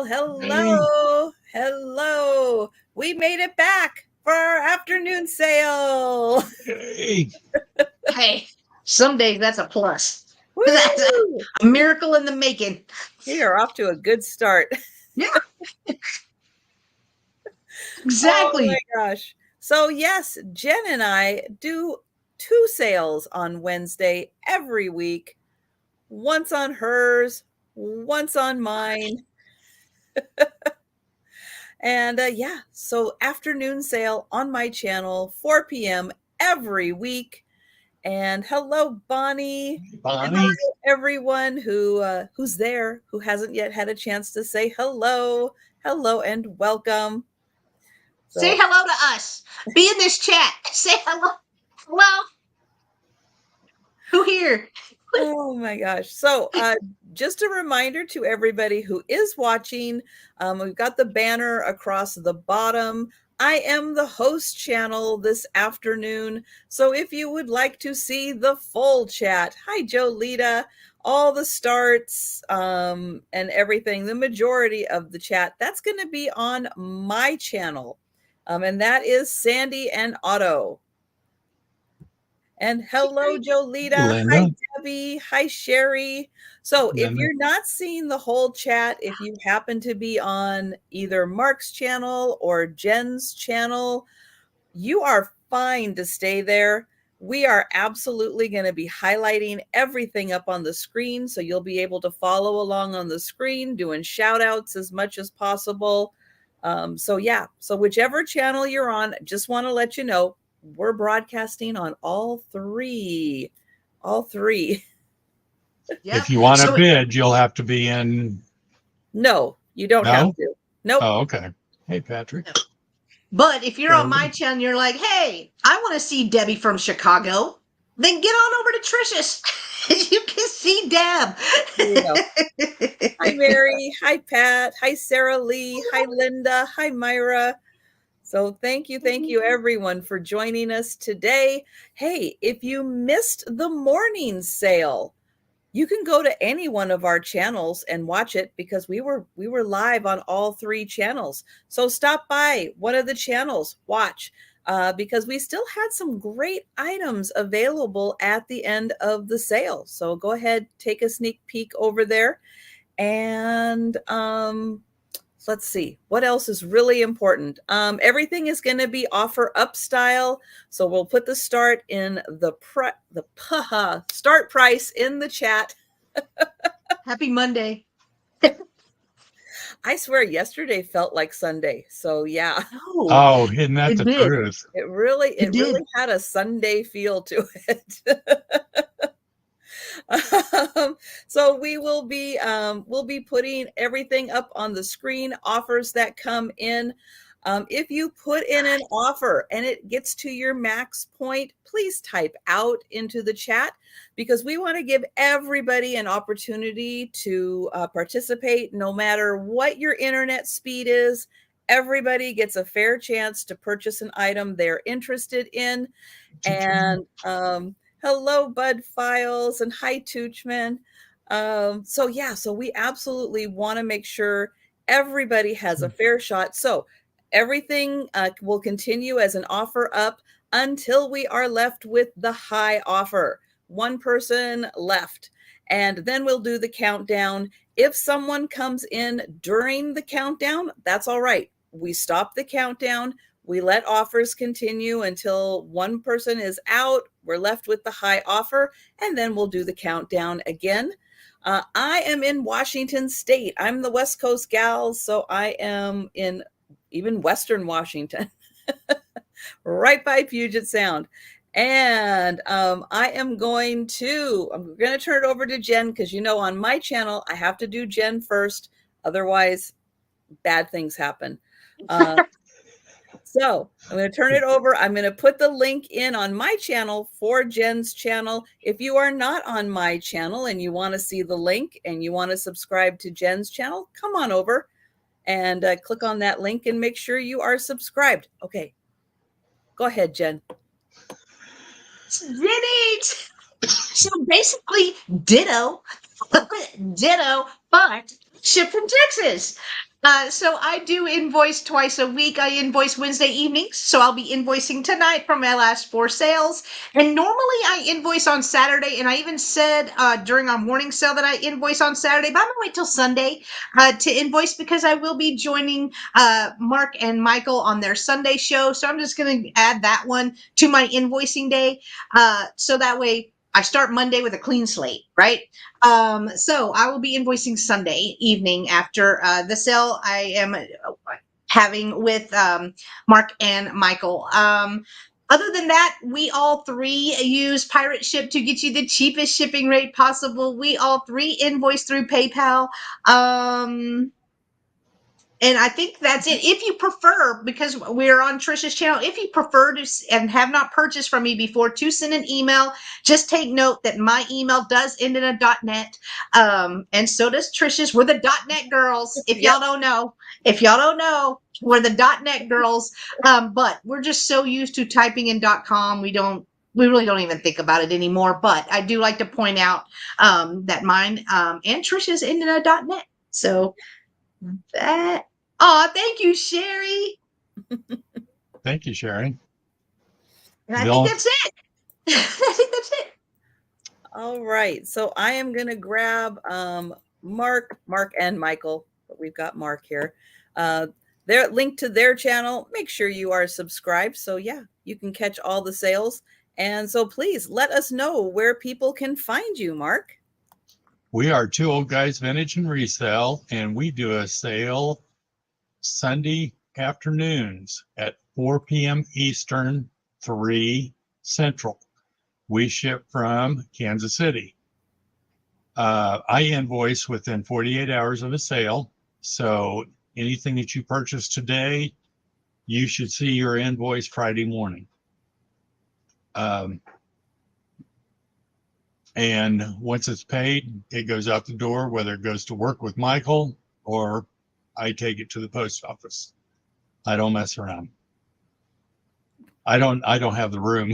Well, Hey. hello. We made it back for our afternoon sale. Hey. Hey, some days that's a plus. That's Woo! a miracle in the making. We are off to a good start. Yeah, Oh my exactly. gosh. So, yes, Jen and I do 2 sales on Wednesday every week. Once on hers, once on mine. And yeah, so afternoon sale on my channel, 4 p.m. every week. And hello, Bonnie, and Bonnie. hello everyone who's there who hasn't yet had a chance to say hello. Hello and welcome. Say So, hello to us. Be in this chat. Say hello. Hello. Who here? oh my gosh. So, just a reminder to everybody who is watching, we've got the banner across the bottom. I am the host channel this afternoon. So if you would like to see the full chat, hi Jolita, all the starts and everything, the majority of the chat, that's going to be on my channel. And that is Sandy and Otto. And hello, Jolita. Hi, Linda. Debbie. Hi, Sherry. So if Linda. you're not seeing the whole chat, if you happen to be on either Mark's channel or Jen's channel, you are fine to stay there. We are absolutely going to be highlighting everything up on the screen. So you'll be able to follow along on the screen, doing shout outs as much as possible. So yeah, so whichever channel you're on, just want to let you know, we're broadcasting on all three. All three. Yep. If you want to So, bid, you'll have to be in. No, you don't have No? to. Nope. Oh, okay. Hey, Patrick. but if you're on my channel, you're like, hey, I want to see Debbie from Chicago. Then get on over to Trisha's. You can see Deb. Here you go. Hi, Mary. Hi, Pat. Hi, Sarah Lee. Hi, Linda. Hi, Myra. So thank you, everyone, for joining us today. Hey, if you missed the morning sale, you can go to any one of our channels and watch it because we were live on all 3 channels. So stop by one of the channels, watch, because we still had some great items available at the end of the sale. So go ahead, take a sneak peek over there. And let's see what else is really important. Everything is going to be offer up style, so we'll put the start in the start price in the chat. Happy Monday. I swear yesterday felt like Sunday. So yeah, Oh, isn't that It the did. truth? it really did. had a Sunday feel to it. So we'll be putting everything up on the screen, offers that come in. If you put in an offer and it gets to your max point, please type out into the chat because we want to give everybody an opportunity to participate no matter what your internet speed is. Everybody gets a fair chance to purchase an item they're interested in. And hello, Bud Files, and hi, Toochman. So yeah, so we absolutely want to make sure everybody has a fair shot. So everything will continue as an offer up until we are left with the high offer. One person left. And then we'll do the countdown. If someone comes in during the countdown, that's all right. We stop the countdown. We let offers continue until one person is out. We're left with the high offer, and then we'll do the countdown again. I am in Washington State. I'm the West Coast gal, so I am in even Western Washington, right by Puget Sound. And I am going to turn it over to Jen because, on my channel, I have to do Jen first. Otherwise, bad things happen. So I'm going to turn it over. I'm going to put the link in on my channel for Jen's channel. If you are not on my channel and you want to see the link and you want to subscribe to Jen's channel, come on over and click on that link and make sure you are subscribed. Okay. Go ahead, Jen. Great. So basically, ditto, but shipped from Texas. So I do invoice twice a week. I invoice Wednesday evenings, so I'll be invoicing tonight for my last 4 sales. And normally I invoice on Saturday, and I even said during our morning sale that I invoice on Saturday, but I'm gonna wait till Sunday to invoice because I will be joining Mark and Michael on their Sunday show. So I'm just gonna add that one to my invoicing day, so that way I start Monday with a clean slate, right? So I will be invoicing Sunday evening after the sale I am having with Mark and Michael. Other than that, we all three use Pirate Ship to get you the cheapest shipping rate possible. We all three invoice through PayPal. And I think that's it. If you prefer, because we're on Trisha's channel, if you prefer to and have not purchased from me before, to send an email, just take note that my email does end in a .net, and so does Trisha's. We're the .net girls. If Yep. y'all don't know, we're the .net girls. But we're just so used to typing in .com, we really don't even think about it anymore. But I do like to point out that mine and Trisha's end in a .net. So that. Oh, thank you, Sherry. Thank you, Sherry. And I The think only- that's it. I think that's it. All right. So I am going to grab Mark and Michael, but we've got Mark here. Their link to their channel. Make sure you are subscribed. So yeah, you can catch all the sales. And so please let us know where people can find you, Mark. We are Two Old Guys Vintage and Resale, and we do a sale Sunday afternoons at 4 p.m. Eastern, 3 Central. We ship from Kansas City. I invoice within 48 hours of a sale. So anything that you purchase today, you should see your invoice Friday morning. And once it's paid, it goes out the door, whether it goes to work with Michael or I take it to the post office. I don't mess around. I don't have the room.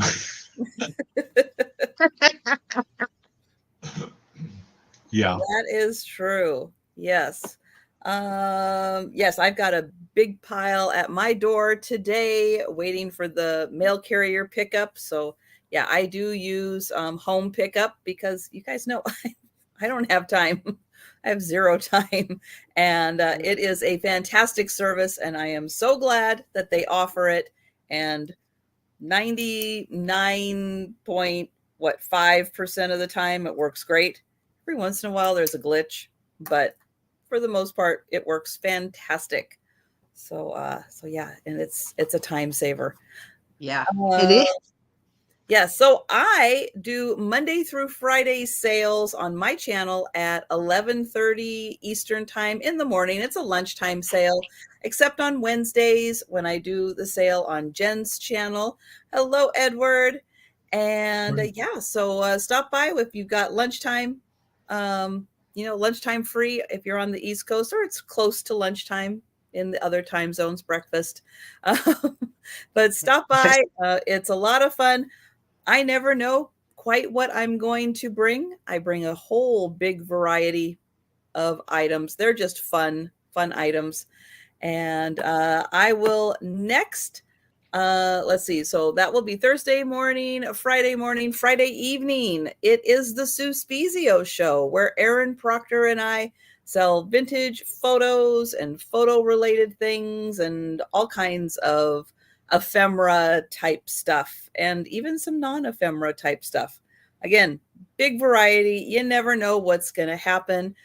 Yeah. That is true. Yes. Yes, I've got a big pile at my door today waiting for the mail carrier pickup. So yeah, I do use home pickup because you guys know I don't have time. I have zero time. And it is a fantastic service. And I am so glad that they offer it. And 99.5% of the time it works great. Every once in a while there's a glitch, but for the most part it works fantastic. So yeah, and it's a time saver. Yeah, it is. Yeah, so I do Monday through Friday sales on my channel at 11:30 Eastern time in the morning. It's a lunchtime sale, except on Wednesdays when I do the sale on Jen's channel. Hello, Edward. And yeah, so stop by if you've got lunchtime, lunchtime free if you're on the East Coast, or it's close to lunchtime in the other time zones, breakfast. But stop by. It's a lot of fun. I never know quite what I'm going to bring. I bring a whole big variety of items. They're just fun items. And I will next, let's see. So that will be Thursday morning, Friday evening. It is the Sue Spezio show where Aaron Proctor and I sell vintage photos and photo related things and all kinds of ephemera type stuff and even some non-ephemera type stuff. Again, big variety. You never know what's going to happen.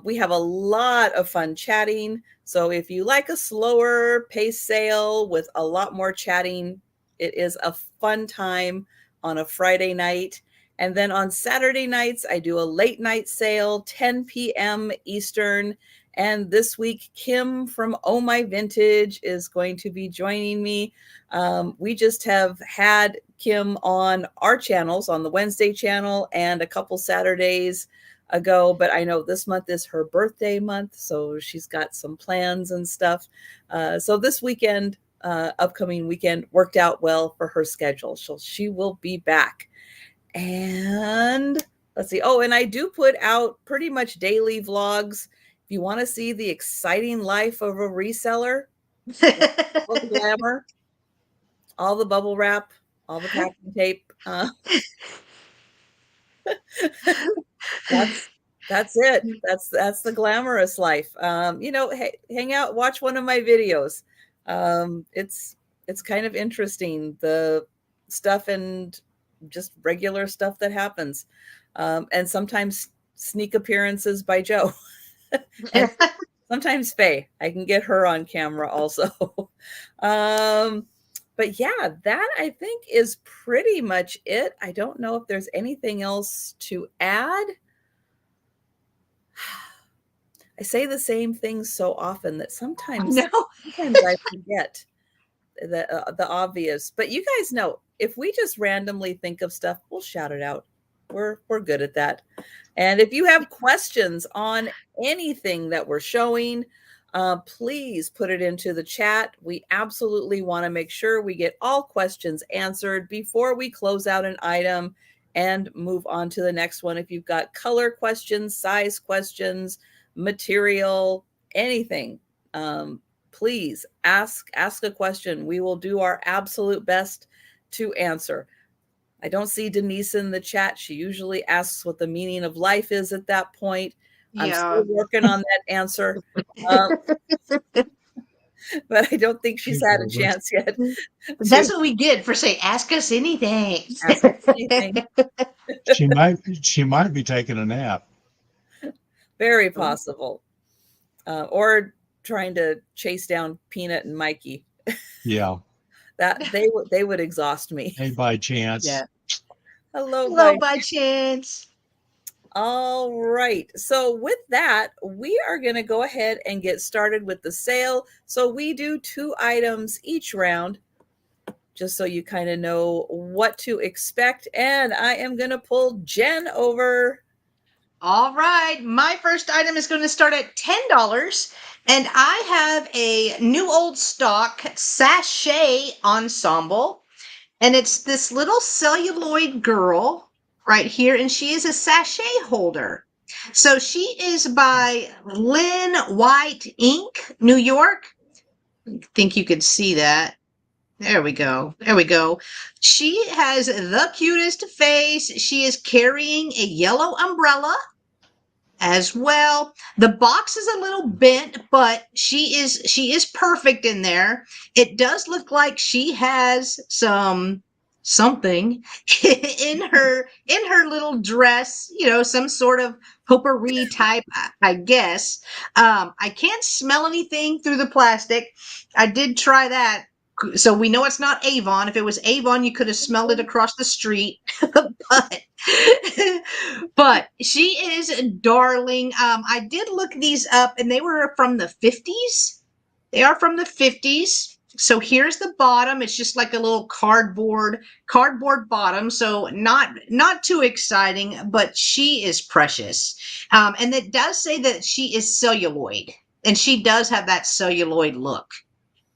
We have a lot of fun chatting. So if you like a slower pace sale with a lot more chatting, it is a fun time on a Friday night. And then on Saturday nights, I do a late night sale, 10 p.m. Eastern. And this week, Kim from Oh My Vintage is going to be joining me. We just have had Kim on our channels, on the Wednesday channel and a couple Saturdays ago, but I know this month is her birthday month, so she's got some plans and stuff. So this weekend, upcoming weekend, worked out well for her schedule. So she will be back. And let's see. Oh, and I do put out pretty much daily vlogs If you want to see the exciting life of a reseller, all the glamour, all the bubble wrap, all the packing tape, that's that's it. That's the glamorous life. Hang out, watch one of my videos. It's kind of interesting, the stuff and just regular stuff that happens, and sometimes sneak appearances by Joe, and sometimes Faye. I can get her on camera also. But yeah, that I think is pretty much it. I don't know if there's anything else to add. I say the same things so often that sometimes No. I forget the obvious. But you guys know, if we just randomly think of stuff, we'll shout it out. We're good at that. And if you have questions on anything that we're showing, please put it into the chat. We absolutely want to make sure we get all questions answered before we close out an item and move on to the next one. If you've got color questions, size questions, material, anything, please ask a question. We will do our absolute best to answer. I don't see Denise in the chat. She usually asks what the meaning of life is at that point. I'm Yeah. still working on that answer. But I don't think she's had a chance yet That's to what we get for saying, ask us anything. ask us anything. She might be taking a nap. Very possible. Or trying to chase down Peanut and Mikey. Yeah. That they would exhaust me. Hey, by chance. Yeah. Hello, Hello, by chance. All right. So with that, we are going to go ahead and get started with the sale. So we do 2 items each round, just so you kind of know what to expect. And I am going to pull Jen over. All right. My first item is going to start at $10. And I have a new old stock sachet ensemble. And it's this little celluloid girl right here. And she is a sachet holder. So she is by Lynn White Inc., New York. I think you could see that. There we go. There we go. She has the cutest face. She is carrying a yellow umbrella as well. The box is a little bent, but she is perfect in there. It does look like she has something in her little dress, some sort of potpourri type, I guess. I can't smell anything through the plastic. I did try that. So we know it's not Avon. If it was Avon, you could have smelled it across the street. but but she is darling. I did look these up, and they were from the 50s. They are from the 50s. So here's the bottom. It's just like a little cardboard bottom. So not too exciting, but she is precious. And it does say that she is celluloid, and she does have that celluloid look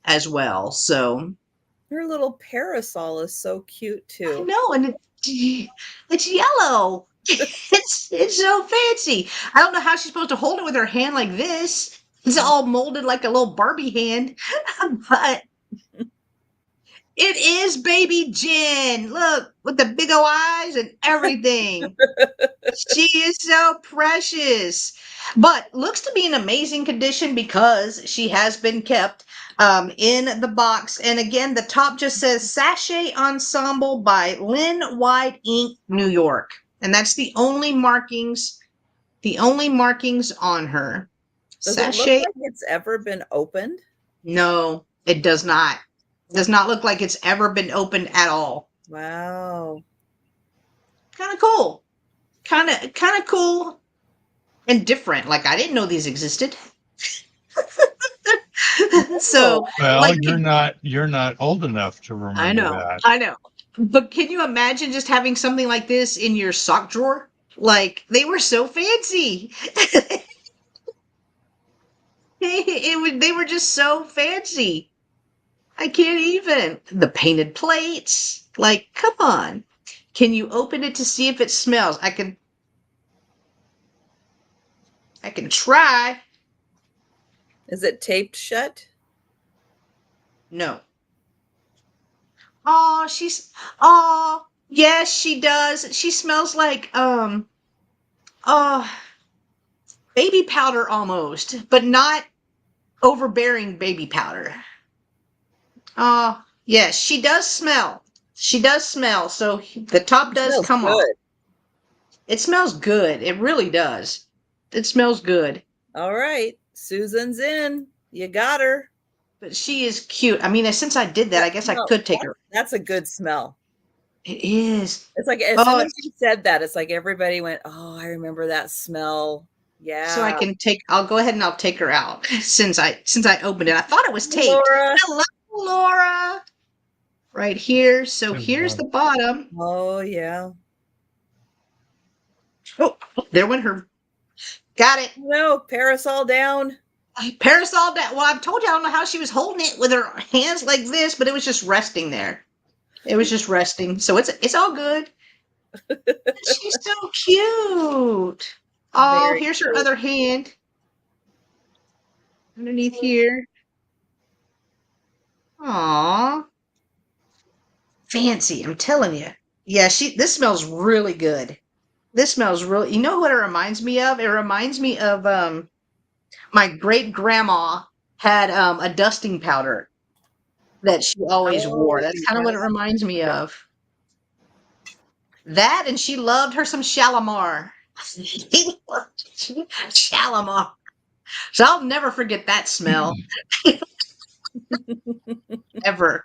as well. So Her little parasol is so cute I too. know, and it's yellow. It's so fancy. I don't know how she's supposed to hold it with her hand like this. It's all molded like a little Barbie hand, but it is baby Jen. Look, with the big old eyes and everything. She is so precious, but looks to be in amazing condition because she has been kept in the box. And again, the top just says Sachet Ensemble by Lynn White Inc., New York. And that's the only markings on her. Does it look Sachet? like it's ever been opened? No, it does not. It does not look like it's ever been opened at all. Wow. Kind of cool. Kind of cool and different. Like, I didn't know these existed. So, Well, like, you're not old enough to remember that. I know. But can you imagine just having something like this in your sock drawer? Like, they were so fancy. They were just so fancy. I can't even. The painted plates. Like, come on. Can you open it to see if it smells? I can try. Is it taped shut? No. Oh, oh, yes, she does. She smells like, oh, baby powder almost, but not overbearing baby powder. Oh, yes, she does smell. She does smell. So the top It does smells come off. good. It smells good. It really does. It smells good. All right. Susan's in. You got her. But she is cute. I mean, since I did that, I guess I could take her. That's a good smell. It is. It's like as soon Oh, as you said that, it's like everybody went, "Oh, I remember that smell." so I Yeah. can take. I'll go ahead and I'll take her out since I opened it. I thought it was taped. Laura. Hello, Laura. Right here. So here's the bottom. Oh, yeah. Oh, there went her. Got it. No, parasol down. Parasol down. Well, I've told you I don't know how she was holding it with her hands like this, but it was just resting there. It was just resting. So it's all good. She's so cute. Oh, Very here's her cute. other hand underneath here. Aw. Fancy, I'm telling you. Yeah, this smells really good. This smells really, you know what it reminds me of? It reminds me of my great grandma had a dusting powder that she always wore. Oh, That's kind of what it yeah. reminds me of. That, and she loved her some Shalimar. Shalimar. So I'll never forget that smell. Ever.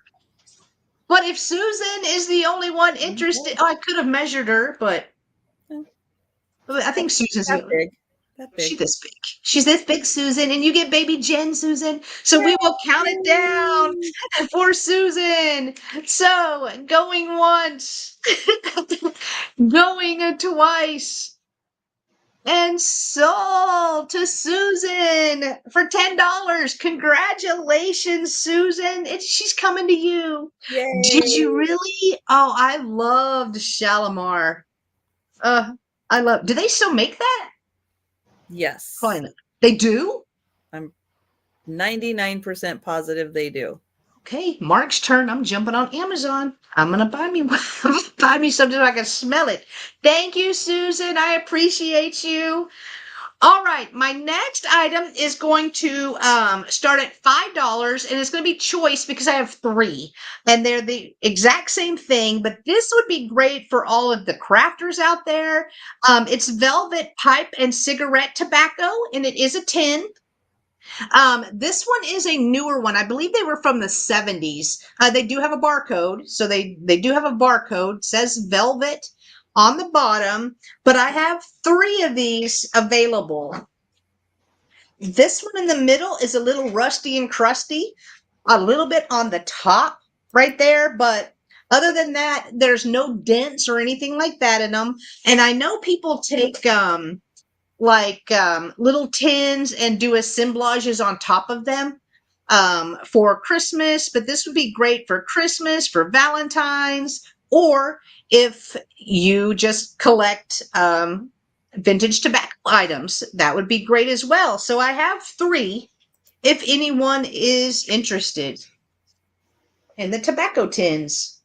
But if Susan is the only one interested, oh, I could have measured her, but I think Susan's the That only. big. That She's big. this big. She's this big, Susan, and you get baby Jen, Susan. So we will count it down Yay! for Susan. So going once, going twice, and sold to Susan for $10. Congratulations, Susan. She's coming to you. Did Yay. you really? Oh, I loved Shalimar. I love. Do they still make that? Yes. Probably not. They do? I'm 99% positive they do. Okay, Mark's turn. I'm jumping on Amazon. I'm gonna buy me one. Buy me something so I can smell it. Thank you, Susan. I appreciate you. All right, my next item is going to start at $5, and it's going to be choice because I have three, and they're the exact same thing. But this would be great for all of the crafters out there. It's velvet pipe and cigarette tobacco, and it is a tin. This one is a newer one. I believe they were from the 70s. They do have a barcode. So they do have a barcode. It says velvet on the bottom, but I have three of these available. This one in the middle is a little rusty and crusty, a little bit on the top right there, but other than that, there's no dents or anything like that in them. And I know people take little tins and do assemblages on top of them for Christmas, but this would be great for Christmas, for Valentine's, or if you just collect vintage tobacco items, that would be great as well. So I have three if anyone is interested in the tobacco tins.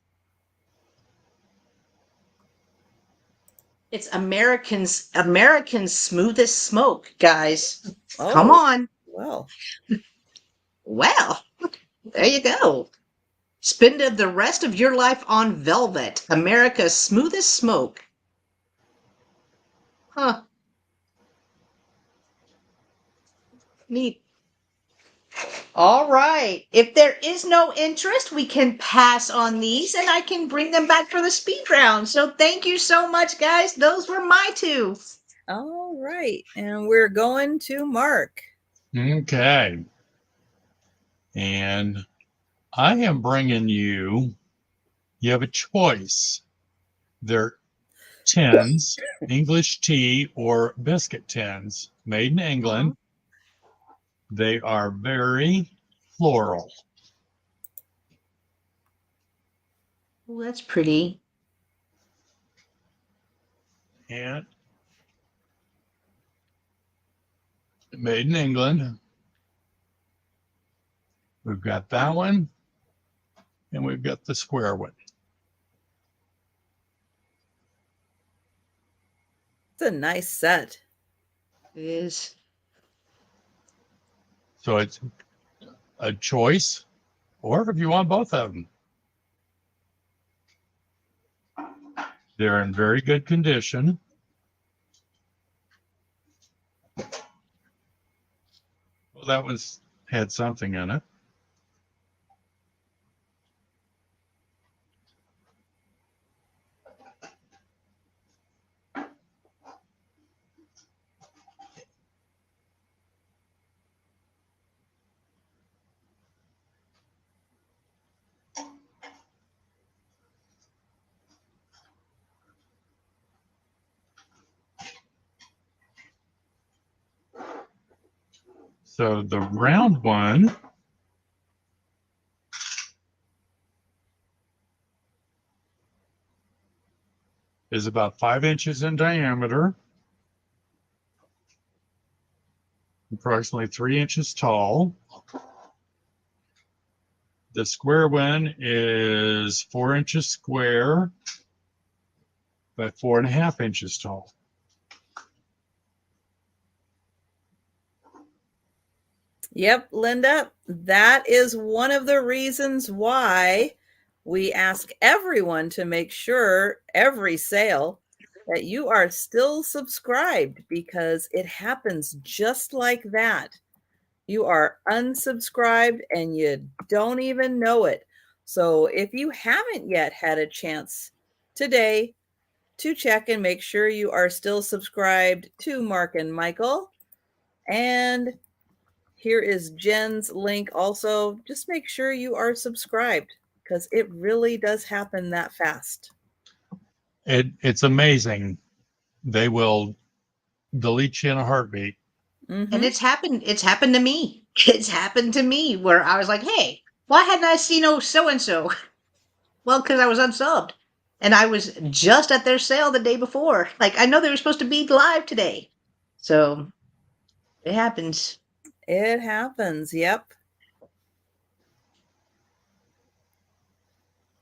It's American's smoothest smoke, guys. Come Oh, on. well. Well, there you go. Spend the rest of your life on velvet, America's smoothest smoke. Huh. Neat. All right. If there is no interest, we can pass on these and I can bring them back for the speed round. So thank you so much, guys. Those were my two. All right. And we're going to Mark. Okay. And I am bringing you have a choice. They're tins, English tea or biscuit tins, made in England. They are very floral. Oh, that's pretty. And made in England. We've got that one, and we've got the square one. It's a nice set. It is. So it's a choice, or if you want both of them. They're in very good condition. Well, that had something in it. So the round one is about 5 inches in diameter, approximately 3 inches tall. The square one is 4 inches square by 4.5 inches tall. Yep, Linda, that is one of the reasons why we ask everyone to make sure every sale that you are still subscribed, because it happens just like that. You are unsubscribed and you don't even know it. So if you haven't yet had a chance today to check and make sure you are still subscribed to Mark and Michael, and here is Jen's link also, just make sure you are subscribed, because it really does happen that fast. It's amazing. They will delete you in a heartbeat. Mm-hmm. And it's happened to me. It's happened to me where I was like, hey, why hadn't I seen so and so? Well, because I was unsubbed. And I was just at their sale the day before. Like, I know they were supposed to be live today. So it happens. It happens. Yep.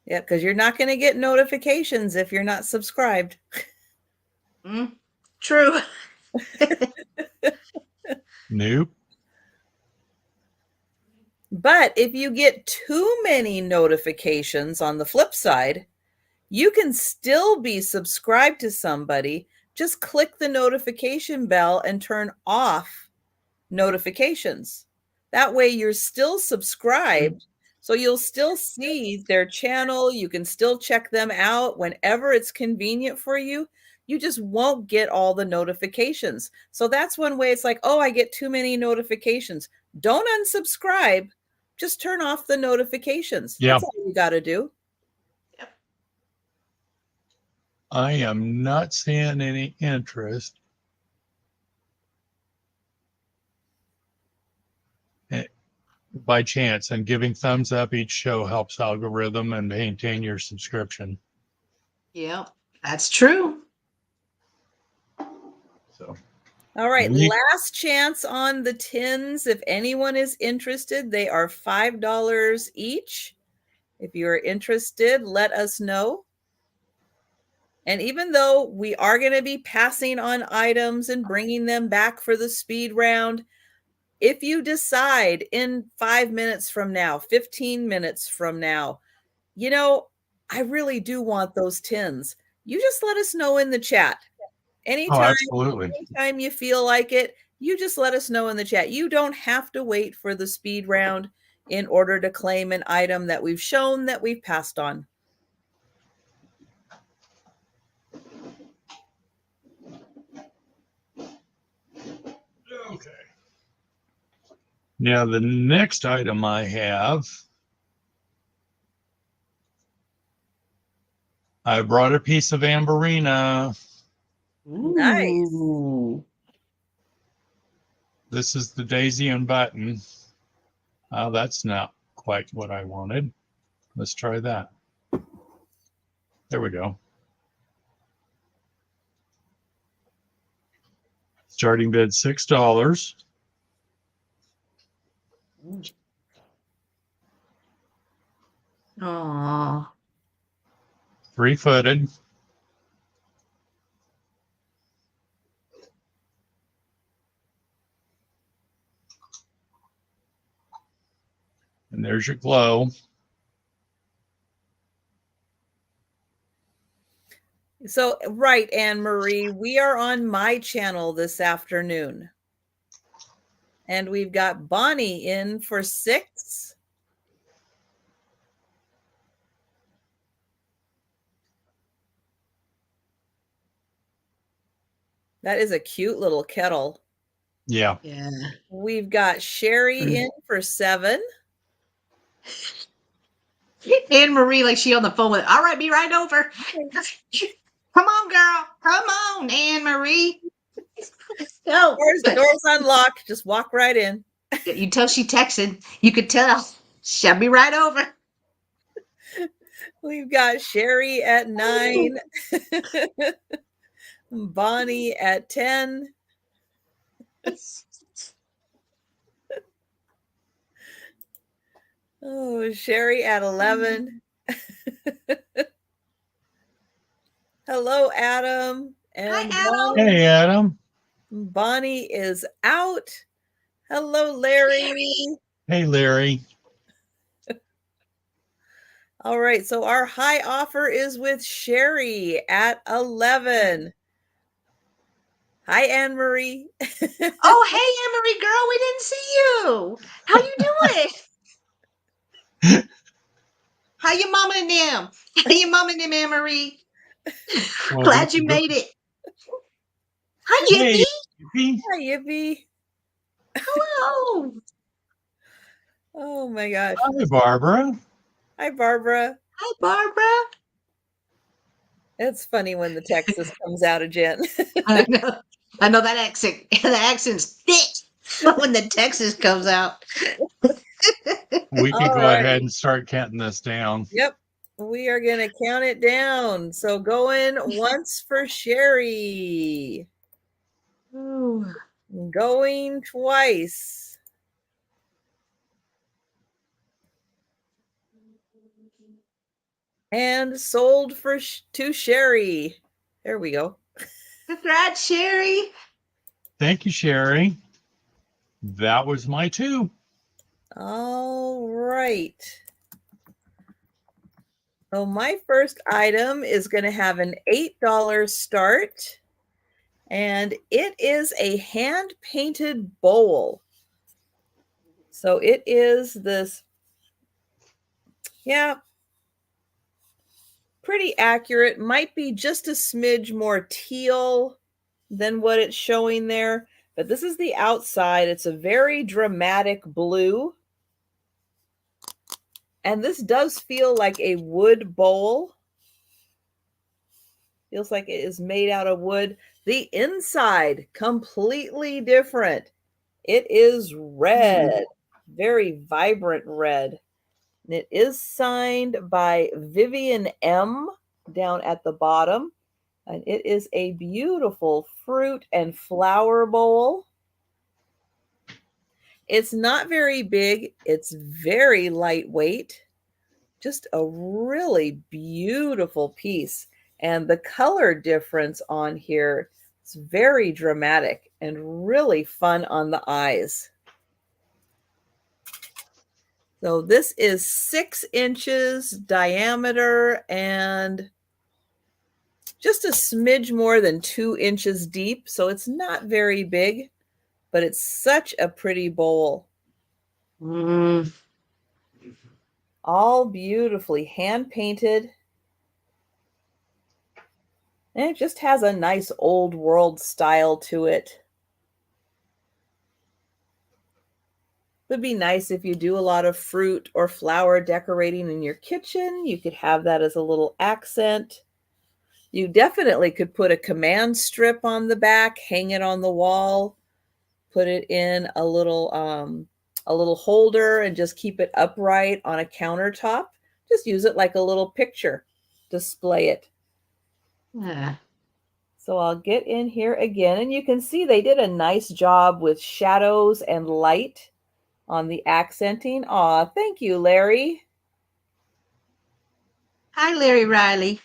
Yeah, because you're not going to get notifications if you're not subscribed. True. Nope. But if you get too many notifications on the flip side, you can still be subscribed to somebody. Just click the notification bell and turn off notifications. That way you're still subscribed. So you'll still see their channel. You can still check them out whenever it's convenient for you. You just won't get all the notifications. So that's one way. It's like, oh, I get too many notifications. Don't unsubscribe. Just turn off the notifications. Yeah. That's all you got to do. I am not seeing any interest. By chance, and giving thumbs up each show helps algorithm and maintain your subscription. Yep, that's true. So, all right, last chance on the tins. If anyone is interested, they are $5 each. If you're interested, let us know. And even though we are going to be passing on items and bringing them back for the speed round, if you decide in 5 minutes from now, 15 minutes from now, you know, I really do want those tins, you just let us know in the chat. Anytime you feel like it, you just let us know in the chat. You don't have to wait for the speed round in order to claim an item that we've shown that we've passed on. Okay. Now, the next item I have, I brought a piece of Amberina. Nice. This is the daisy and button. Oh, that's not quite what I wanted. Let's try that. There we go. Starting bid $6. Aw. 3-footed. And there's your glow. So, right, Anne Marie, we are on my channel this afternoon. And we've got Bonnie in for 6. That is a cute little kettle. Yeah. Yeah. We've got Sherry in for 7. Anne Marie, like she on the phone with, all right, be right over. Come on, girl. Come on, Anne Marie. Go. Doors unlocked. Just walk right in. You tell she texted. You could tell. She'll be right over. We've got Sherry at 9. Bonnie at 10. Oh, Sherry at 11. Hello, Adam. And Hi, Adam. Hey, Adam. Bonnie is out. Hello, Larry. Hey, Larry. All right, so our high offer is with Sherry at 11. Hi, Anne Marie. Oh, hey, Anne Marie, girl, we didn't see you. How you doing? How your mama and them? How your mama and them, Anne Marie? Well, Glad you made it. Hi, Hey, Yippee. Yippee. Hi, Yippee. Hello. Oh my gosh. Hi, Barbara. Hi, Barbara. Hi, Barbara. It's funny when the Texas comes out of Jen. I know that accent. That accent's thick when the Texas comes out. We could All go right. ahead and start counting this down. Yep. We are going to count it down. So going once for Sherry. Ooh. Going twice. And sold for to Sherry. There we go. Congrats, Sherry. Thank you, Sherry. That was my 2. All right. So my first item is going to have an $8 start. And it is a hand-painted bowl. So it is this, yeah, pretty accurate. Might be just a smidge more teal than what it's showing there. But this is the outside. It's a very dramatic blue. And this does feel like a wood bowl. Feels like it is made out of wood. The inside, completely different. It is red, very vibrant red. And it is signed by Vivian M. down at the bottom. And it is a beautiful fruit and flower bowl. It's not very big. It's very lightweight. Just a really beautiful piece. And the color difference on here is very dramatic and really fun on the eyes. So this is 6 inches diameter and just a smidge more than 2 inches deep. So it's not very big, but it's such a pretty bowl. All beautifully hand painted. And it just has a nice old world style to it. Would be nice if you do a lot of fruit or flower decorating in your kitchen. You could have that as a little accent. You definitely could put a command strip on the back, hang it on the wall, put it in a little holder and just keep it upright on a countertop. Just use it like a little picture, display it. Yeah. So I'll get in here again, and you can see they did a nice job with shadows and light on the accenting. Aw, thank you, Larry. Hi, Larry Riley.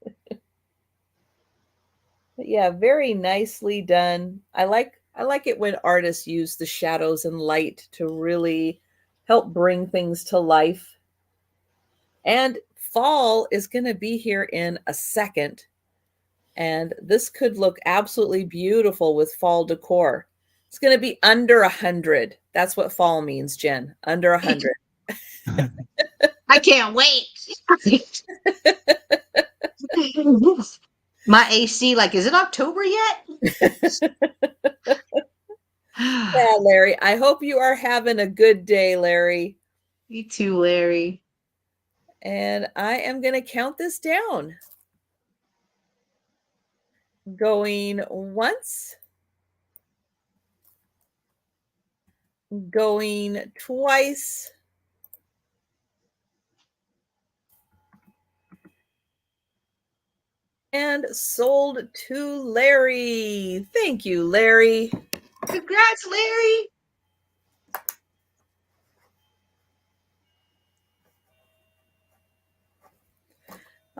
But yeah, very nicely done. I like it when artists use the shadows and light to really help bring things to life. And fall is going to be here in a second. And this could look absolutely beautiful with fall decor. It's going to be under 100. That's what fall means, Jen. Under 100. I can't wait. My AC, like, is it October yet? Yeah, Larry. I hope you are having a good day, Larry. Me too, Larry. And I am going to count this down. Going once, going twice, and sold to Larry. Thank you, Larry. Congrats, Larry.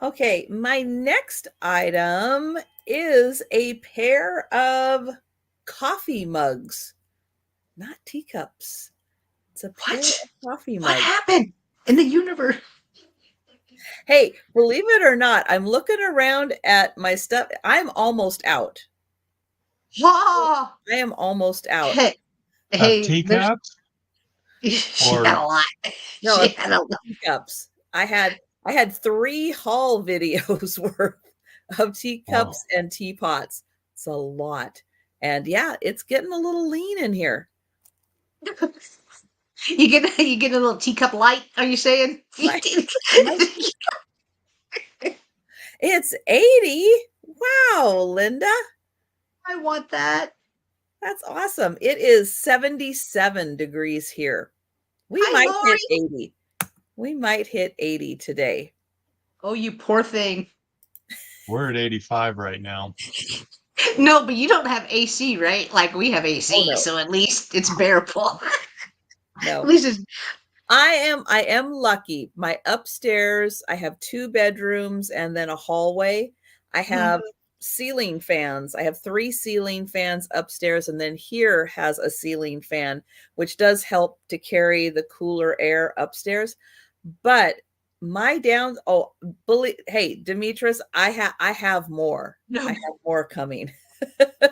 Okay, my next item is a pair of coffee mugs, not teacups. It's a pair What? of coffee What mugs. happened in the universe? Hey, believe it or not, I'm looking around at my stuff. I'm almost out. Oh, I am almost out. hey, Of there's teacups she had or a lot. No, She of had a lot. teacups. I had 3 haul videos worth of oh, teacups and teapots. It's a lot. And yeah, it's getting a little lean in here. You get a little teacup light. Are you saying? My, my, it's 80. Wow, Linda. I want that. That's awesome. It is 77 degrees here. We Hi, might hit Lori. 80. We might hit 80 today. Oh, you poor thing. we're at 85 right now. No, but you don't have AC, right? Like we have Oh AC, no. so at least it's bearable. At No. least it's I am lucky. My upstairs, I have 2 bedrooms and then a hallway. I have ceiling fans. I have 3 ceiling fans upstairs, and then here has a ceiling fan, which does help to carry the cooler air upstairs. But my down oh, hey, Demetrius, I have more. I no. have more coming.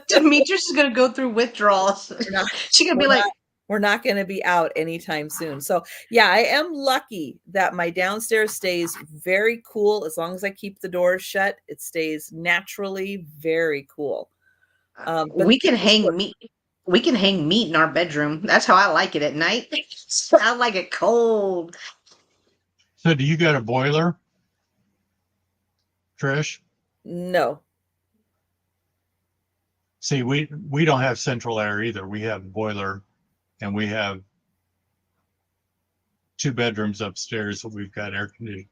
Demetrius is gonna go through withdrawals. We're not She's gonna be we're like, not we're not going to be out anytime soon. So, yeah, I am lucky that my downstairs stays very cool. As long as I keep the doors shut, it stays naturally very cool. But we can hang meat. We can hang meat in our bedroom. That's how I like it at night. I like it cold. So do you got a boiler, Trish? no. See, we don't have central air either. We have a boiler, and we have 2 bedrooms upstairs that we've got air conditioning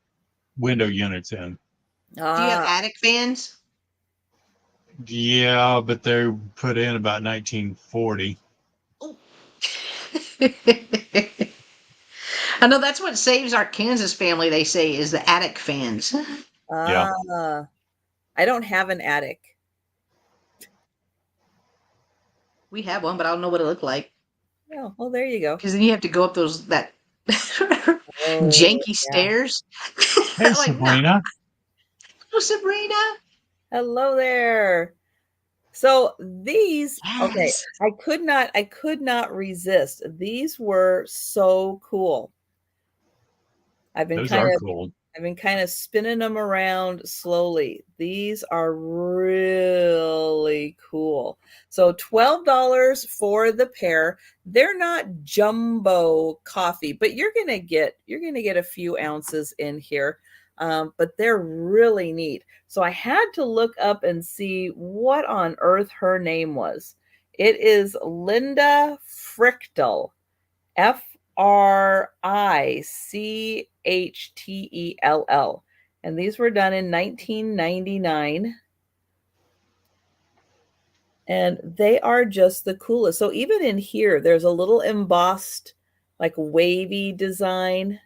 window units in. Do you have Ah, attic fans? Yeah, but they're put in about 1940. Oh. I know that's what saves our Kansas family, they say, is the attic fans. Yeah. I don't have an attic. We have one, but I don't know what it looked like. Oh, well, there you go. Because then you have to go up that Oh, janky yeah. stairs. Hey, I'm like, no, Sabrina. Sabrina. Hello there. So these, okay, Yes. I could not resist. These were so cool. I've been Those kind are of cool. I've been kind of spinning them around slowly. These are really cool. So $12 for the pair. They're not jumbo coffee, but you're gonna get a few ounces in here. But they're really neat. So I had to look up and see what on earth her name was. It is Linda Frichtel. Frichtell. And these were done in 1999. And they are just the coolest. So even in here, there's a little embossed, like wavy design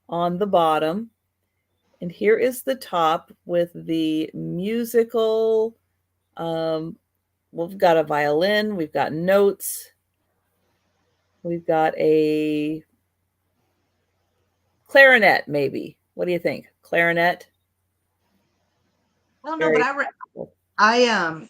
on the bottom. And here is the top with the musical. Um, we've got a violin, we've got notes, we've got a clarinet, maybe. What do you think? Clarinet? I don't know, but Very cool. I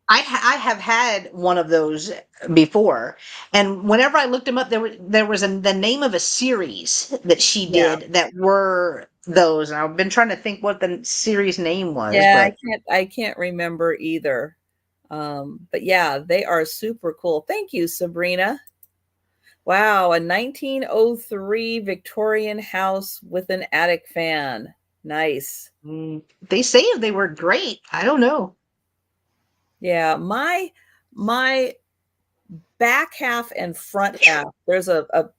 I have had one of those before, and whenever I looked them up, there was the name of a series that she Yeah. did that were those, and I've been trying to think what the series name was, Yeah, but I can't remember either. But yeah, they are super cool. Thank you, Sabrina. Wow, a 1903 Victorian house with an attic fan. Nice. they say they were great. I don't know. Yeah, my back half and front half, there's a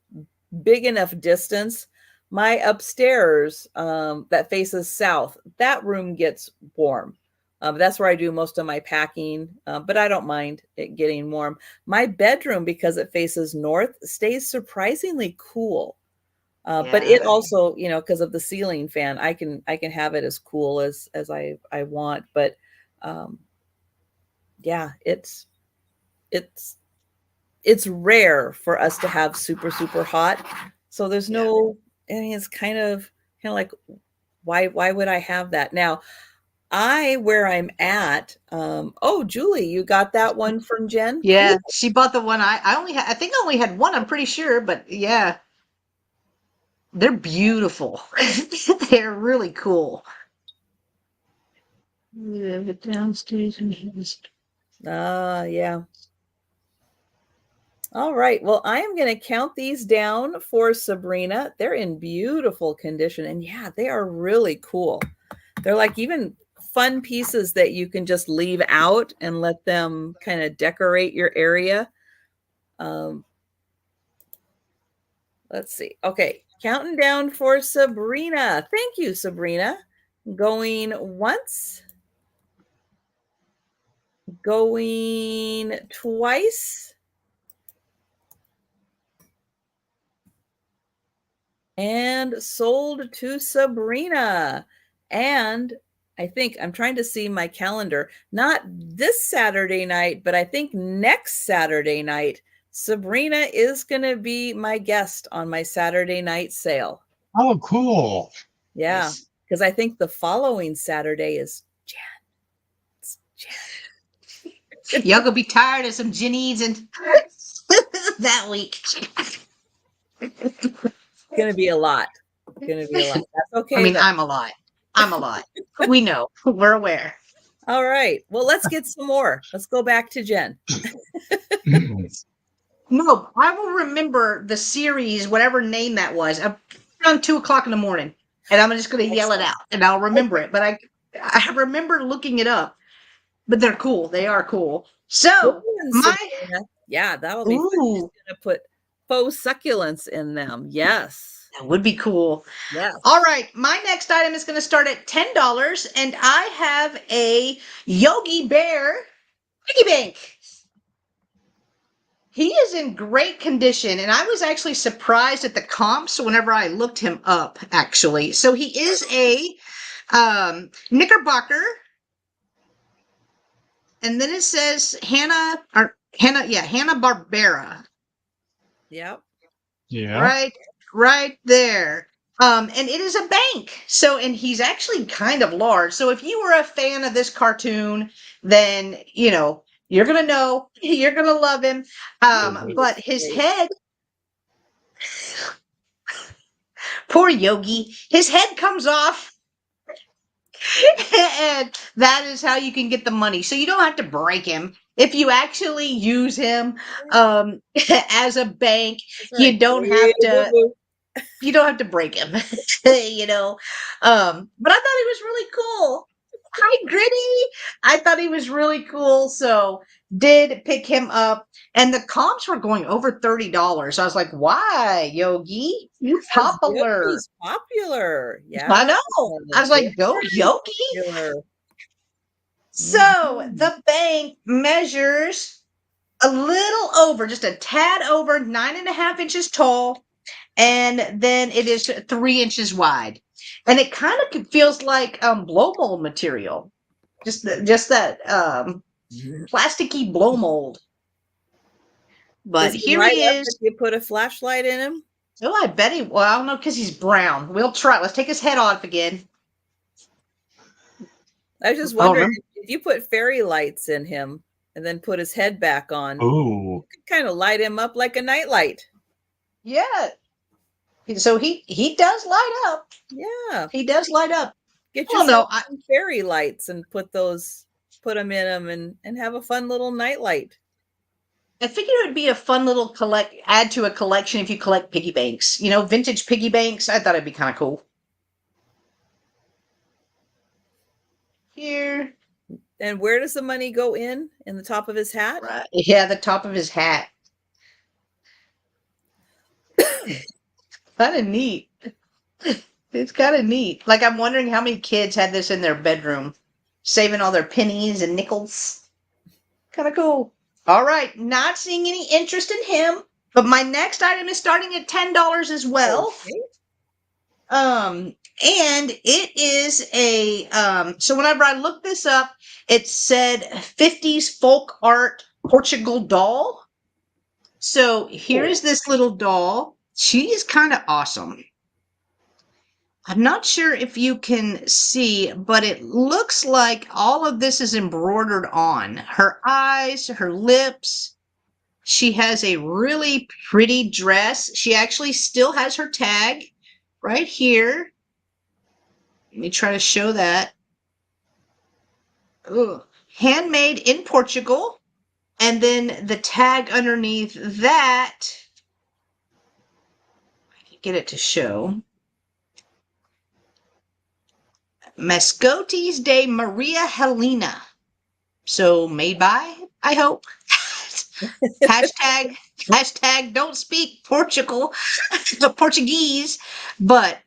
big enough distance. My upstairs, that faces south, that room gets warm. That's where I do most of my packing, but I don't mind it getting warm. My bedroom, because it faces north, stays surprisingly cool. But it Yeah, also, because of the ceiling fan, I can have it as cool as I want. But um, yeah, it's it's rare for us to have super super hot, so there's yeah. no. I mean, it's kind of like, why would I have that now? I where I'm at. Oh, Julie, you got that one from Jen. Yeah, Cool. she bought the one I only had. I think I only had one. I'm pretty sure, but yeah, they're beautiful. They're really cool. We have it downstairs and Yeah. All right. Well, I am going to count these down for Sabrina. They're in beautiful condition, and yeah, they are really cool. They're like even fun pieces that you can just leave out and let them kind of decorate your area. Um, let's see. Okay, counting down for Sabrina. Thank you, Sabrina. Going once, going twice, and sold to Sabrina. And I think I'm trying to see my calendar. Not this Saturday night, but I think next Saturday night, Sabrina is going to be my guest on my Saturday night sale. Oh, cool. Yeah, nice. because I think the following Saturday is Jan. Y'all gonna be tired of some Jennies and that week. It's going to be a lot. It's going to be a lot. That's I okay mean, though. I'm a lot. I'm a lot. We know. We're aware. All right. Well, let's get some more. Let's go back to Jen. No, I will remember the series, whatever name that was, around 2 o'clock in the morning, and I'm just gonna yell it out, and I'll remember it. But I remember looking it up. But they're cool. They are cool. Good So one, my Sabrina. Yeah, that'll be fun. She's ooh, gonna put faux succulents in them. Yes. that would be cool. Yes. All right, my next item is going to start at $10, and I have a Yogi Bear piggy bank. He is in great condition, and I was actually surprised at the comps whenever I looked him up. Actually, so he is a Knickerbocker, and then it says Hanna Barbera. Yep. Yeah. Right there. And it is a bank. So, and he's actually kind of large. So, if you were a fan of this cartoon, then you're gonna know, you're gonna love him. He But is his great. head, poor Yogi, his head comes off, and that is how you can get the money. So you don't have to break him. If you actually use him as a bank, That's you right. don't have to Boo-boo. you don't have to break him, you know. But I thought he was really cool. Hi, Gritty. I thought he was really cool, so did pick him up. And the comps were going over $30. I was like, "Why, Yogi? You Because popular?" Yogi's popular. I Yeah. know. I was like, "Go, Very Yogi!" popular. So Mhm. the bank measures a little over, just a tad over 9.5 inches tall, and then it is 3 inches wide. and it kind of feels like blow mold material, just that plasticky blow mold. But Does he here light he up if is. you put a flashlight in him? Oh, I bet he. Well, I don't know because he's brown. We'll try. Let's take his head off again. I was just Oh, wondering remember? if you put fairy lights in him and then put his head back on, Ooh. you could kind of light him up like a nightlight. Yeah. So he does light up. Yeah. He does light up. Get Well, yourself no, some fairy lights and put them in them and have a fun little nightlight. I figured it would be a fun little add to a collection if you collect piggy banks. You know, vintage piggy banks. I thought it'd be kind of cool. Here, And where does the money go in? In the top of his hat? right? Yeah, the top of his hat. Kind of neat. It's kind of neat. Like I'm wondering how many kids had this in their bedroom, saving all their pennies and nickels. Kind of cool. All right, not seeing any interest in him, but my next item is starting at $10 as well. Okay. And it is a so whenever I looked this up, it said 50s folk art Portugal doll. So here is this little doll. She is kind of awesome. I'm not sure if you can see, but it looks like all of this is embroidered on her eyes, her lips. She has a really pretty dress. She actually still has her tag right here. Let me try to show that. Ugh. Handmade in Portugal. And then the tag underneath that, I can get it to show. Mascotes de Maria Helena. So made by, I hope. hashtag don't speak Portugal, the Portuguese. But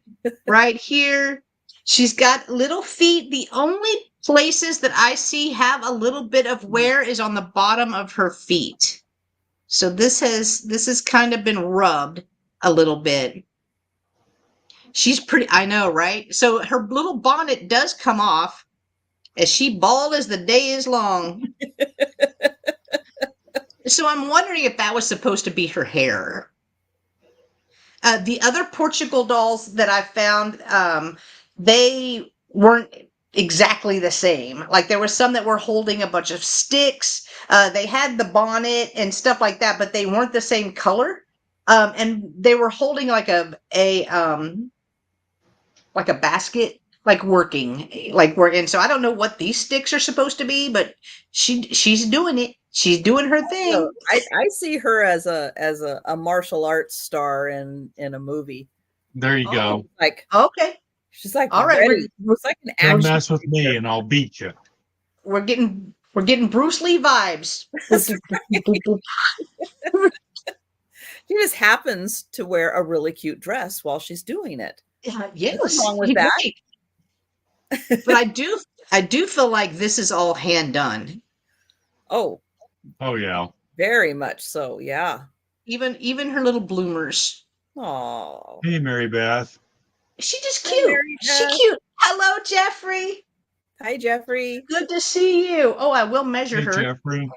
right here, she's got little feet. The only places that I see have a little bit of wear is on the bottom of her feet. So this has kind of been rubbed a little bit. She's pretty, I know, right? So her little bonnet does come off as she bald as the day is long. So I'm wondering if that was supposed to be her hair. The other Portugal dolls that I found, they weren't exactly the same. Like there were some that were holding a bunch of sticks. They had the bonnet and stuff like that, but they weren't the same color. And they were holding like a basket, like working. So I don't know what these sticks are supposed to be, but she's doing it. She's doing her thing. So I see her as a martial arts star in a movie. There you Oh, go. Like okay. she's like All right. ready. It's like an Come action mess with me figure. and I'll beat you. We're getting Bruce Lee vibes. That's She just happens to wear a really cute dress while she's doing it. Nothing Yes, wrong with that. right. But I do feel like this is all hand done. Oh, Oh yeah. very much so. Yeah. Even her little bloomers. Oh, Hey, Mary Beth. She just Hi, cute. Mary She Beth. cute. Hello, Jeffrey. Hi, Jeffrey. Good to see you. Oh, I will measure Hey, her. Jeffrey.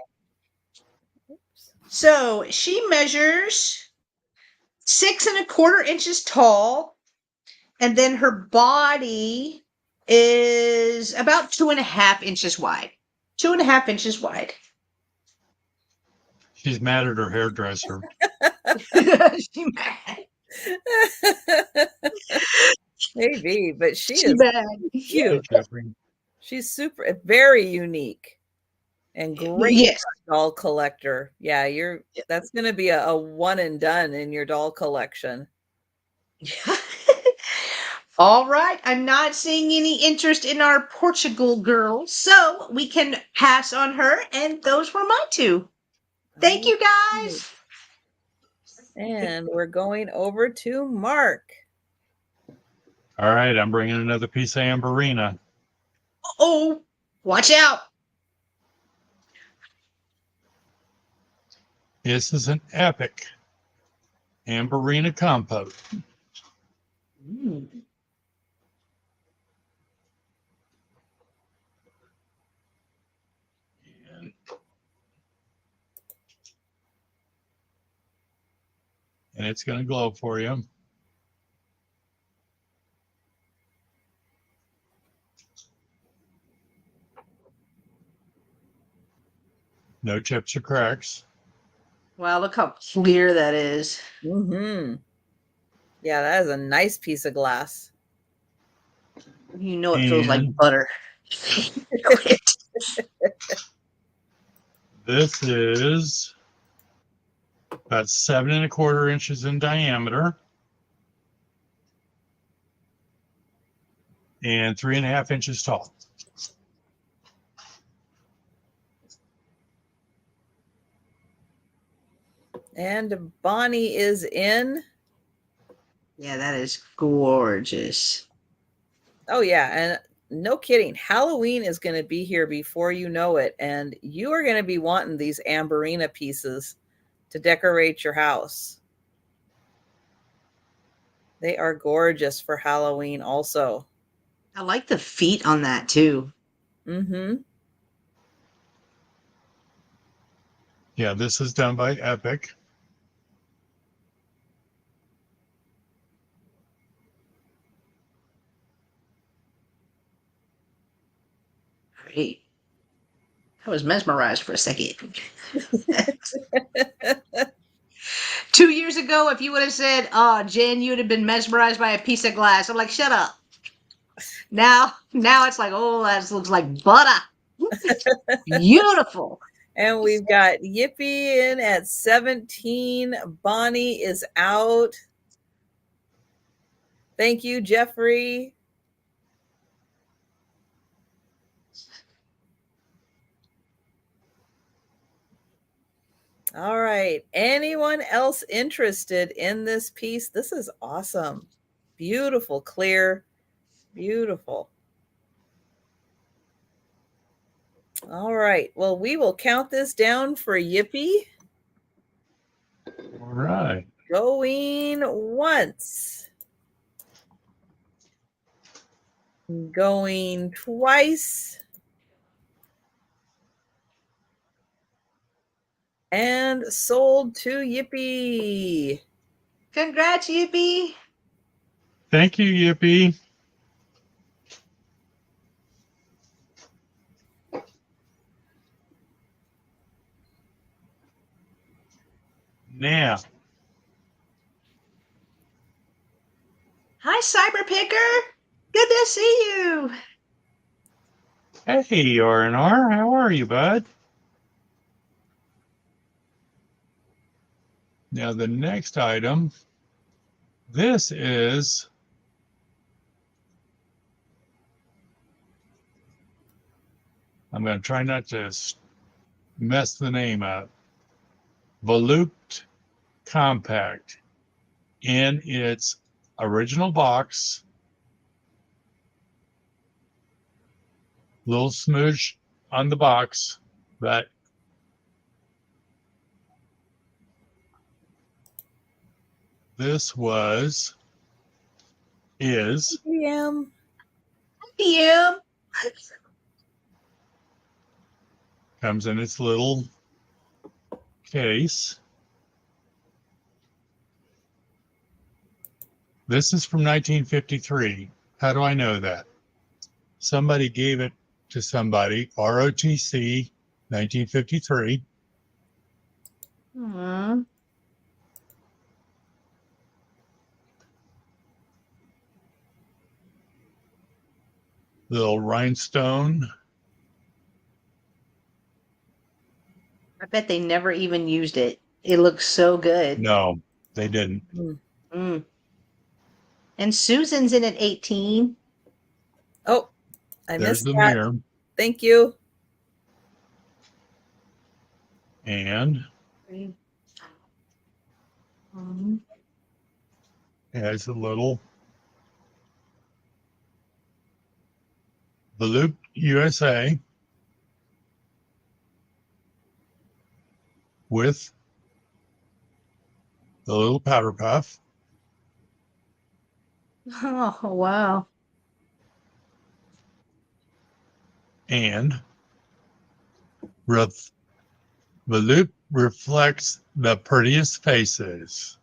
So she measures 6¼ inches tall, and then her body is about 2½ inches wide. 2½ inches wide. She's mad at her hairdresser. She mad. Maybe, but she She is mad. Hey, cute. Jeffrey. She's very unique and great Yes. doll collector. Yeah, that's going to be a one and done in your doll collection. All right. I'm not seeing any interest in our Portugal girl, so we can pass on her. And those were my two. Thank you, guys. And we're going over to Mark. All right, I'm bringing another piece of Amberina. Oh, watch out. This is an epic Amberina compote. it's going to glow for you. No chips or cracks. Wow, look how clear that is. Mm-hmm. Yeah, that is a nice piece of glass. You know it feels like And butter. this is about 7¼ inches in diameter and 3½ inches tall. And Bonnie is in. Yeah, that is gorgeous. Oh, yeah. And no kidding. Halloween is going to be here before you know it. And you are going to be wanting these Amberina pieces to decorate your house. They are gorgeous for Halloween also. I like the feet on that too. Mm-hmm. Yeah, this is done by Epic. Great. I was mesmerized for a second. 2 years ago, if you would have said, "Oh, Jen, you would have been mesmerized by a piece of glass," I'm like, "Shut up." Now it's like, "Oh, that looks like butter." Beautiful. And we've got Yippee in at 17. Bonnie is out. Thank you, Jeffrey. All right. Anyone else interested in this piece? This is awesome. Beautiful, clear, beautiful. All right. Well, we will count this down for Yippee. All right. Going once. Going twice. And sold to Yippee. Congrats, Yippee. Thank you, Yippee. Now, Hi, Cyberpicker. Good to see you. hey, R&R, how are you, bud? Now, the next item, this is I'm going to try not to mess the name up. Volute Compact in its original box. Little smoosh on the box, but this is PM. PM. comes in its little case. This is from 1953. How do I know that? Somebody gave it to somebody, ROTC 1953. Aww. Little rhinestone. I bet they never even used it. It looks so good. No, they didn't. Mm. And Susan's in at 18. Oh, I There's missed the that. mirror. Thank you. And Mhm. has a little Volute USA with the little powder puff. Oh, wow. And Volute reflects the prettiest faces.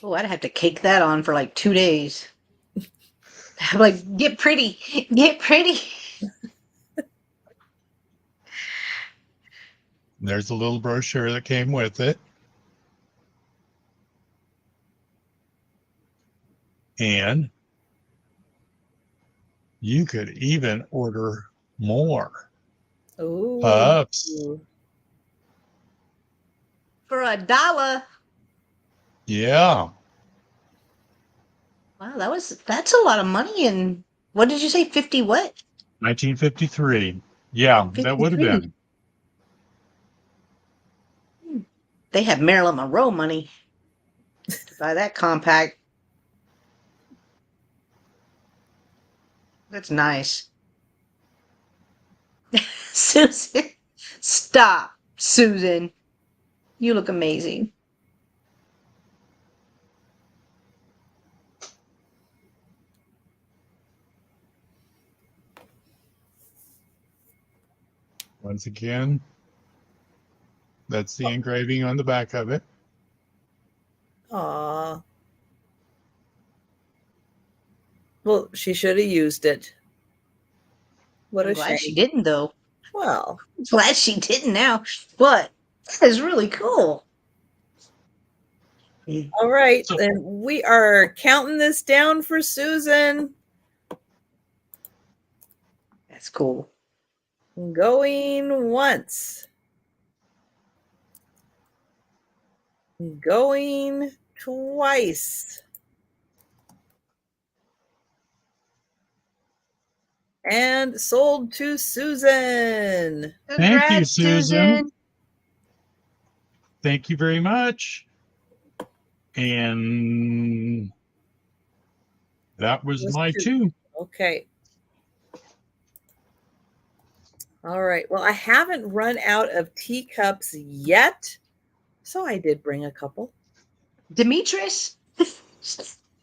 Oh, I'd have to cake that on for like 2 days. I'm like, get pretty, get pretty. There's a little brochure that came with it. And you could even order more Ooh. pups. For $1. Yeah, Wow, that's a lot of money. And what did you say? 50 what? 1953. Yeah, that would have 53. been. They have Marilyn Monroe money to buy that compact. That's nice. Susan, stop, Susan. You look amazing. Once again, that's the engraving on the back of it. Aw. Well, she should have used it. What I'm a glad she shame. didn't, though. Well, I'm glad she didn't now. But that is really cool. all right. So Then we are counting this down for Susan. That's cool. Going once. Going twice. And sold to Susan. thank you, Congrats, Susan. Susan. Thank you very much. And that was Was my two. two. Okay. All right. Well, I haven't run out of teacups yet, so I did bring a couple. Demetrius.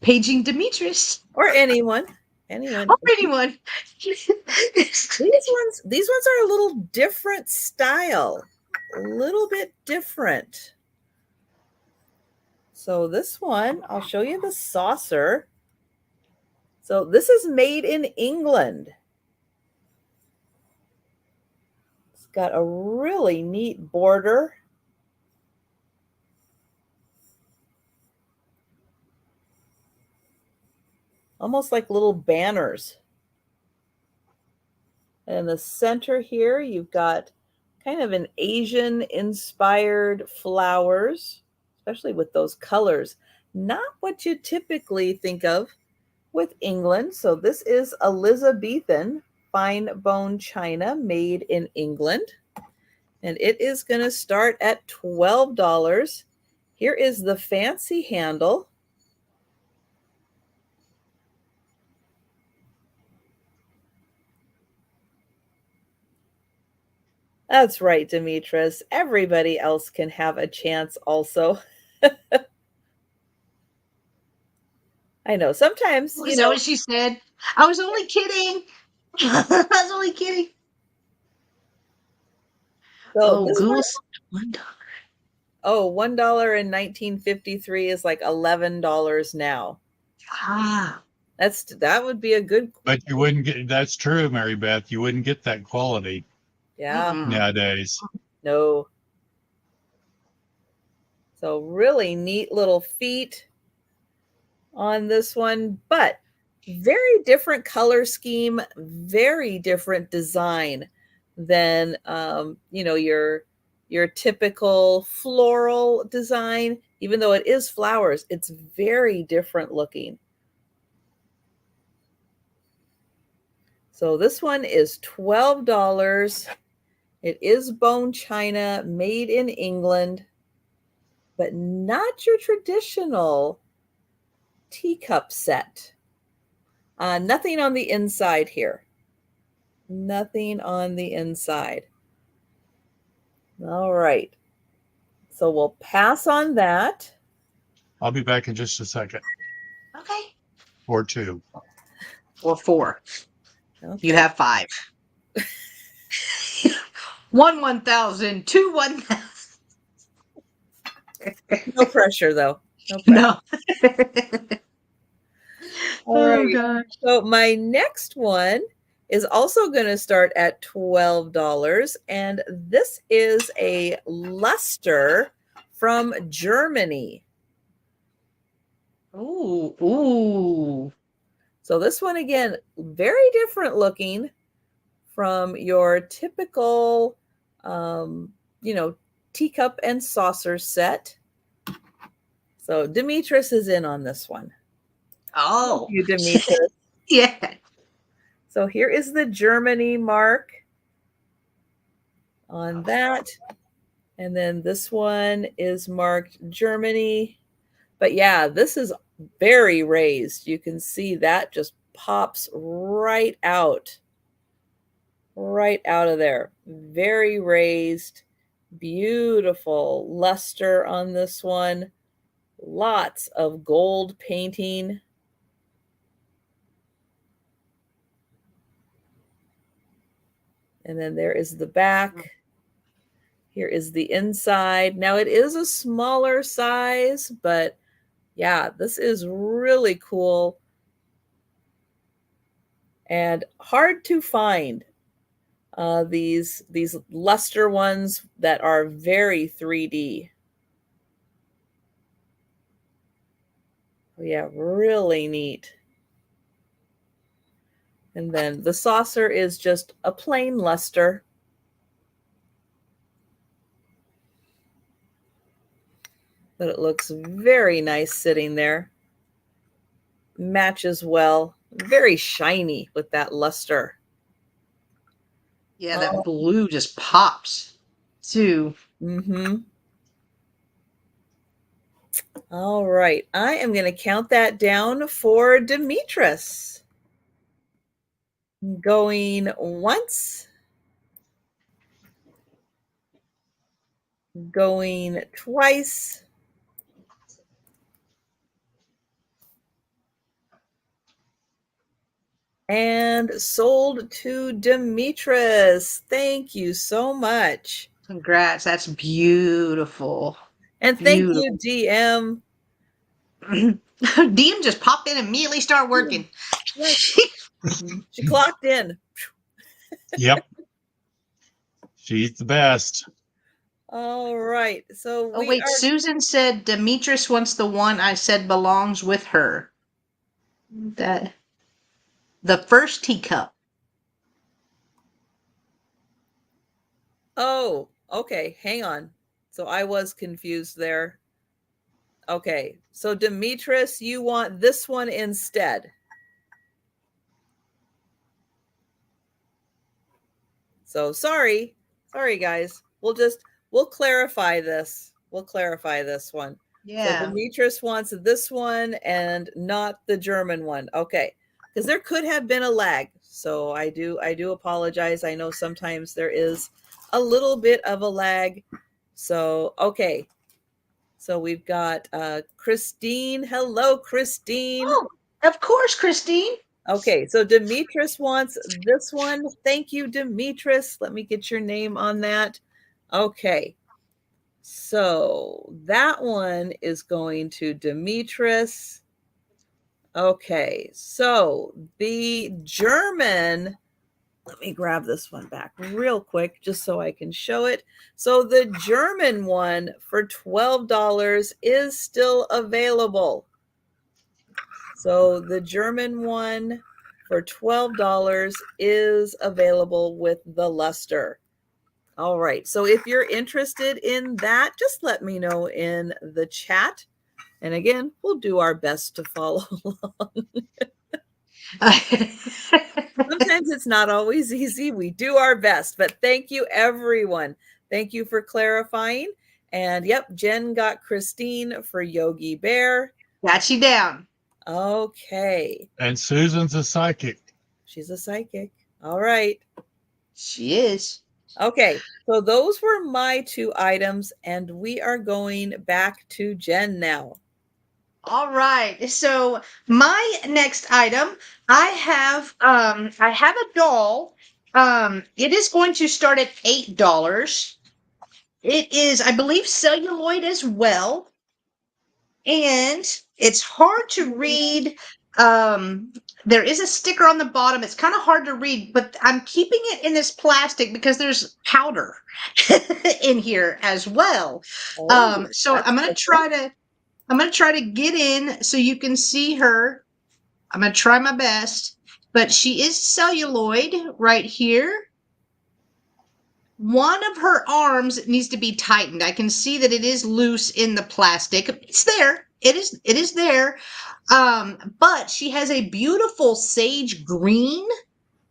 Paging Demetrius. Or anyone. Anyone. Or anyone. These ones are a little different style. A little bit different. So this one, I'll show you the saucer. So this is made in England. It's got a really neat border. Almost like little banners. And in the center here, you've got kind of an Asian inspired flowers, especially with those colors. Not what you typically think of with England. So this is Elizabethan fine bone china made in England. And it is going to start at $12. Here is the fancy handle. That's right, Demetrius. Everybody else can have a chance also. I know sometimes, Was that what she said? I was only kidding. I was only kidding. so Oh, this one, Google $1. $1 in 1953 is like $11 now. Ah. That would be a good, But you wouldn't get, that's true, Mary Beth. You wouldn't get that quality yeah, nowadays. no. So really neat little feet on this one, but very different color scheme, very different design than your typical floral design. Even though it is flowers, it's very different looking. So this one is $12. It is bone china made in England, but not your traditional teacup set. Nothing on the inside here. Nothing on the inside. All right. So we'll pass on that. I'll be back in just a second. Okay. Or two. Or 4. Okay. You have 5. 1,000, 2 1,000. No pressure though. Okay. No. All Oh right. gosh. So my next one is also going to start at $12, and this is a luster from Germany. Ooh, ooh. So this one again, very different looking from your typical, um, you know, teacup and saucer set. So Demetris is in on this one. Thank Oh. you, Demetris. Yeah. So here is the Germany mark on that. And then this one is marked Germany. But yeah, this is very raised. You can see that just pops right out of there. Very raised, beautiful luster on this one. Lots of gold painting. And then there is the back. Here is the inside. Now it is a smaller size, but yeah, this is really cool and hard to find. These luster ones that are very 3D. Yeah, really neat. And then the saucer is just a plain luster. But it looks very nice sitting there. Matches well. Very shiny with that luster. Yeah, that Oh, blue just pops too. mm-hmm. All right. I am going to count that down for Demetris. Going once, going twice, and sold to Demetris. Thank you so much. Congrats. That's beautiful. And thank you, Beautiful. DM. DM just popped in and immediately start working. Yes, she clocked in. Yep. She's the best. All right. So Oh we wait, are. Susan said Demetris wants the one I said belongs with her. That the first teacup. Oh, okay. Hang on. So I was confused there. Okay. So Demetris, you want this one instead. So sorry. Sorry, guys. We'll clarify this. We'll clarify this one. So Yeah. Demetris wants this one and not the German one. Okay. Because there could have been a lag. So I do apologize. I know sometimes there is a little bit of a lag. So okay. So we've got Christine. Hello, Christine. Oh, of course, Christine. Okay, so Demetris wants this one. Thank you, Demetris. Let me get your name on that. Okay, so that one is going to Demetris. Okay, so the German, let me grab this one back real quick just so I can show it. So the German one for $12 is still available. So the German one for $12 is available with the luster. All right. So if you're interested in that, just let me know in the chat. And again, we'll do our best to follow along. Sometimes it's not always easy. We do our best, but thank you, everyone. Thank you for clarifying. And yep, Jen got Christine for Yogi Bear. Got you down. Okay. And Susan's a psychic. She's a psychic. All right. She is. Okay. So those were my two items, and we are going back to Jen now. All right. So my next item, I have a doll. It is going to start at $8. It is, I believe, celluloid as well. And it's hard to read. There is a sticker on the bottom. It's kind of hard to read, but I'm keeping it in this plastic because there's powder in here as well. Oh, So that's I'm gonna try to get in so you can see her. I'm gonna try my best, but she is celluloid right here. One of her arms needs to be tightened. I can see that it is loose in the plastic. It's there. It is there. But she has a beautiful sage green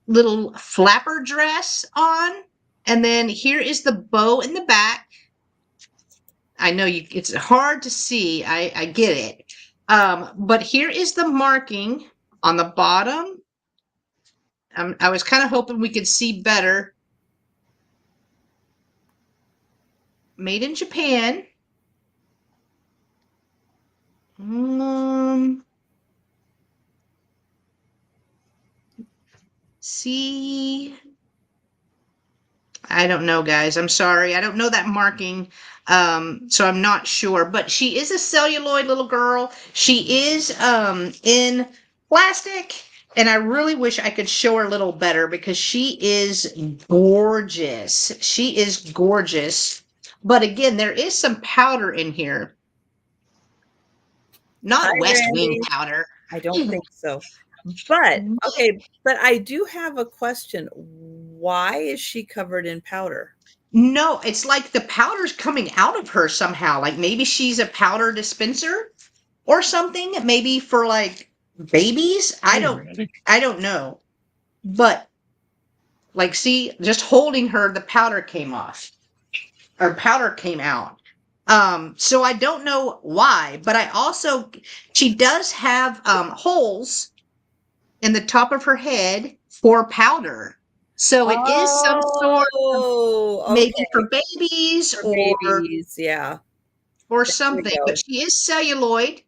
little flapper dress on. And then here is the bow in the back. I know it's hard to see. I get it. But here is the marking on the bottom. I was kind of hoping we could see better. Made in Japan. See, I don't know, guys. I'm sorry. I don't know that marking. So I'm not sure. But she is a celluloid little girl. She is in plastic. And I really wish I could show her a little better because she is gorgeous. She is gorgeous. But again, there is some powder in here. Hi, Not West Wing Randy. powder. I don't think so. But okay, but I do have a question. Why is she covered in powder? No, it's like the powder's coming out of her somehow. Like maybe she's a powder dispenser or something. Maybe for like babies. Hey, Randy. I don't know. But like see, just holding her, the powder came off. Or powder came out. So I don't know why, but she does have holes in the top of her head for powder. So it is some sort of Oh, maybe okay. for babies For or babies, yeah. There we something, go. but she is celluloid.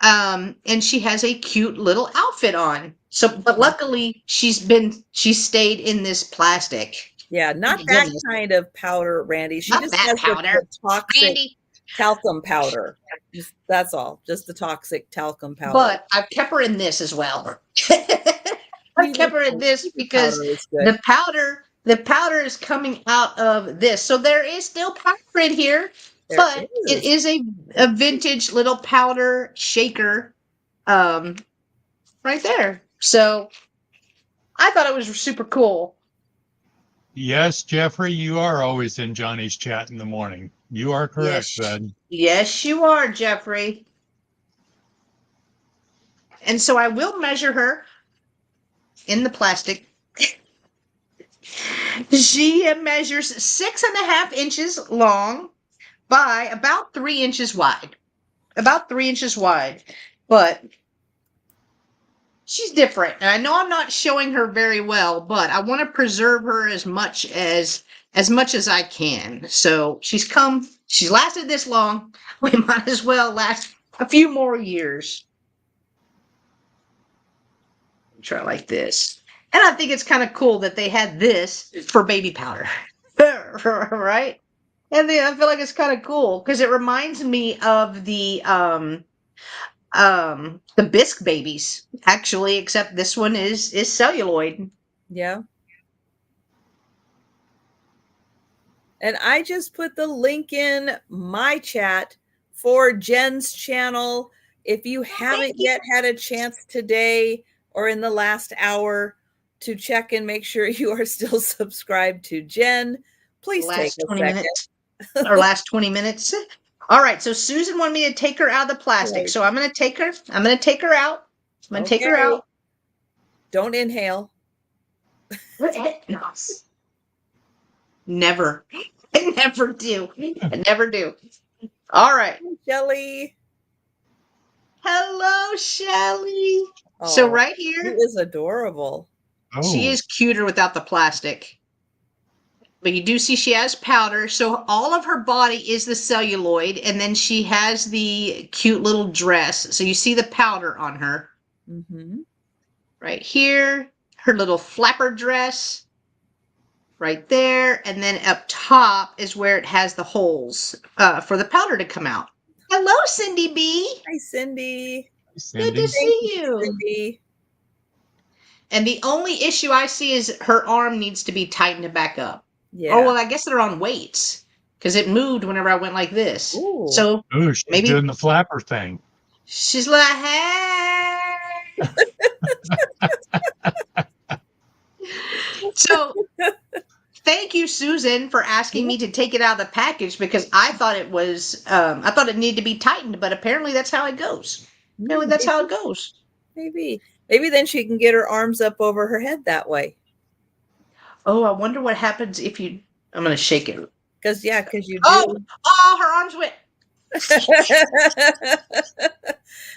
And she has a cute little outfit on. So, but luckily she stayed in this plastic. Yeah, not Thank that goodness. kind of powder, Randy. She Not just that has the powder. toxic Randy. talcum powder. That's all. Just the toxic talcum powder. But I've kept her in this as well. I've Peanut kept her in this because powder is good. the powder is coming out of this. So there is still powder in here, There but it is. is a vintage little powder shaker right there. So I thought it was super cool. Yes, Jeffrey, you are always in Johnny's chat in the morning. You are correct, bud. Yes, you are, Jeffrey. And so I will measure her in the plastic. She measures 6.5 inches long by about 3 inches wide. About 3 inches wide. But she's different. And I know I'm not showing her very well, but I want to preserve her as much as I can. So she's lasted this long. We might as well last a few more years. Try like this. And I think it's kind of cool that they had this for baby powder. Right? And I feel like it's kind of cool because it reminds me of the bisque babies actually, except this one is celluloid. Yeah. And I just put the link in my chat for Jen's channel. If you haven't yet had a chance today or in the last hour to check and make sure you are still subscribed to Jen, please take a 20 second. minutes or last 20 minutes. All right, so Susan wanted me to take her out of the plastic. Right. So I'm going to take her out. I'm going to take her out. Don't inhale. Never. I never do. I never do. All right. Shelly. Hello, Shelly. Oh, so right she here, is adorable. she is cuter without the plastic. But you do see she has powder. So all of her body is the celluloid. And then she has the cute little dress. So you see the powder on her. Mm-hmm. Right here. Her little flapper dress. Right there. And then up top is where it has the holes for the powder to come out. Hello, Cindy B. Hi, Cindy. Good to Cindy. Thank see you, you. Cindy. And the only issue I see is her arm needs to be tightened back up. Yeah. Oh, well, I guess they're on weights because it moved whenever I went like this. Ooh. So Ooh, she's maybe doing the flapper thing. she's like, hey. So thank you, Susan, for asking me to take it out of the package because I thought it was, I thought it needed to be tightened, but apparently that's how it goes. Apparently that's how it goes. Maybe. Maybe then she can get her arms up over her head that way. Oh, I wonder what happens if you. I'm gonna shake it. Because you do. Oh, her arms went.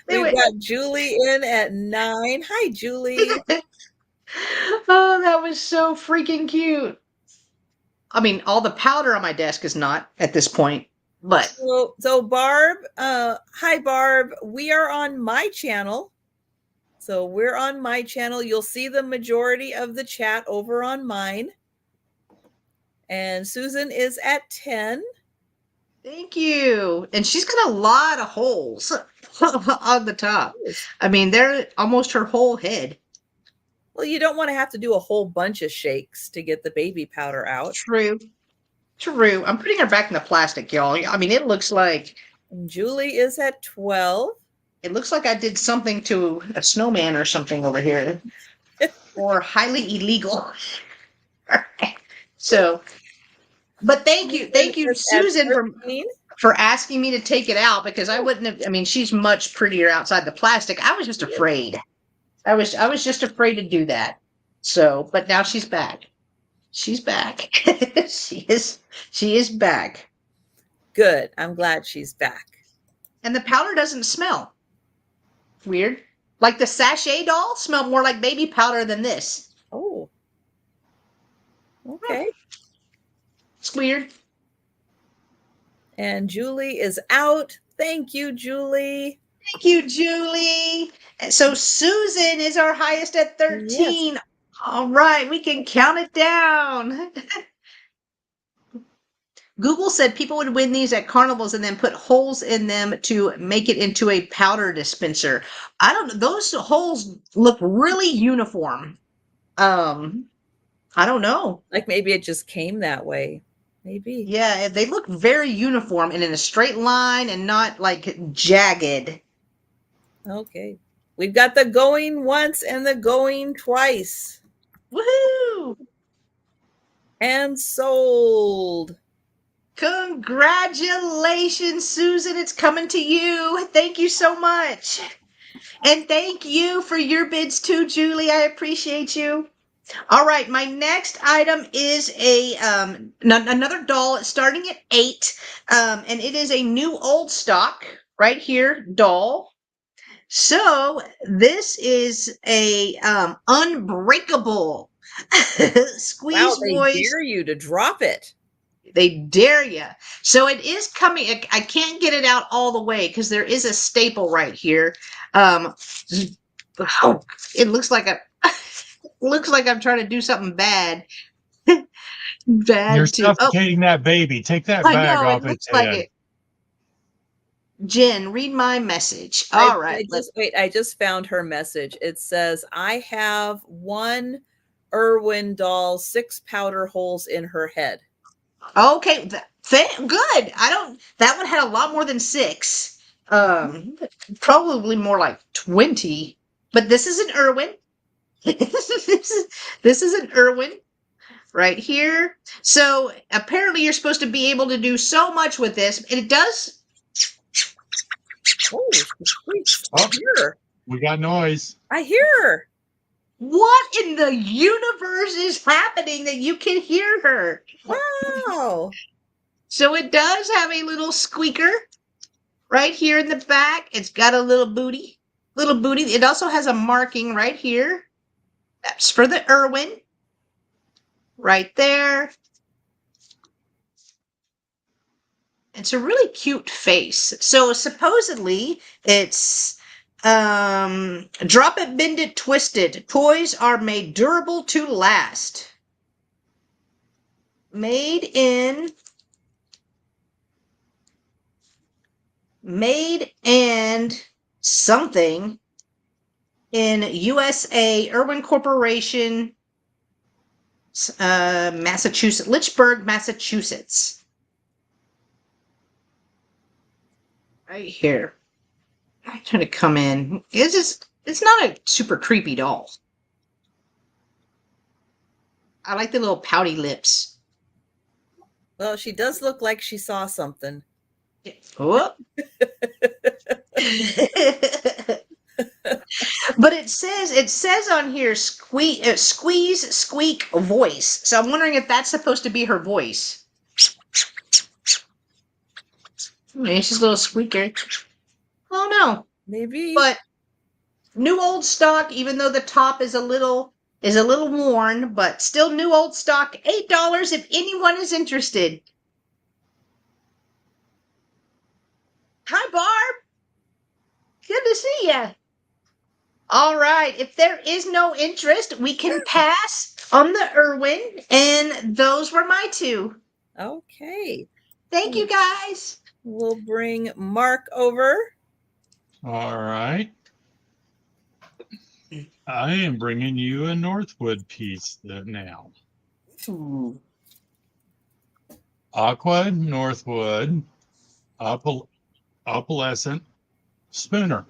We've got Julie in at 9. Hi, Julie. Oh, that was so freaking cute. I mean, all the powder on my desk is not at this point, but So Barb, hi Barb. We are on my channel. So we're on my channel. You'll see the majority of the chat over on mine. And Susan is at 10. thank you. And she's got a lot of holes on the top. I mean, they're almost her whole head. Well, you don't want to have to do a whole bunch of shakes to get the baby powder out. True. I'm putting her back in the plastic, y'all. I mean, it looks like. And Julie is at 12. It looks like I did something to a snowman or something over here. Or highly illegal. So, but thank you, Susan, for asking me to take it out because I wouldn't have. I mean, she's much prettier outside the plastic. I was just afraid. I was just afraid to do that. So, but now she's back. She's back. she is back. Good. I'm glad she's back. And the powder doesn't smell. Weird. Like the sachet doll smelled more like baby powder than this. Oh. Okay. It's weird. And Julie is out. Thank you, Julie. Thank you, Julie. So Susan is our highest at 13. Yes. All right, we can count it down. Google said people would win these at carnivals and then put holes in them to make it into a powder dispenser. I don't know. Those holes look really uniform. I don't know. Like maybe it just came that way. Maybe. Yeah, they look very uniform and in a straight line and not like jagged. Okay. We've got the going once and the going twice. Woohoo! And sold. Congratulations, Susan. It's coming to you. Thank you so much. And thank you for your bids too, Julie. I appreciate you. All right, my next item is another doll starting at 8, and it is a new old stock right here doll. So this is a unbreakable squeeze wow, they dare you to drop it. They dare you. So it is coming. I can't get it out all the way because there is a staple right here. It looks like I'm trying to do something bad. You're suffocating that baby. Take that bag off its head. Like it. Jen, read my message. All right. I just found her message. It says, I have one Irwin doll, 6 powder holes in her head. Okay. Good. That one had a lot more than 6. Probably more like 20. But this is an Irwin. This is an Irwin right here. So apparently you're supposed to be able to do so much with this. And it does. Oh, I hear. We got noise. I hear her. What in the universe is happening that you can hear her? Wow. So it does have a little squeaker right here in the back. It's got a little booty. It also has a marking right here. That's for the Irwin. Right there. It's a really cute face. So supposedly it's drop it, bend it, twist it. Toys are made durable to last. Made in made and something in USA, Irwin Corporation, Massachusetts, Lynchburg, Massachusetts. Right here. I'm trying to come in. It's not a super creepy doll. I like the little pouty lips. Well, she does look like she saw something. Oh. But it says on here squeeze squeak voice. So I'm wondering if that's supposed to be her voice. Maybe she's a little squeaker. Oh no. Maybe. But new old stock, even though the top is a little worn, but still new old stock, $8 if anyone is interested. Hi Barb. Good to see ya. All right. If there is no interest, we can pass on the Irwin, and those were my two. Okay. Thank you guys. We'll bring Mark over. All right. I am bringing you a Northwood piece now. Ooh. Aqua Northwood opalescent spooner.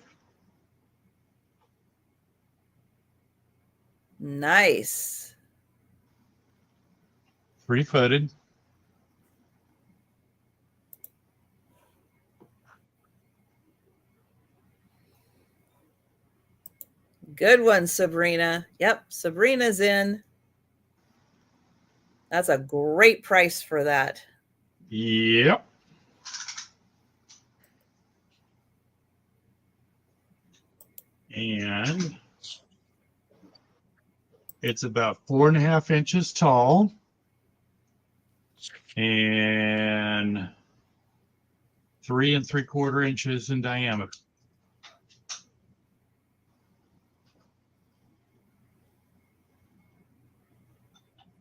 Nice. 3-footed. Good one, Sabrina. Yep, Sabrina's in. That's a great price for that. Yep. And it's about 4.5 inches tall and 3 3/4 inches in diameter.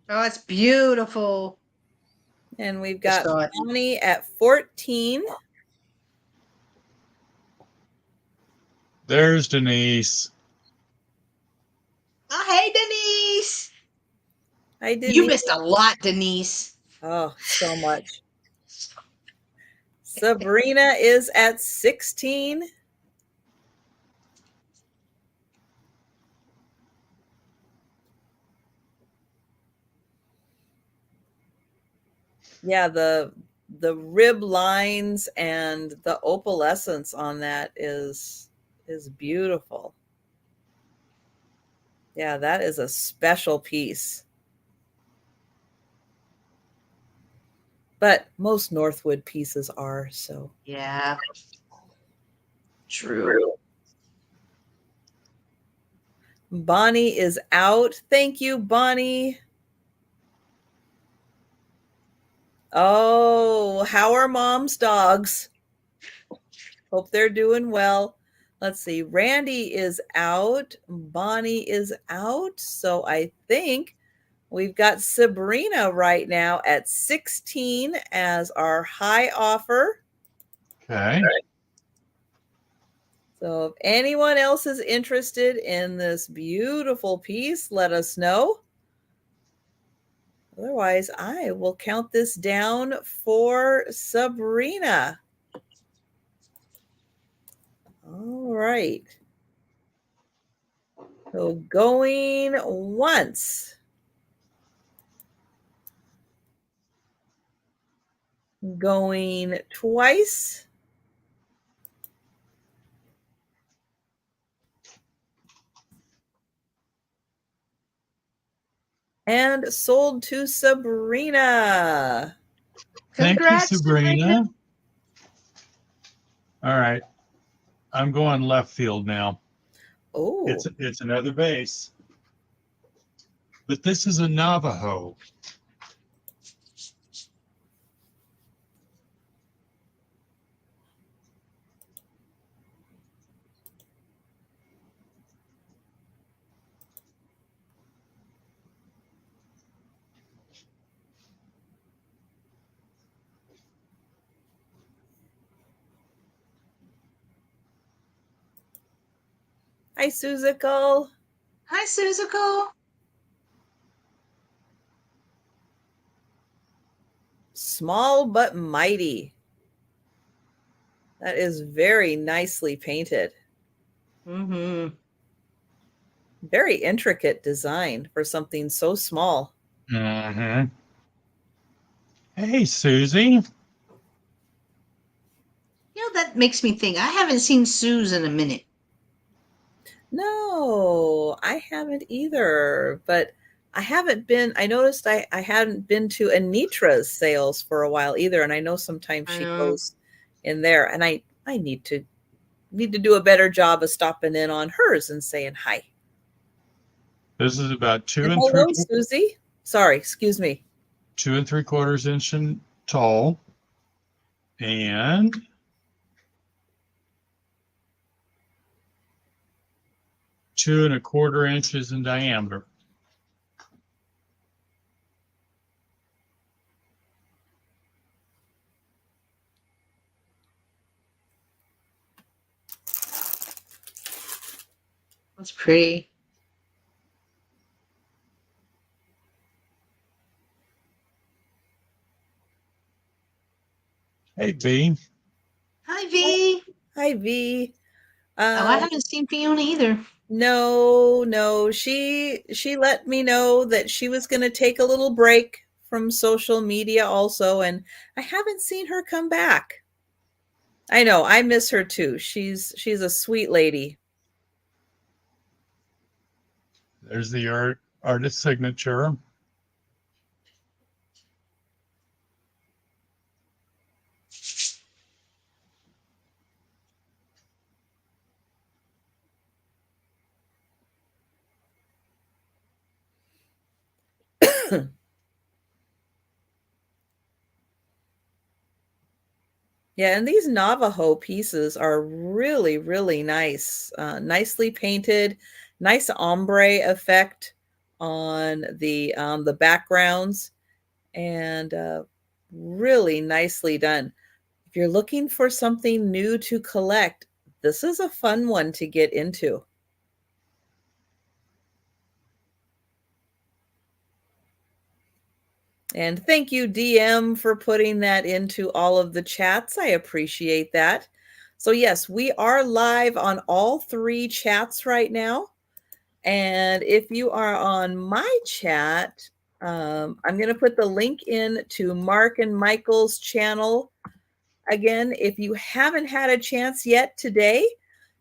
Oh, it's beautiful. And we've got Bonnie at 14. There's Denise. Oh, hey, Denise. Hi, Denise. You missed a lot, Denise. Oh, so much. Sabrina is at 16. Yeah, the rib lines and the opalescence on that is beautiful. Yeah, that is a special piece. But most Northwood pieces are, so. Yeah. True. Bonnie is out. Thank you, Bonnie. Oh, how are mom's dogs? Hope they're doing well. Let's see. Randy is out. Bonnie is out. So I think we've got Sabrina right now at 16 as our high offer. Okay. So if anyone else is interested in this beautiful piece, let us know. Otherwise, I will count this down for Sabrina. All right. So going once. Going twice. And sold to Sabrina. Congrats, Thank you, Sabrina. All right. I'm going left field now. Oh. It's another vase. But this is a Navajo. Hi, Suzical. Hi, Suzical. Small but mighty. That is very nicely painted. Mm-hmm. Very intricate design for something so small. Mm-hmm. Hey, Susie. That makes me think. I haven't seen Suze in a minute. No, I haven't either, but I noticed I hadn't been to Anitra's sales for a while either. And I know sometimes I she know. goes in there, and I need to do a better job of stopping in on hers and saying hi. This is about And hello, Susie. Sorry, excuse me. 2 3/4 inch tall, and 2 1/4 inches in diameter. That's pretty. Hey, B. Hi, V. Hi, V. Oh, I haven't seen Fiona either. No, she let me know that she was going to take a little break from social media also, and I haven't seen her come back. I know, I miss her too. She's a sweet lady. There's the artist signature. Yeah, and these Navajo pieces are really, really nice. Nicely painted, nice ombre effect on the backgrounds, and really nicely done. If you're looking for something new to collect, this is a fun one to get into. And thank you, DM, for putting that into all of the chats. I appreciate that. So, yes, we are live on all 3 chats right now. And if you are on my chat, I'm going to put the link in to Mark and Michael's channel. Again, if you haven't had a chance yet today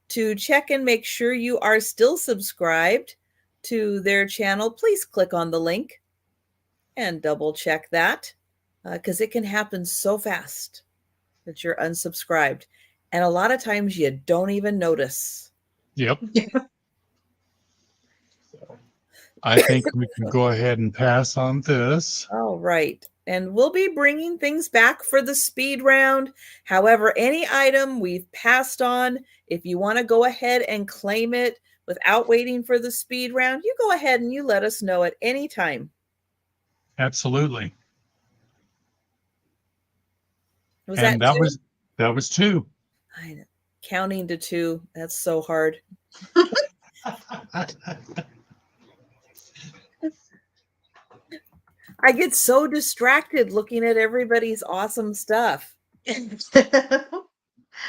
to check and make sure you are still subscribed to their channel, please click on the link and double check that, because it can happen so fast that you're unsubscribed. And a lot of times you don't even notice. Yep. I think we can go ahead and pass on this. All right. And we'll be bringing things back for the speed round. However, any item we've passed on, if you want to go ahead and claim it without waiting for the speed round, you go ahead and you let us know at any time. Absolutely. Was And that 2? that was 2. I know. Counting to 2, that's so hard. I get so distracted looking at everybody's awesome stuff.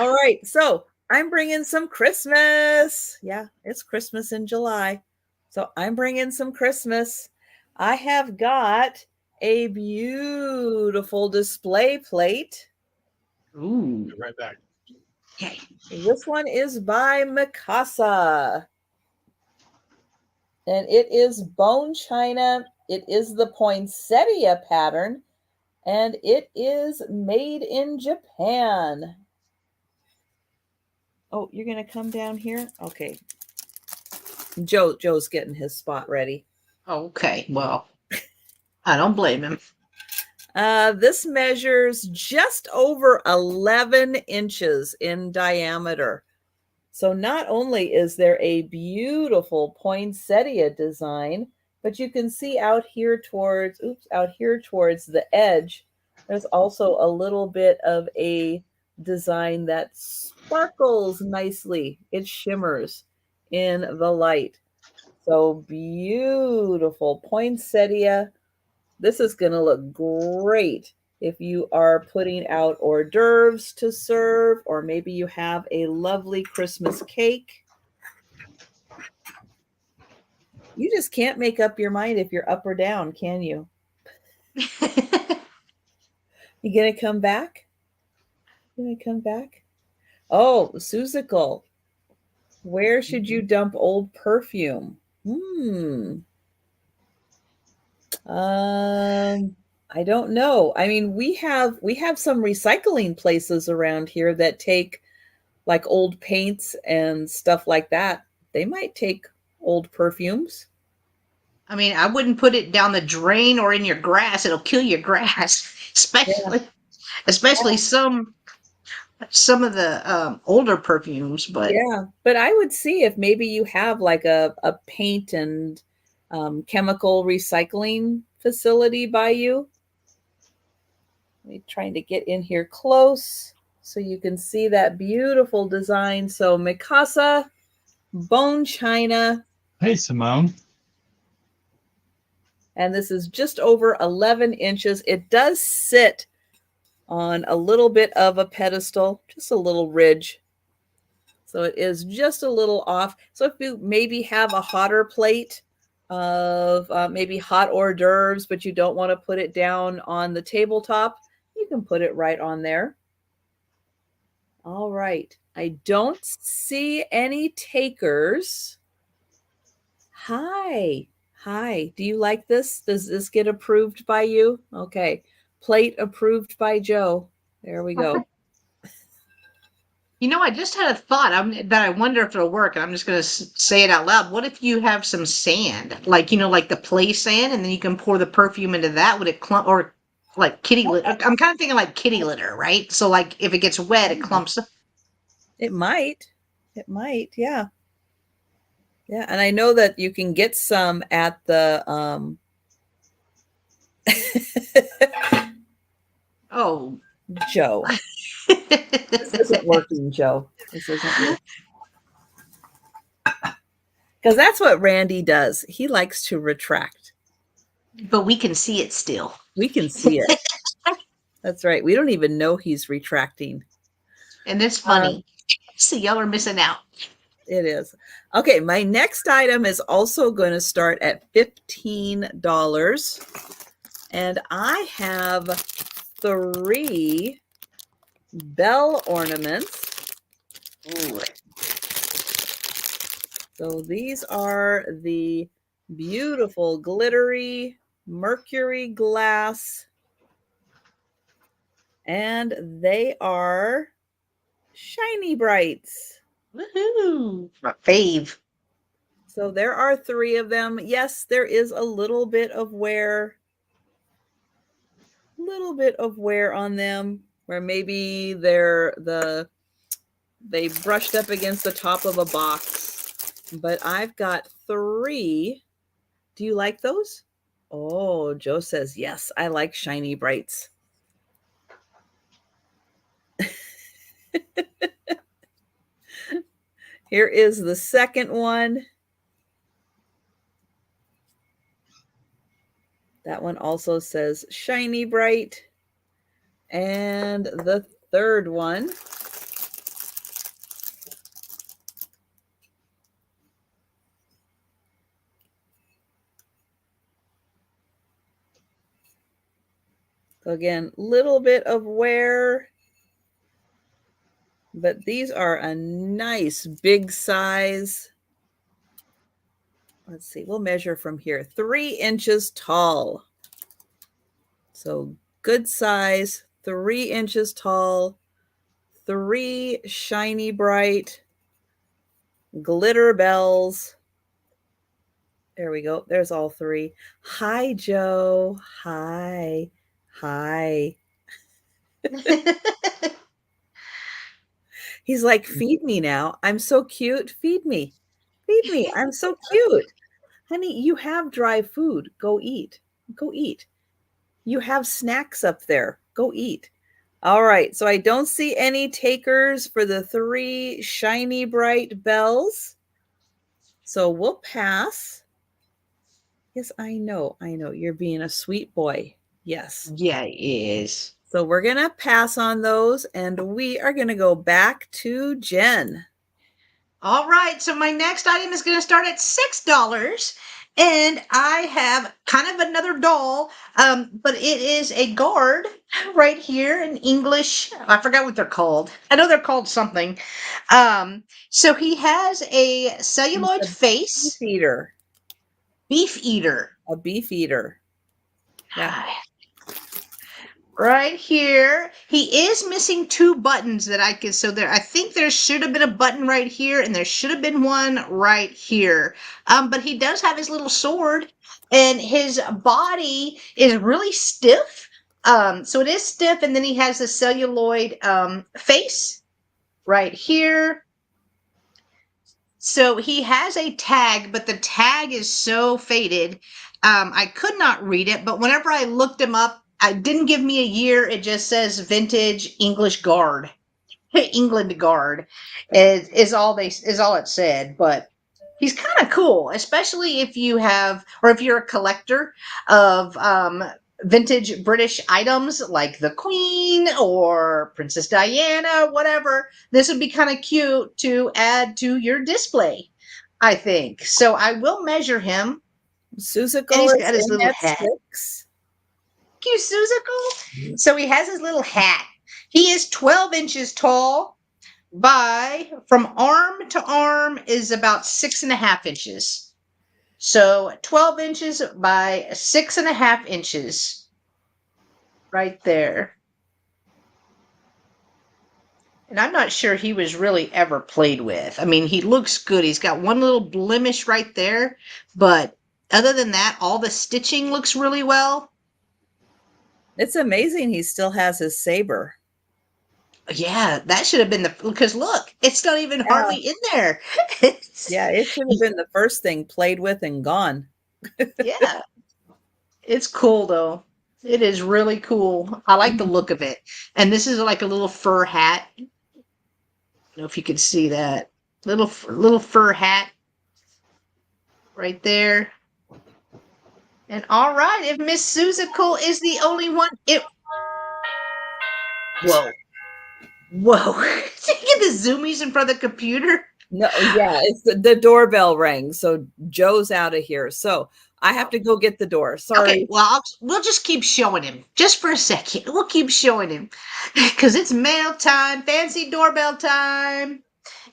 All right, so I'm bringing some Christmas. Yeah, it's Christmas in July. So I'm bringing some Christmas. I have got a beautiful display plate. Ooh. Be right back. Okay. This one is by Mikasa. And it is bone china. It is the poinsettia pattern. And it is made in Japan. Oh, you're going to come down here? Okay. Joe's getting his spot ready. Okay. Well, I don't blame him. This measures just over 11 inches in diameter. So not only is there a beautiful poinsettia design, but you can see out here towards the edge, there's also a little bit of a design that sparkles nicely. It shimmers. in the light. So beautiful poinsettia. This is going to look great if you are putting out hors d'oeuvres to serve, or maybe you have a lovely Christmas cake. You just can't make up your mind if you're up or down, can you? You gonna come back? You gonna come back? Oh, Susical. Where should you dump old perfume? I don't know. I mean, we have some recycling places around here that take like old paints and stuff like that. They might take old perfumes. I mean, I wouldn't put it down the drain or in your grass. It'll kill your grass, Yeah. especially some of the older perfumes. But Yeah, but I would see if maybe you have like a paint and chemical recycling facility by you. We're trying to get in here close so you can see that beautiful design. So Mikasa, bone china, Hey, Simone. and this is just over 11 inches. It does sit on a little bit of a pedestal, just a little ridge. So it is just a little off. So if you maybe have a hotter plate of maybe hot hors d'oeuvres, but you don't want to put it down on the tabletop, you can put it right on there. All right. I don't see any takers. Hi. Hi. Do you like this? Does this get approved by you? Okay. Plate approved by Joe. There we go. you know, I just had a thought that I wonder if it'll work, and I'm just going to say it out loud. What if you have some sand, like like the play sand, and then you can pour the perfume into that? Would it clump or like kitty litter? I'm kind of thinking like kitty litter, right? So like if it gets wet, it clumps. It might. It might. Yeah. Yeah, and I know that you can get some at the Oh, Joe. This isn't working, Joe. This isn't working. Because that's what Randy does. He likes to retract. but we can see it still. We can see it. That's right. We don't even know he's retracting. And it's funny. See, y'all are missing out. It is. Okay, my next item is also going to start at $15. And I have 3 bell ornaments. Ooh. So these are the beautiful glittery mercury glass, and they are shiny brights. Woohoo! My fave. So there are 3 of them. Yes, there is a little bit of wear on them, where maybe they brushed up against the top of a box. But I've got 3. Do you like those? Oh, Joe says, yes, I like shiny brights. Here is the second one. That one also says shiny bright. And the third one. So again, little bit of wear, but these are a nice big size. Let's see, we'll measure from here. 3 inches tall. So good size, 3 inches tall, 3 shiny bright glitter bells. There we go. There's all 3. Hi, Joe. Hi. Hi. He's like, feed me now. I'm so cute. Feed me. Feed me. I'm so cute. Honey, you have dry food. Go eat. Go eat. You have snacks up there. Go eat. All right. So I don't see any takers for the 3 shiny bright bells. So we'll pass. Yes, I know. You're being a sweet boy. Yes. Yeah, it is. So we're going to pass on those and we are going to go back to Jen. All right, so my next item is going to start at $6, and I have kind of another doll, but it is a guard right here in English. I forgot what they're called. I know they're called something. So he has a He's celluloid a beef face, eater. beef eater. A beef eater. Yeah. Right here. He is missing two buttons that I could, so there, I think there should have been a button right here and there should have been one right here. But he does have his little sword and his body is really stiff. So it is stiff, and then he has the celluloid face right here. So he has a tag, but the tag is so faded. I could not read it, but whenever I looked him up, it didn't give me a year. It just says vintage English guard. England guard is all it said, but he's kind of cool, especially if you have, or if you're a collector of vintage British items like the Queen or Princess Diana, whatever. This would be kind of cute to add to your display, I think. So I will measure him, and Susical he's is got his in little at hat. 6. Cute Susical. So he has his little hat. He is 12 inches tall by, from arm to arm, is about 6.5 inches. So 12 inches by 6.5 inches right there. And I'm not sure he was really ever played with. I mean, he looks good. He's got one little blemish right there, but other than that, all the stitching looks really well. It's amazing he still has his saber. Yeah, that should have been the, because look, it's not even hardly in there. Yeah, it should have been the first thing played with and gone. Yeah, it's cool though. It is really cool. I like the look of it. And this is like a little fur hat. I don't know if you can see that. Little fur hat right there. And all right, if Miss Susical is the only one, it. Whoa, whoa! Did you get the zoomies in front of the computer? No, yeah, it's the doorbell rang. So Joe's out of here. So I have to go get the door. Sorry. Okay, well, we'll just keep showing him just for a second. We'll keep showing him because it's mail time, fancy doorbell time.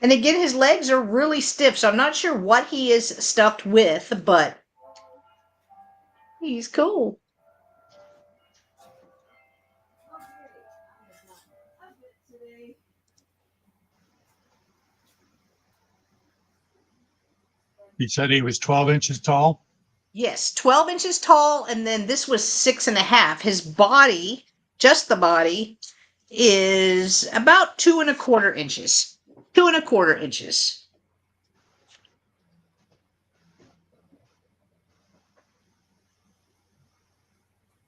And again, his legs are really stiff, so I'm not sure what he is stuffed with, but he's cool. You said he was 12 inches tall? Yes, 12 inches tall, and then this was 6.5. His body, just the body, is about 2.25 inches. 2.25 inches.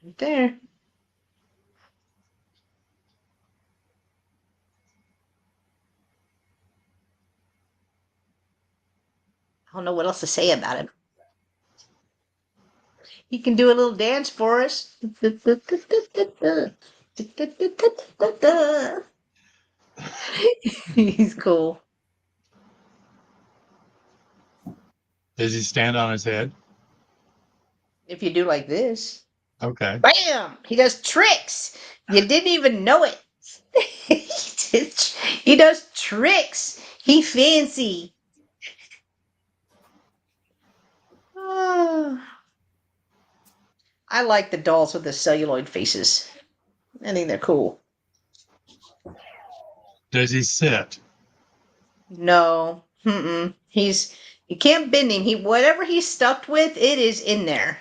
Right there. I don't know what else to say about him. He can do a little dance for us. He's cool. Does he stand on his head? If you do like this. Okay. Bam! He does tricks. You didn't even know it. He does tricks. He fancy. Ah. I like the dolls with the celluloid faces. I think they're cool. Does he sit? No. Mm-mm. You can't bend him. Whatever he's stuffed with, it is in there.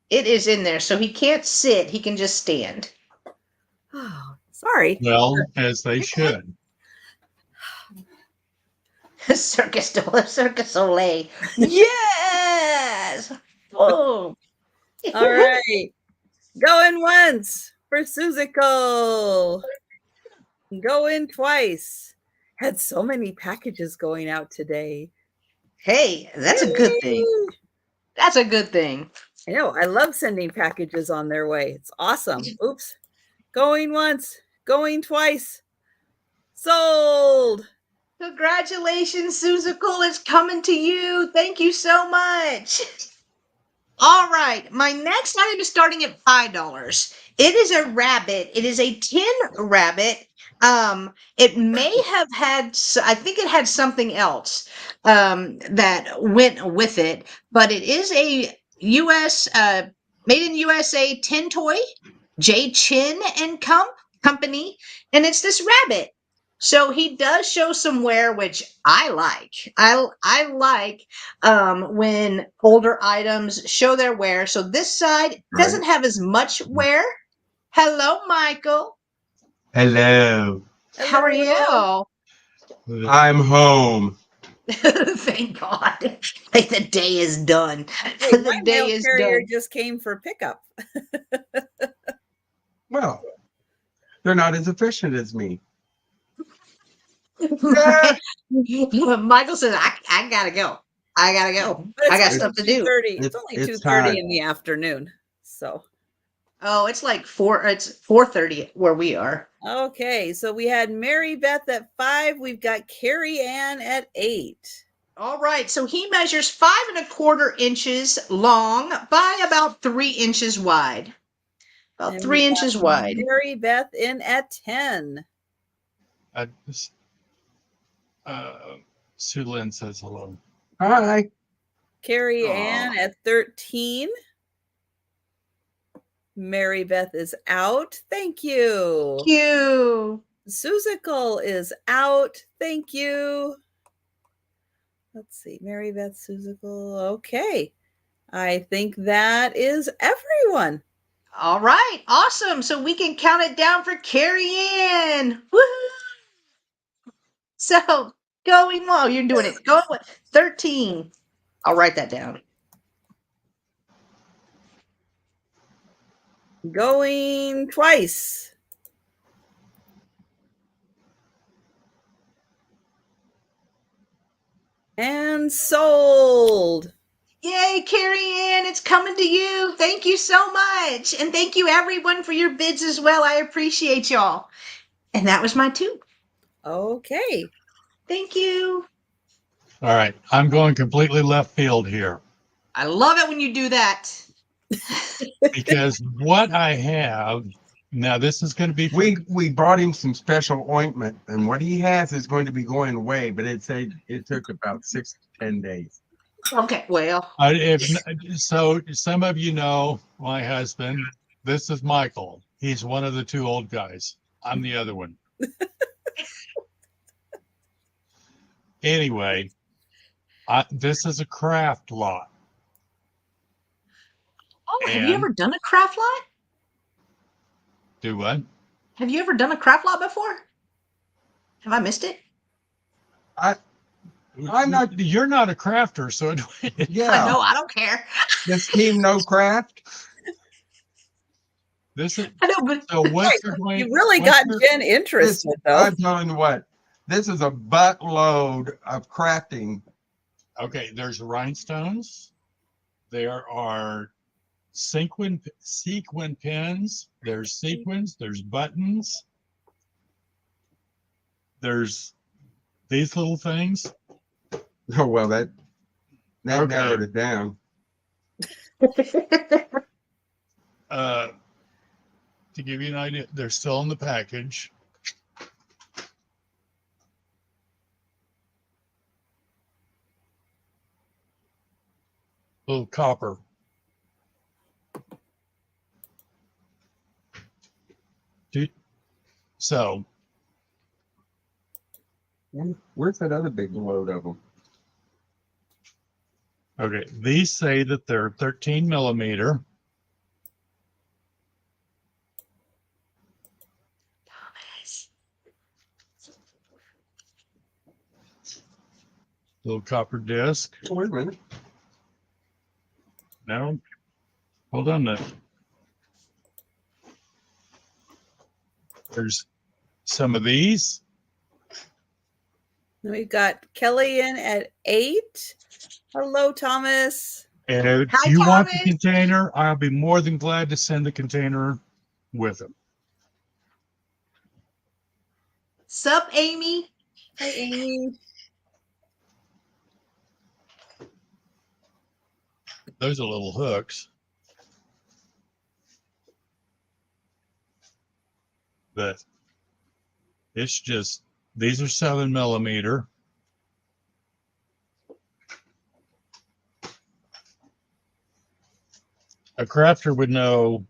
It is in there. So he can't sit. He can just stand. Oh, sorry. Well, as they should. Circus Soleil. Yes! Whoa. All right. Going once for Susical. Going twice. Had so many packages going out today. Hey, that's a good thing. Yay! That's a good thing. I know. I love sending packages on their way. It's awesome. Oops. Going once, going twice. Sold. Congratulations, Suzical. It's coming to you. Thank you so much. All right, my next item is starting at $5. It is a rabbit. It is a tin rabbit. It may have had, I think it had something else that went with it, but it is a U.S. Made in USA tin toy, J Chin and Company, and it's this rabbit. So he does show some wear, which I like. I like when older items show their wear. So this side doesn't Right. have as much wear. Hello, Michael. Hello. How are Hello. you? I'm home. Thank God. Like the day is done. Hey, my The day mail is carrier done. just came for pickup. Well, they're not as efficient as me. Ah, Michael says, I gotta go. I gotta go. But I it's got only stuff to do. 2:30. It's only it's 2:30 time. in the afternoon. So, Oh, it's like it's 4:30 where we are. okay. So we had Mary Beth at 5. We've got Carrie Ann at 8. All right, so he measures 5¼ inches long by about 3 inches wide. About And we 3 inches got wide. Mary Beth in at 10. Uh, s- Sue Lynn says hello. Hi. Carrie Aw. Ann at 13. Mary Beth is out. Thank you. Thank you. Suzical is out. Thank you. Let's see. Mary Beth Suzical. Okay. I think that is everyone. All right, awesome. So we can count it down for Carrie Ann. Woohoo! So going well, you're doing it. Going with 13. I'll write that down. Going twice. And sold. Yay, Carrie Ann, it's coming to you. Thank you so much. And thank you everyone for your bids as well. I appreciate y'all. And that was my 2. Okay. Thank you. All right. I'm going completely left field here I love it when you do that. because what I have now, this is going to be We brought him some special ointment, and what he has is going to be going away, but it took about 6 to 10 days. Okay, well. So some of you know my husband. This is Michael. He's one of the 2 old guys. I'm the other one. Anyway, this is a craft lot. Oh, have you And ever done a craft lot? do what? Have you ever done a craft lot before? Have I missed it? I'm not. You're not a crafter, so Yeah. No, I don't care. This team no craft. this is I know, but so. What Right. you're going? You really what got you're- Jen This, interested, though. I'm telling you what. This is a buttload of crafting. Okay, there's rhinestones. There are sequin pins. There's sequins. There's buttons. There's these little things. Oh well, that Okay. narrowed it down. To give you an idea, they're still in the package. Little copper. So Where's that other big load of them? okay, these say that they're 13 millimeter. Little copper disc. Oh, wait a minute. No, hold on. There's some of these. We've got Kelly in at 8. Hello, Thomas. And if Hi, you want the Thomas. container, I'll be more than glad to send the container with it. Sup, Amy? Hi, Amy. Those are little hooks. But it's just, these are 7mm. A crafter would know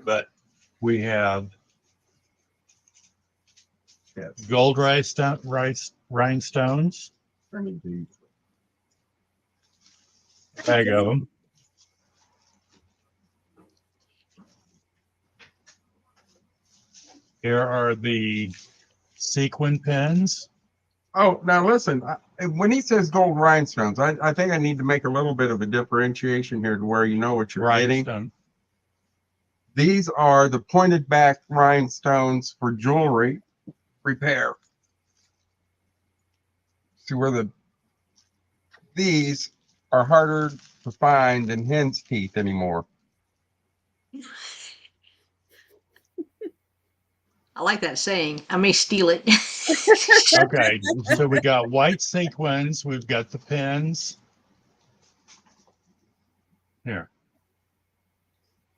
but we have gold rhinestones. Bag of them. Here are the sequin pins. Oh, now listen, when he says gold rhinestones, I think I need to make a little bit of a differentiation here to where you know what you're getting. Rhinestone. These are the pointed back rhinestones for jewelry repair. See where these are harder to find than hen's teeth anymore. I like that saying. I may steal it. Okay, so we got white sequins. We've got the pins. Here.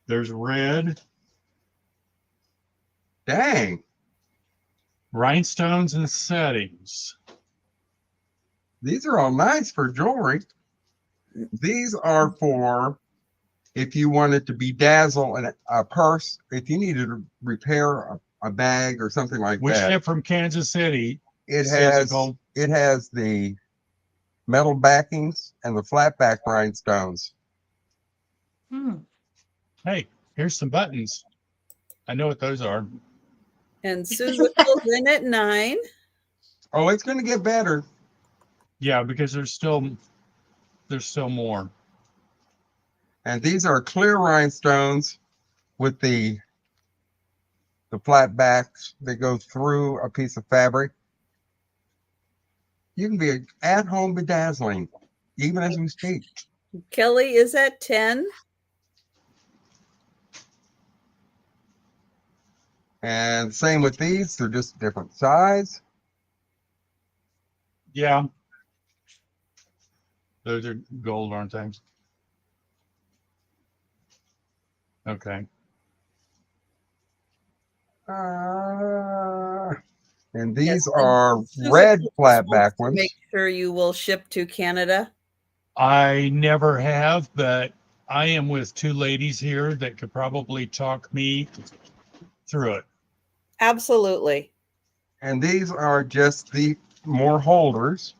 There's red. Dang. Rhinestones and settings. These are all nice for jewelry. These are for if you wanted to bedazzle a purse, if you needed to repair a bag or something like Which that. ship from Kansas City. It has the metal backings and the flat back rhinestones. Hey, here's some buttons. I know what those are. And Susan pulls in at 9. Oh, it's going to get better. Yeah, because there's still more. And these are clear rhinestones with the flat backs that go through a piece of fabric. You can be at home bedazzling, even as we speak. Kelly is at 10. And same with these, they're just different size. Yeah. Those are gold, aren't they? Okay. And these Yes, are Susan red wants flat to back ones. make sure you will ship to Canada. I never have, but I am with two ladies here that could probably talk me through it. Absolutely. And these are just the more holders.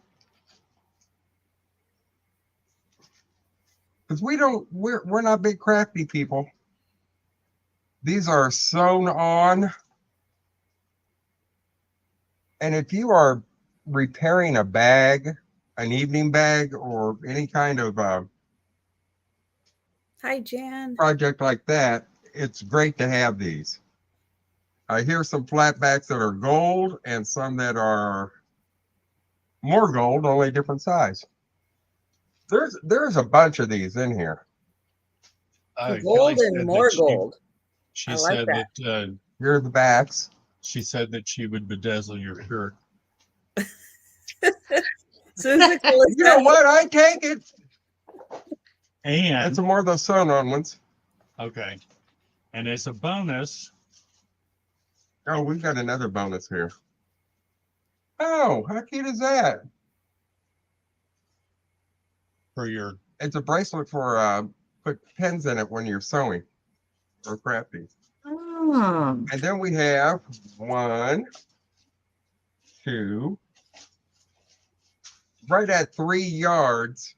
Because we're not big crafty people. These are sewn on. And if you are repairing a bag, an evening bag, or any kind of Hi, Jan. project like that, it's great to have these. I hear some flatbacks that are gold and some that are more gold, only different size. There's a bunch of these in here. Gold and more gold. She I like said that Here are the backs. she said that she would bedazzle your shirt. Susan, You know what? I take it. And That's some more of those sewn on ones. okay. And as a bonus, Oh, we've got another bonus here. Oh, how cute is that? for your It's a bracelet for put pins in it when you're sewing or crafting. And then we have 1, 2, right at 3 yards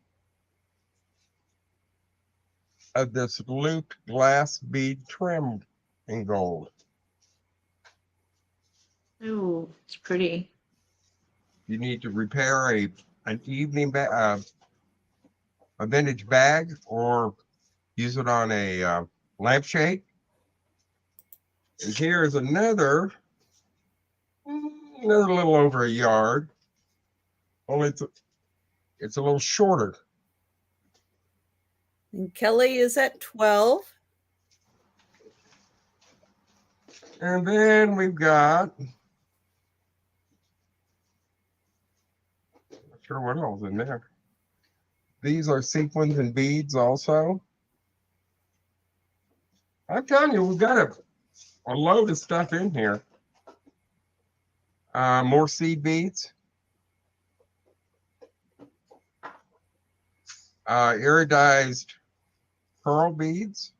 of this looped glass bead trim in gold. Ooh, it's pretty. You need to repair an evening bag, a vintage bag, or use it on a lampshade. And here's another little over a yard. Only it's a little shorter. And Kelly is at 12. And then we've got, not sure what else in there. These are sequins and beads also. I'm telling you, we've got a load of stuff in here. More seed beads. Iridized pearl beads.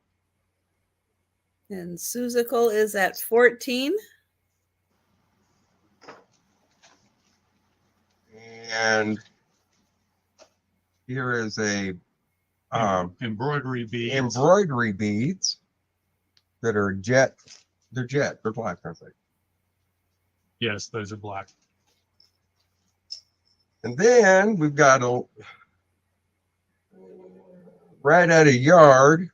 And Suzical is at 14. And here is a embroidery beads. Embroidery beads that are jet. They're jet. They're black, aren't they? Yes, those are black. And then we've got a right at a yard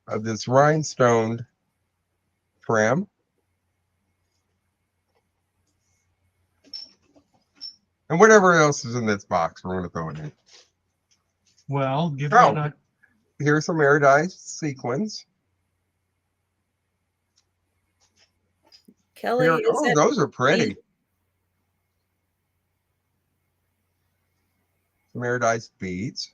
of this rhinestone trim. And whatever else is in this box, we're going to throw it in. Well, give Oh. that a Here's some iridized sequins. Kelly Here, is oh, at those are pretty. 8. Some iridized beads.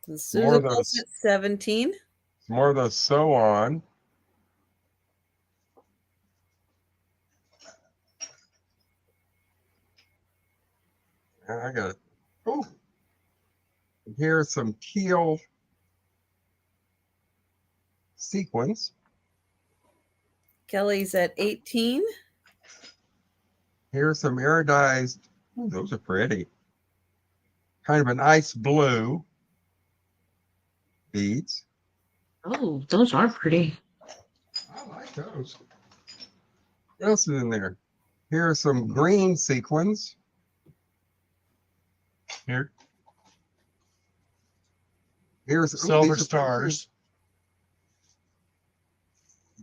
And More of Suzical's those. at 17. Some more of those sew on. And I got it. Oh, here's some teal sequins. Kelly's at 18. Here's some iridized. Oh, those are pretty. Kind of an ice blue beads. Oh, those are pretty. I like those. What else is in there? Here are some green sequins. here. Here's Silver these are stars.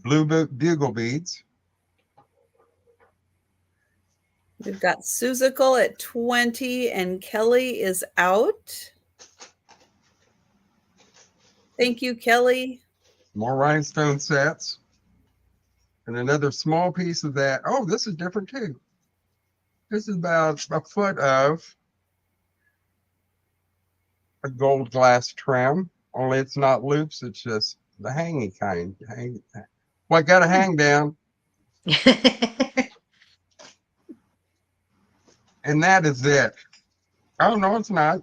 blue bugle beads. We've got Suzical at 20 and Kelly is out. Thank you, Kelly. More rhinestone sets. And another small piece of that. Oh, this is different too. This is about a foot of a gold glass trim. Only it's not loops, it's just the hanging kind. Well, I got a hang down. And that is it. Oh, no, it's not.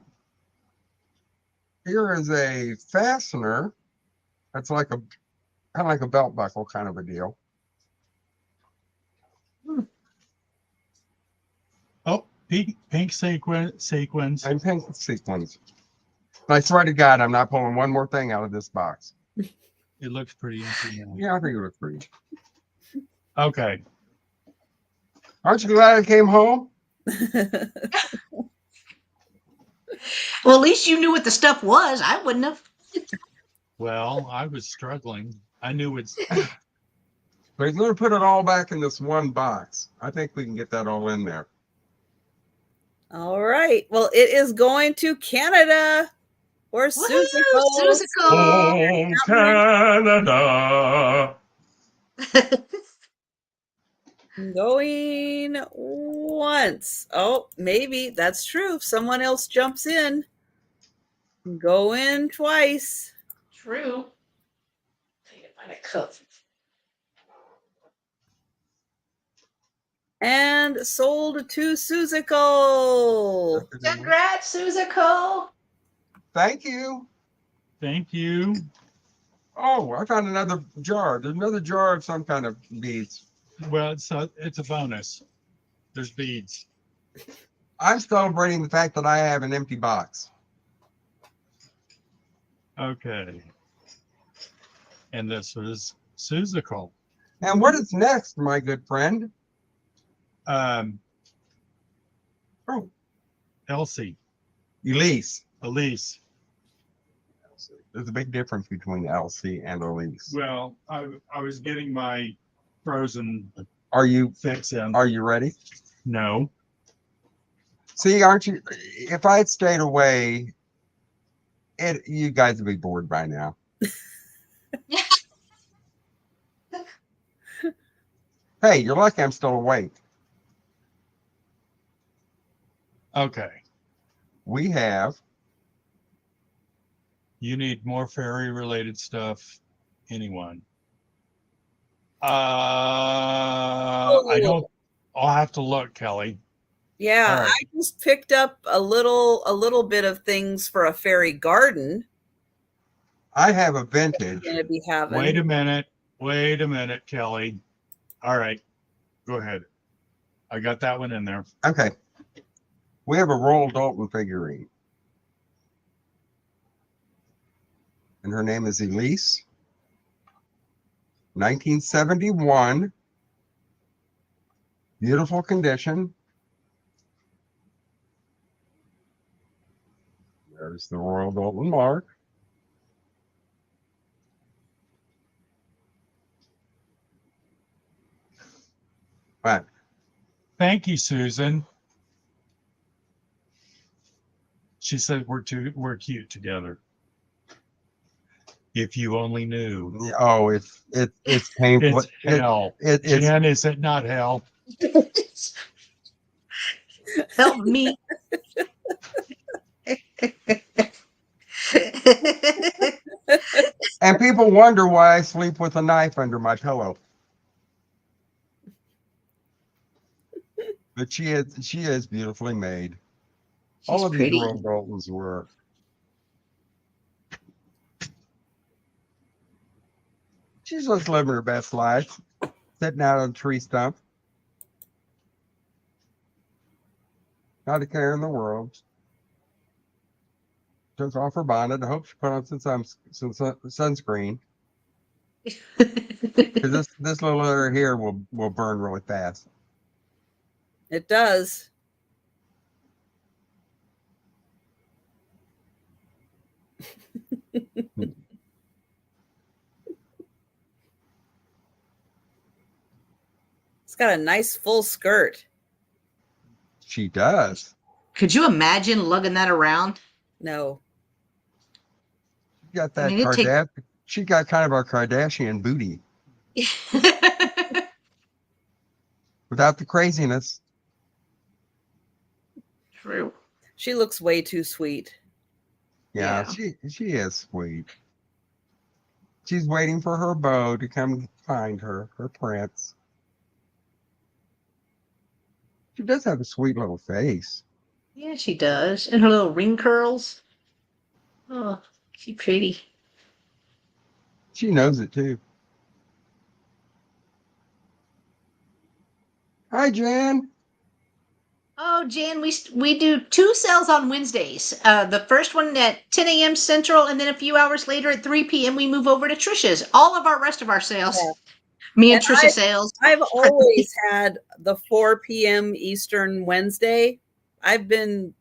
Here is a fastener. That's like a kind of like a belt buckle kind of a deal. Oh, pink sequins. And pink sequins. I swear to God, I'm not pulling one more thing out of this box. It looks pretty empty now. Yeah, I think it looks pretty. Okay. Aren't you glad I came home? Well, at least you knew what the stuff was. I wouldn't have. Well, I was struggling. I knew it's But he's going to put it all back in this one box. I think we can get that all in there. All right. Well, it is going to Canada for Woohoo, Suzical. Suzical. Canada. Going once. Oh, maybe that's true. If someone else jumps in, going twice. True. I can find a cup. And sold to Suzical. Congrats, Suzical. Thank you. Thank you. Oh, I found another jar. There's another jar of some kind of beads. Well, it's a bonus. There's beads. I'm celebrating the fact that I have an empty box. Okay. And this was Suzical. And what is next, my good friend? Oh, Oh, Elsie. Elise. Elise. There's a big difference between Elsie and Elise. Well, I was getting my frozen Are you fix in. are you ready? No. See, aren't you? If I had stayed away, you guys would be bored by now. Hey, you're lucky I'm still awake. Okay. We have. You need more fairy related stuff. Anyone? I don't. I'll have to look, Kelly. Yeah, All right. I just picked up a little bit of things for a fairy garden. I have a vintage. Going to be having. Wait a minute, Kelly. All right, go ahead. I got that one in there. Okay. We have a Royal Dalton figurine. And her name is Elise. 1971. Beautiful condition. There's the Royal Dalton mark. But Thank you, Susan. She said we're cute together. If you only knew. oh, it's painful. It's hell. It's Jan, is it not hell? Help me. and people wonder why I sleep with a knife under my pillow. But she is beautifully made. She's All of pretty. these Royal Daltons were. She's just living her best life, sitting out on a tree stump. Not a care in the world. Took off her bonnet. I hope she put on some sunscreen. Because this little area here will burn really fast. It does. It's got a nice full skirt. She does. Could you imagine lugging that around? No. She got that I mean, She got kind of a Kardashian booty without the craziness. True. She looks way too sweet. Yeah, she is sweet. She's waiting for her beau to come find her prince. She does have a sweet little face. Yeah, she does. And her little ring curls. Oh, she's pretty. She knows it too. Hi, Jan. Oh, Jan, we do 2 sales on Wednesdays. The first one at 10 a.m. Central, and then a few hours later at 3 p.m. we move over to Trisha's. All of our rest of our sales, me and Trisha sales. I've always had the 4 p.m. Eastern Wednesday. I've been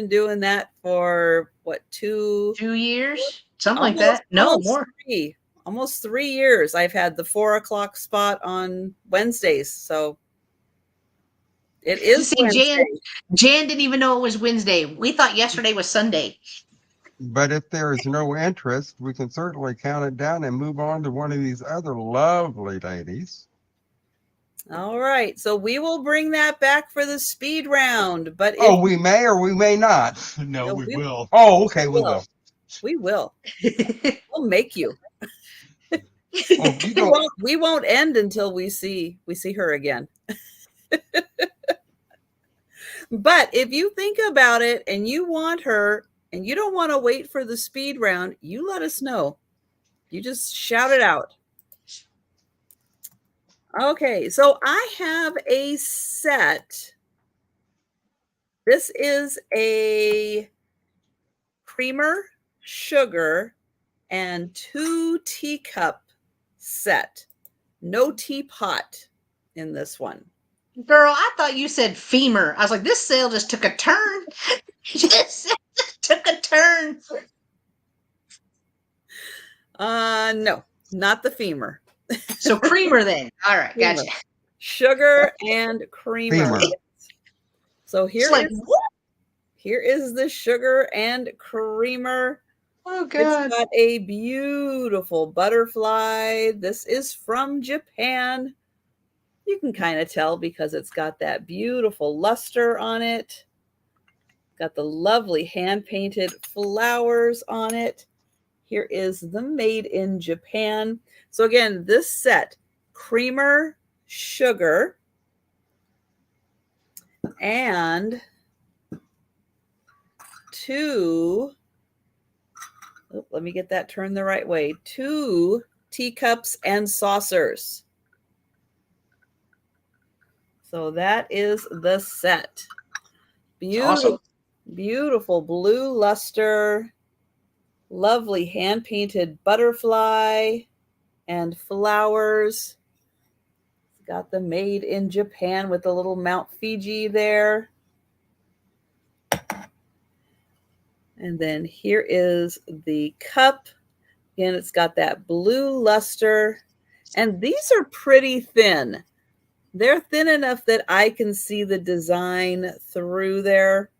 doing that for what 2 years, something like that. No, more. Almost 3 years. I've had the 4 o'clock spot on Wednesdays. So it is. See, Jan didn't even know it was Wednesday. We thought yesterday was Sunday. But if there is no interest, we can certainly count it down and move on to one of these other lovely ladies. All right. So we will bring that back for the speed round. But we may or we may not. No, we will. Oh, okay, we will. We will. We'll make you. We won't end until we see her again. But if you think about it and you want her and you don't want to wait for the speed round, you let us know. You just shout it out. Okay, so I have a set. This is a creamer, sugar, and 2 teacup set. No teapot in this one. Girl, I thought you said femur. I was like, this sale just took a turn. Just took a turn. No, not the femur. So creamer then. All right, Creamer. gotcha. Sugar and creamer. Femur. So It's like, what? here is the sugar and creamer. Oh, It's God. got a beautiful butterfly. This is from Japan. You can kind of tell because it's got that beautiful luster on it. Got the lovely hand-painted flowers on it. Here is the made in Japan. So again, this set, creamer, sugar, and two, let me get that turned the right way, 2 teacups and saucers. So that is the set. Beautiful, Awesome. beautiful blue luster, lovely hand-painted butterfly and flowers. It's got the made in Japan with the little Mount Fiji there. And then here is the cup. Again, it's got that blue luster. And these are pretty thin. They're thin enough that I can see the design through there.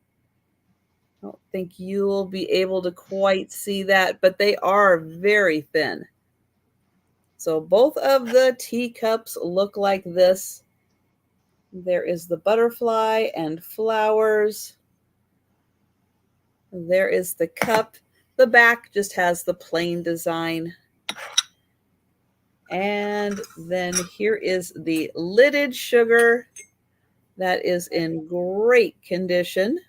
I don't think you will be able to quite see that, but they are very thin. So both of the teacups look like this. There is the butterfly and flowers. There is the cup. The back just has the plain design. And then here is the lidded sugar that is in great condition.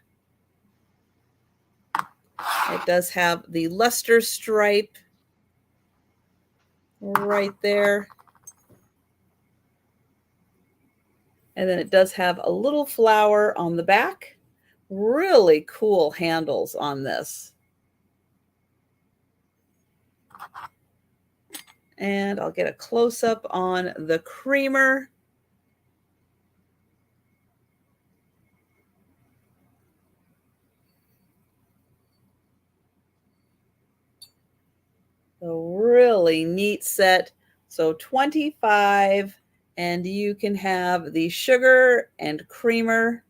It does have the luster stripe right there. And then it does have a little flower on the back. Really cool handles on this. And I'll get a close-up on the creamer. A really neat set. So 25, and you can have the sugar and creamer.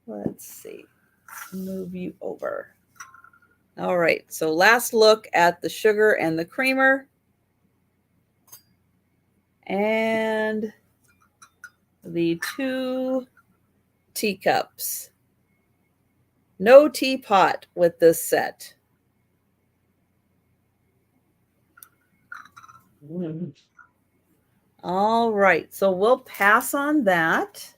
Let's see, move you over. All right, so last look at the sugar and the creamer. And the 2 teacups. No teapot with this set. All right, so we'll pass on that.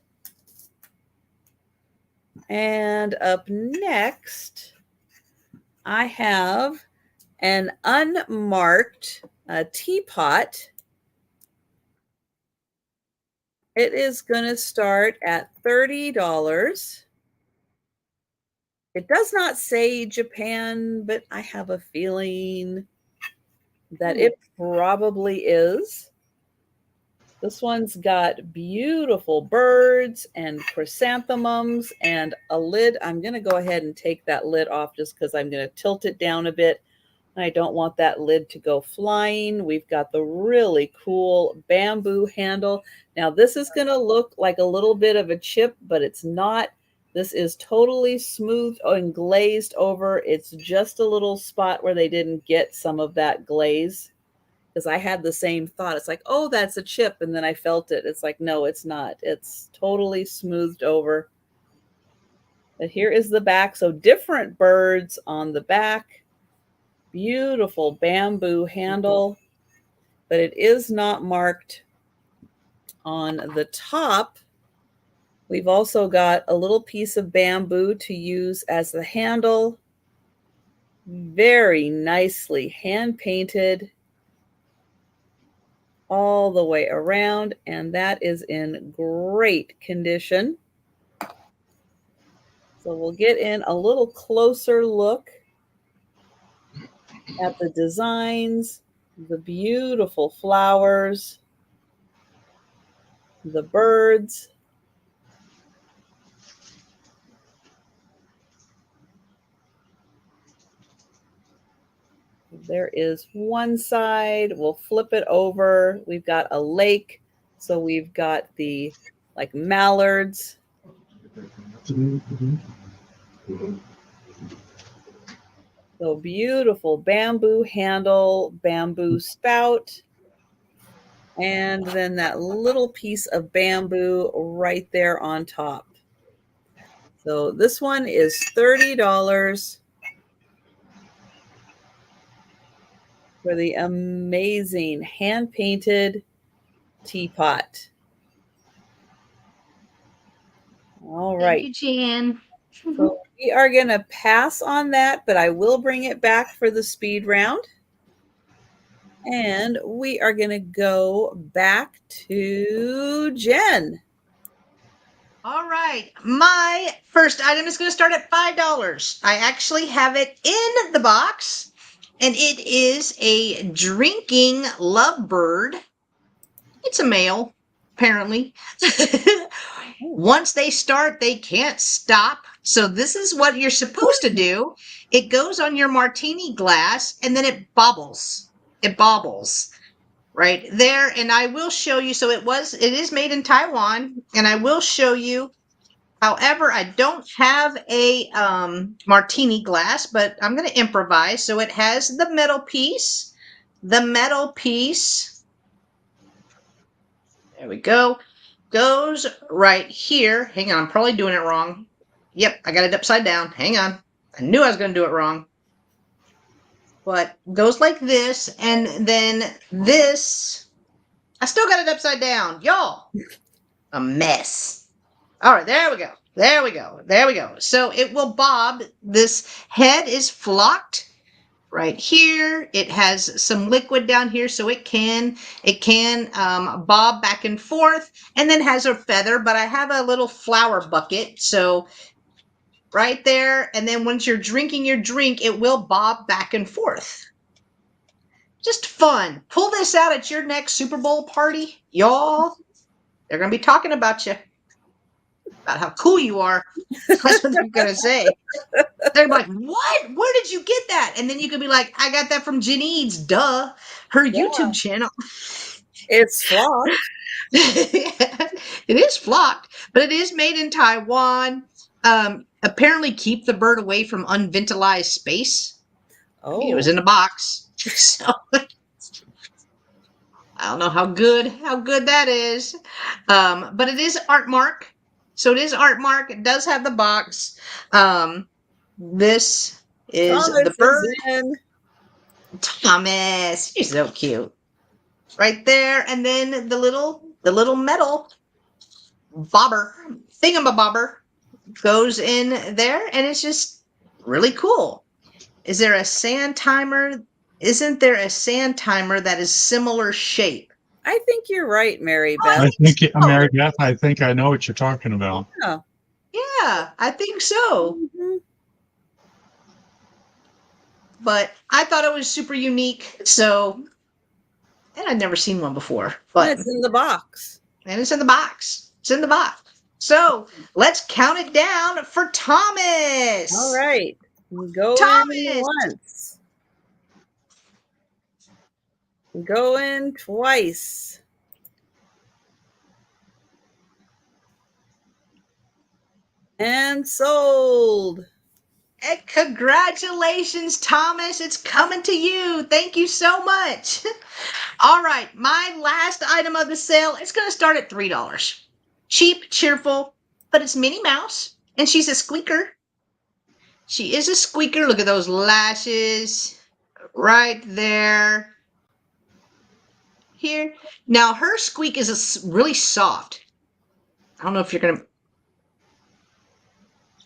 And up next, I have an unmarked teapot. It is going to start at $30. It does not say Japan, but I have a feeling that it probably is. This one's got beautiful birds and chrysanthemums and a lid. I'm going to go ahead and take that lid off just because I'm going to tilt it down a bit. I don't want that lid to go flying. We've got the really cool bamboo handle. Now, this is going to look like a little bit of a chip, but it's not. This is totally smooth and glazed over. It's just a little spot where they didn't get some of that glaze. Because I had the same thought. It's like, oh, that's a chip. And then I felt it. It's like, no, it's not. It's totally smoothed over. But here is the back. So different birds on the back. Beautiful bamboo handle. But it is not marked on the top. We've also got a little piece of bamboo to use as the handle. Very nicely hand painted all the way around, and that is in great condition. So we'll get in a little closer look at the designs, the beautiful flowers, the birds. there is one side. We'll flip it over. We've got a lake. So we've got the like mallards. So beautiful bamboo handle, bamboo spout, and then that little piece of bamboo right there on top. So this one is $30 for the amazing hand-painted teapot. All right. Thank you, Jan. So we are going to pass on that, but I will bring it back for the speed round. And we are going to go back to Jen. All right. My first item is going to start at $5. I actually have it in the box, and it is a drinking lovebird. It's a male, apparently. Once they start, they can't stop. So this is what you're supposed to do. It goes on your martini glass, and then it bobbles. It bobbles right there. And I will show you. So it is made in Taiwan, and I will show you. However, I don't have a martini glass, but I'm going to improvise. So it has the metal piece. The metal piece, there we go, goes right here. Hang on, I'm probably doing it wrong. Yep, I got it upside down. Hang on. I knew I was going to do it wrong. But goes like this, and then this. I still got it upside down. Y'all, a mess. All right, there we go. There we go. There we go. So it will bob. This head is flocked right here. It has some liquid down here, so it can bob back and forth, and then has a feather. But I have a little flower bucket, so right there. And then once you're drinking your drink, it will bob back and forth. Just fun. Pull this out at your next Super Bowl party, y'all. They're gonna be talking about you. About how cool you are. That's what they're going to say. They're like, what? Where did you get that? And then you could be like, I got that from Janine's, duh. Her YouTube channel. It's flocked. It is flocked, but it is made in Taiwan. Apparently keep the bird away from unventilized space. Oh. It was in a box. So I don't know how good that is. But it is art mark. So it is art mark. It does have the box. This is Thomas the bird. Is Thomas, you're so cute. Right there, and then the little metal bobber, thingamabobber, goes in there, and it's just really cool. Is there a sand timer? Isn't there a sand timer that is similar shape? I think you're right, Mary Beth. I think, Mary Beth, I think I know what you're talking about. Yeah, I think so. Mm-hmm. But I thought it was super unique. So, and I'd never seen one before. But it's in the box. And it's in the box. It's in the box. So let's count it down for Thomas. All right. Go Thomas. in once. Go in twice. And sold. And congratulations, Thomas. It's coming to you. Thank you so much. All right. My last item of the sale, it's going to start at $3. Cheap, cheerful, but it's Minnie Mouse, and she's a squeaker. She is a squeaker. Look at those lashes right there. Here. Now, her squeak is really soft. I don't know if you're going to...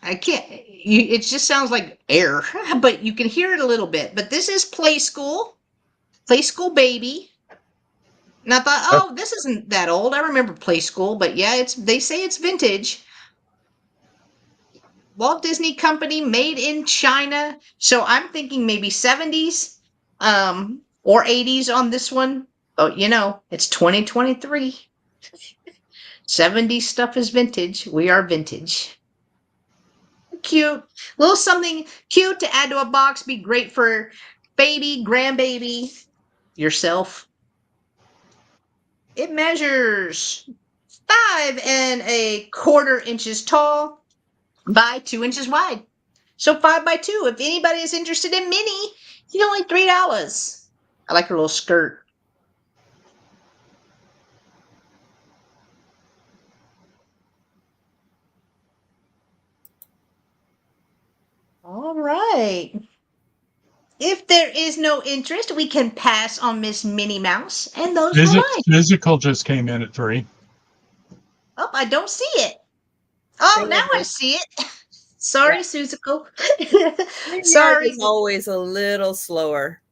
I can't... it just sounds like air, but you can hear it a little bit. But this is Play School. Play School Baby. And I thought, oh, this isn't that old. I remember Play School, but yeah, they say it's vintage. Walt Disney Company, made in China. So I'm thinking maybe 70s or 80s on this one. Oh, it's 2023. 70s stuff is vintage. We are vintage. Cute. Little something cute to add to a box. Be great for baby, grandbaby, yourself. It measures 5¼ inches tall by 2 inches wide. So 5x2. If anybody is interested in mini, it's only $3. I like her little skirt. All right. If there is no interest, we can pass on Miss Minnie Mouse, and those were mine. Physical just came in at 3. Oh, I don't see it. Oh, There now it I is. see it. Sorry, Yeah. Suzical. StreamYard Sorry. is always a little slower.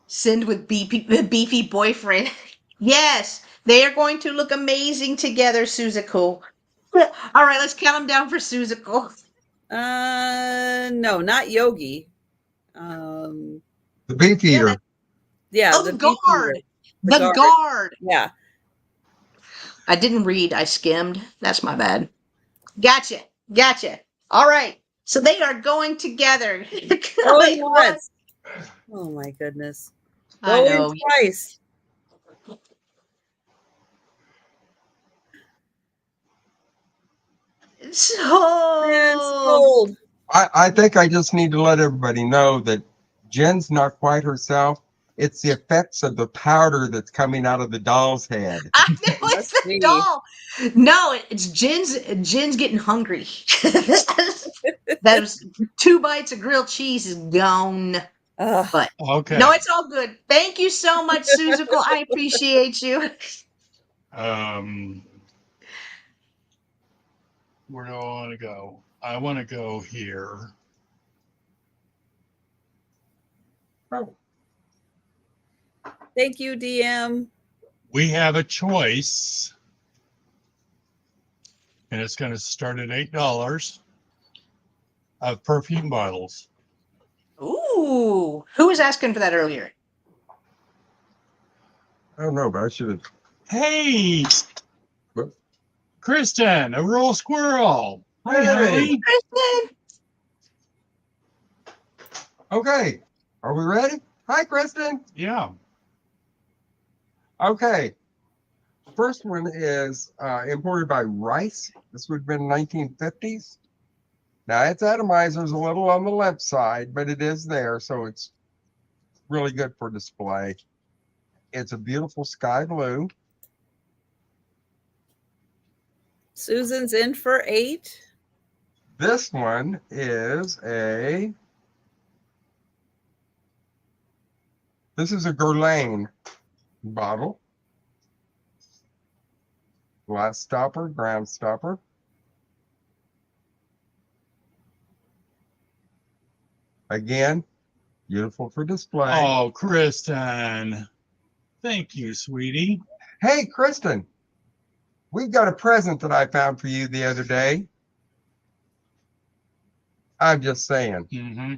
Send with beefy boyfriend. Yes, they are going to look amazing together, Suzical. All right, let's count them down for Suzical. No, not Yogi. Um, The beef yeah, eater. yeah, Oh, the the beef eater. guard. The The guard. guard. Yeah. I didn't read. I skimmed. That's my bad. Gotcha. Gotcha. All right. So they are going together. Going Like, what? once. Oh my goodness. I Going know. twice. And So sold. I think I just need to let everybody know that Jen's not quite herself. It's the effects of the powder that's coming out of the doll's head. I know it's Must the be. doll. No, it's Jen's getting hungry. Those 2 bites of grilled cheese is gone. Ugh. But Okay. no, it's all good. Thank you so much, Suzical. I appreciate you. Where do I want to go? I want to go here. Oh, Thank you, DM. We have a choice, and it's going to start at $8 of perfume bottles. Ooh, who was asking for that earlier? I don't know, but I should have. Hey, What? Kristen, a rural squirrel. Hi, Hey. honey. Kristen. Okay, are we ready? Hi, Kristen. Yeah. Okay, first one is imported by Rice. This would have been 1950s. Now, its atomizer is a little on the left side, but it is there, so it's really good for display. It's a beautiful sky blue. Susan's in for 8. This one is a Guerlain bottle. Glass stopper, ground stopper. Again, beautiful for display. Oh, Kristen. Thank you, sweetie. Hey, Kristen, we've got a present that I found for you the other day. I'm just saying. Mm-hmm.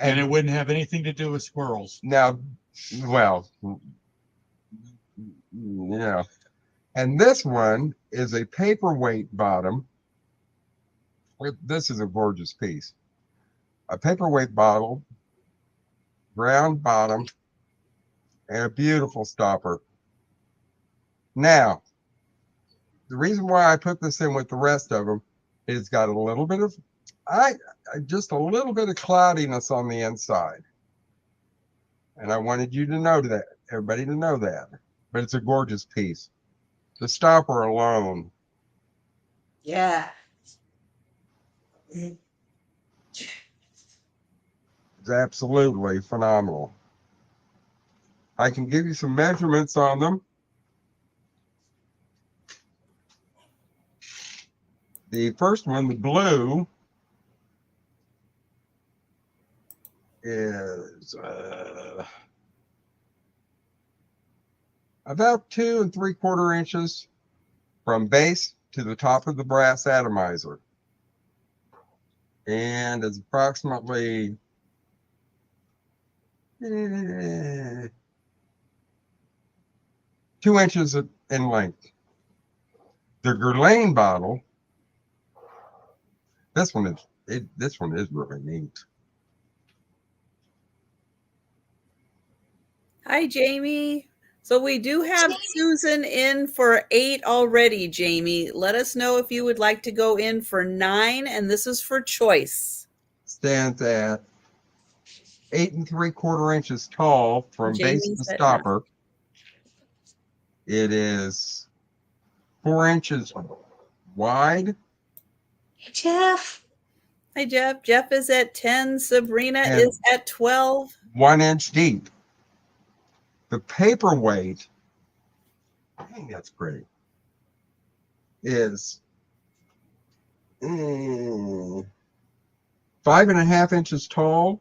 And it wouldn't have anything to do with squirrels. Now, well, yeah. And this one is a paperweight bottom. This is a gorgeous piece. A paperweight bottle, round bottom, and a beautiful stopper. Now, the reason why I put this in with the rest of them is it's got a little bit of, just a little bit of cloudiness on the inside. And I wanted you to know that, everybody to know that. But it's a gorgeous piece. The stopper alone. Yeah. Is absolutely phenomenal. I can give you some measurements on them. The first one, the blue, is about 2 3/4 inches from base to the top of the brass atomizer. And it's approximately 2 inches in length. The Guerlain bottle, this one is really neat. Hi, Jamie. So we do have Susan in for 8 already, Jamie. Let us know if you would like to go in for 9, and this is for choice. Stands at 8 3/4 inches tall from base to Jamie's at 9. stopper. It is 4 inches wide Hey, Jeff. Hi, Jeff. Jeff is at 10. Sabrina and is at 12. 1 inch deep. The paperweight, I think that's pretty, is 5.5 inches tall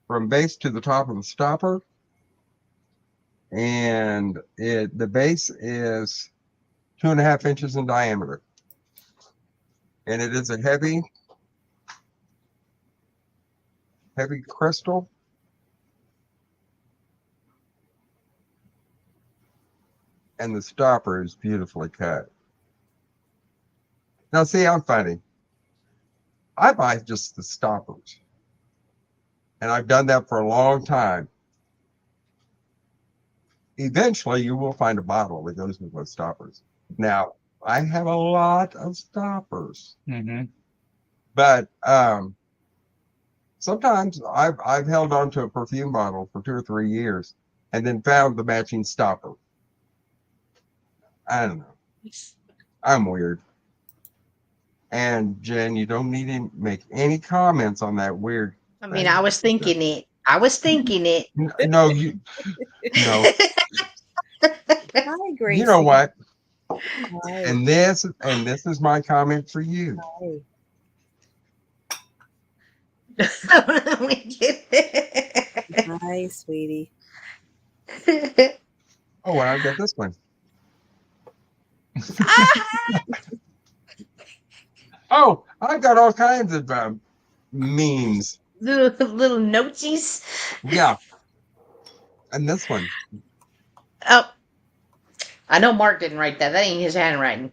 from base to the top of the stopper. And the base is 2.5 inches in diameter. And it is a heavy crystal. And the stopper is beautifully cut. Now, see, I'm funny. I buy just the stoppers. And I've done that for a long time. Eventually, you will find a bottle that goes with those stoppers. Now, I have a lot of stoppers. Mm-hmm. But sometimes I've held on to a perfume bottle for 2 or 3 years and then found the matching stopper. I don't know. I'm weird. And Jen, you don't need to make any comments on that weird. I mean, I was thinking it. No, you no. Hi, Gracie. You know what? Hi. And this is my comment for you. Hi, sweetie. Oh, and I've got this one. Oh, I've got all kinds of memes. little noteses. Yeah. And this one. Oh, I know Mark didn't write that. That ain't his handwriting.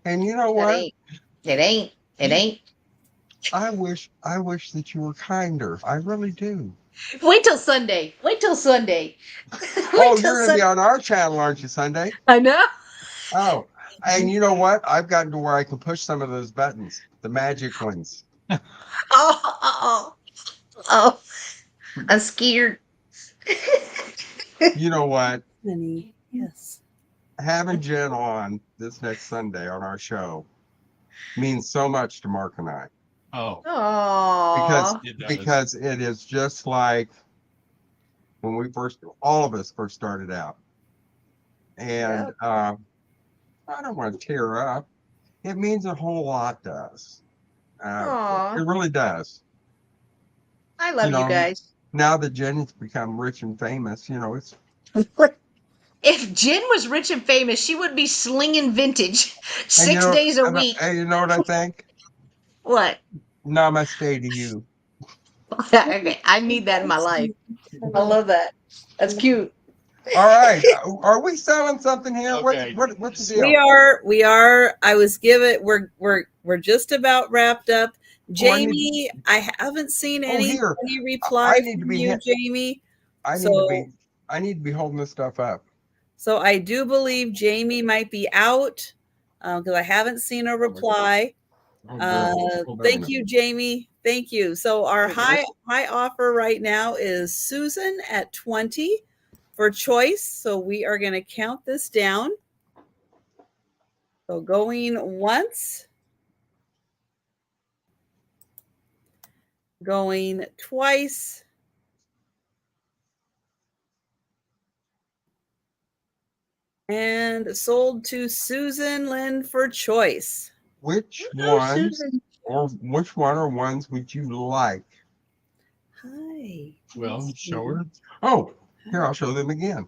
And you know That what? ain't. It ain't. It ain't. I wish that you were kinder. I really do. Wait till Sunday. Wait till Sunday. Oh, you're going to be on our channel, aren't you, Sunday? I know. Oh, and you know what? I've gotten to where I can push some of those buttons, the magic ones. Oh. I'm scared. You know what? Honey, yes. Having Jen on this next Sunday on our show means so much to Mark and I. Oh, Aww. Because it is just like when all of us first started out. And I don't want to tear up. It means a whole lot to us. Aw. It really does. I love you guys. Now that Jen's become rich and famous, it's. If Jen was rich and famous, she would be slinging vintage 6 And days a week. And you know what I think? What? Namaste to you. Okay, I need that in my life. I love that. That's cute. All right. Are we selling something here? Okay. What's the deal? We are. I was given. We're just about wrapped up. Jamie, I haven't seen any reply from you, Jamie. I need to be holding this stuff up. So I do believe Jamie might be out because I haven't seen a reply. Thank you, Jamie. Thank you. So our high offer right now is Susan at 20 for choice. So we are going to count this down. So going once, going twice, and sold to Susan Lynn for choice. Which one or ones would you like? Hi. Well, show her. Oh, here, I'll show them again.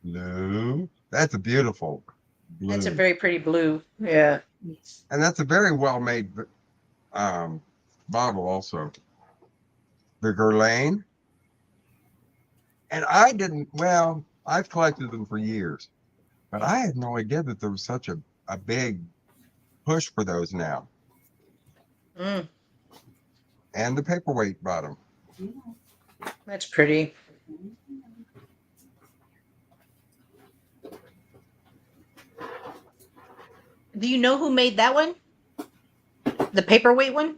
Blue. That's a beautiful blue. That's a very pretty blue. Yeah. And that's a very well-made bottle also. The Guerlain. And I've collected them for years, but I had no idea that there was such a big push for those now. Mm. and the paperweight bottom. That's pretty. Do you know who made that one? The paperweight one?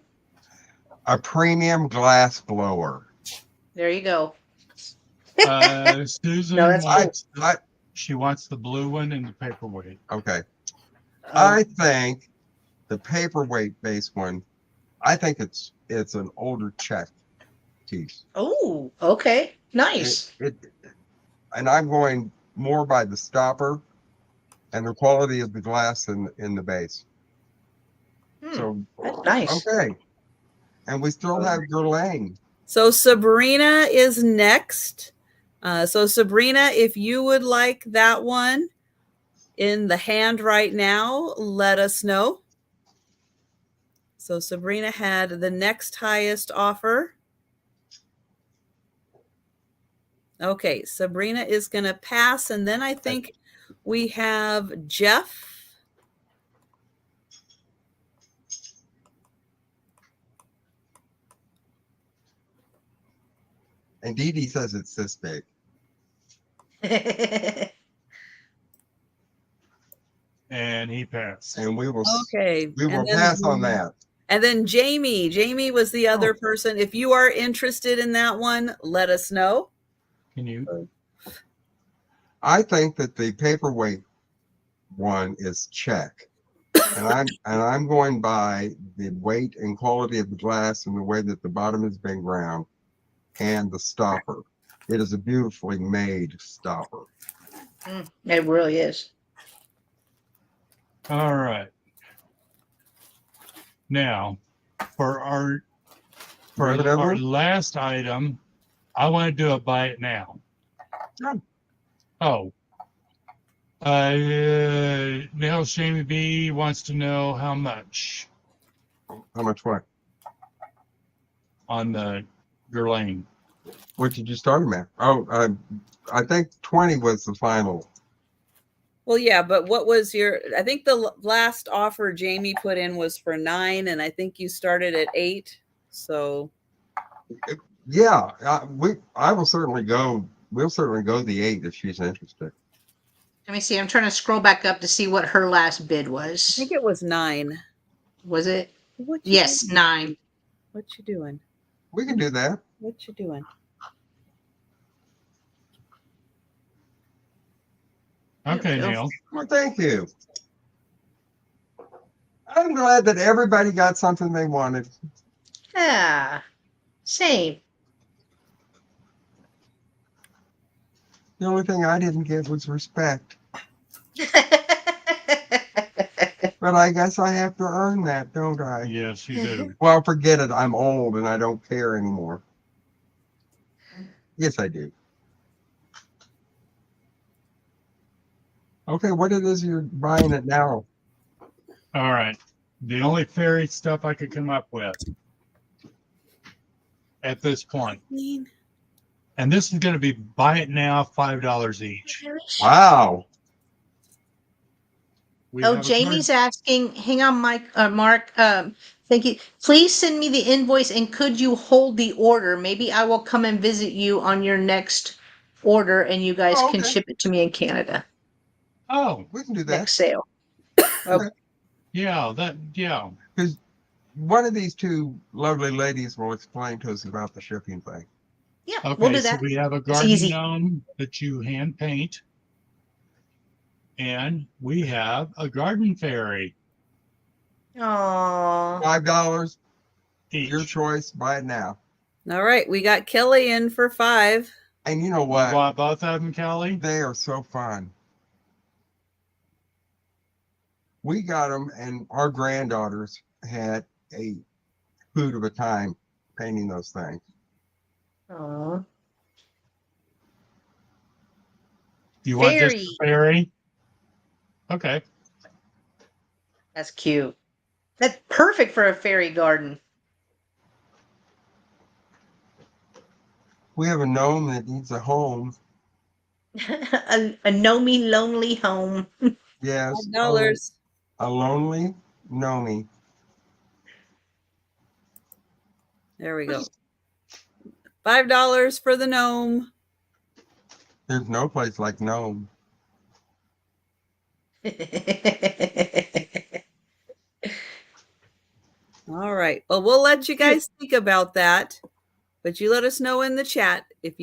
A premium glass blower. There you go. Susan No, that's cool. she wants the blue one and the paperweight. Okay. Oh, I think the paperweight base one, I think it's an older Czech piece. oh, okay. Nice. And I'm going more by the stopper and the quality of the glass in the base. So That's nice. okay. And we still have Guerlain. So Sabrina is next. So Sabrina, if you would like that one in the hand right now, let us know. So Sabrina had the next highest offer. Okay, Sabrina is going to pass. And then I think we have Jeff. And Dee Dee says it's this big. And he passed. And we will Okay. we will pass on that. And then Jamie. Jamie was the other person. If you are interested in that one, let us know. Can you? I think that the paperweight one is check. And I'm going by the weight and quality of the glass and the way that the bottom has been ground and the stopper. It is a beautifully made stopper. It really is. All right. Now, for our last item, I want to do a buy it now. Oh. Now Jamie B wants to know how much How much what? on the Guerlain. What did you start him at? Oh, I think 20 was the final. Well, yeah, but what was I think the last offer Jamie put in was for 9, and I think you started at 8. So Yeah, I will certainly go. We'll certainly go the 8 if she's interested. Let me see. I'm trying to scroll back up to see what her last bid I was. think it was 9. Was it? What you Yes, doing? 9. What you doing? We can do that. What you doing? Okay, There we go. Neil. Well, thank you. I'm glad that everybody got something they wanted. Yeah. Same. The only thing I didn't get was respect. But I guess I have to earn that, don't I? Yes, you do. Well, forget it. I'm old and I don't care anymore. Yes, I do. Okay, what it is you're buying it now? All right. The only fairy stuff I could come up with at this point. And this is going to be buy it now, $5 each. Wow. We Oh, have a Jamie's asking, hang on, Mark. Thank you. Please send me the invoice and could you hold the order? Maybe I will come and visit you on your next order and you guys can Okay. ship it to me in Canada. Oh, We can do that. Next sale. yeah, Because one of these two lovely ladies will explain to us about the shipping thing. Yeah, Okay, we'll do so that. we have a It's garden easy. gnome that you hand paint. And we have a garden fairy Aww. $5, each. your choice. Buy it now. All right, we got Kelly in for 5. And you know You what? want both of them, Kelly? They are so fun. We got them, and our granddaughters had a hoot of a time painting those things. Aww. You want just Fairy. a fairy? Okay. That's cute. That's perfect for a fairy garden. We have a gnome that needs a home. a gnomey lonely home. Yes, $5. a lonely gnome. There we go. $5 for the gnome. There's no place like Nome. All right. Well, we'll let you guys think about that, but you let us know in the chat if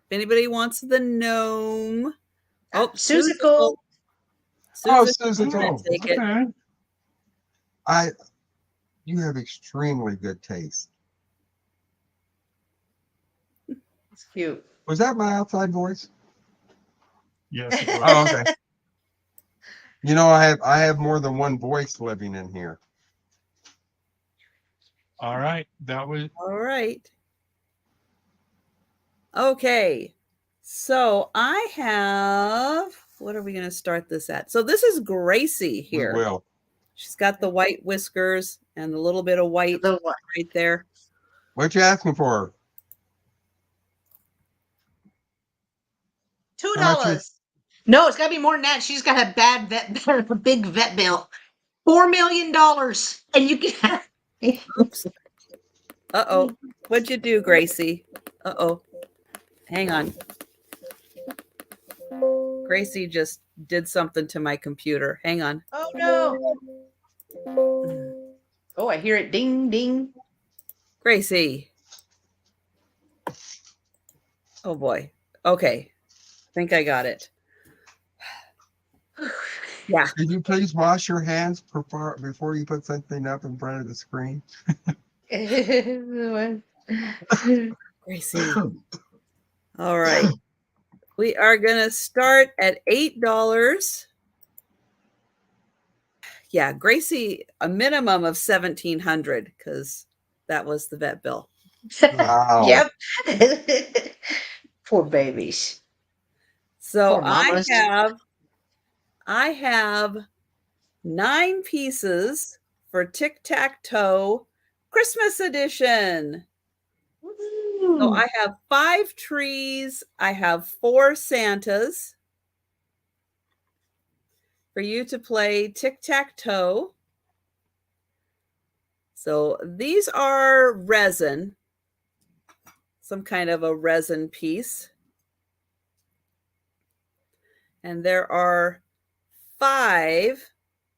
anybody wants the gnome. Oh, Susical. Oh, Susan's Susan, gonna take it. Okay. You have extremely good taste. It's cute. Was that my outside voice? Yes. It was. Oh, okay. You know, I have more than one voice living in here. All right. That was All right. Okay. So I have, what are we going to start this at? So this is Gracie We here. will. She's got the white whiskers and a little bit of white The what? right there. What you asking for? How much $2. No, it's got to be more than that. She's got a a big vet bill. $4 million. And you can. Oops. Uh-oh. What'd you do, Gracie? Uh-oh. Hang on. Gracie just did something to my computer. Hang on. Oh, no. Oh, I hear it. Ding, ding. Gracie. Oh, boy. Okay. I think I got it. Yeah. Could you please wash your hands before you put something up in front of the screen? Gracie. All right. We are going to start at $8. Yeah, Gracie, a minimum of $1,700 because that was the vet bill. Wow. Yep. Poor babies. So Poor mamas. I have 9 pieces for Tic-Tac-Toe Christmas edition. So I have 5 trees. I have 4 Santas for you to play Tic-Tac-Toe. So these are resin, some kind of a resin piece. And there are 5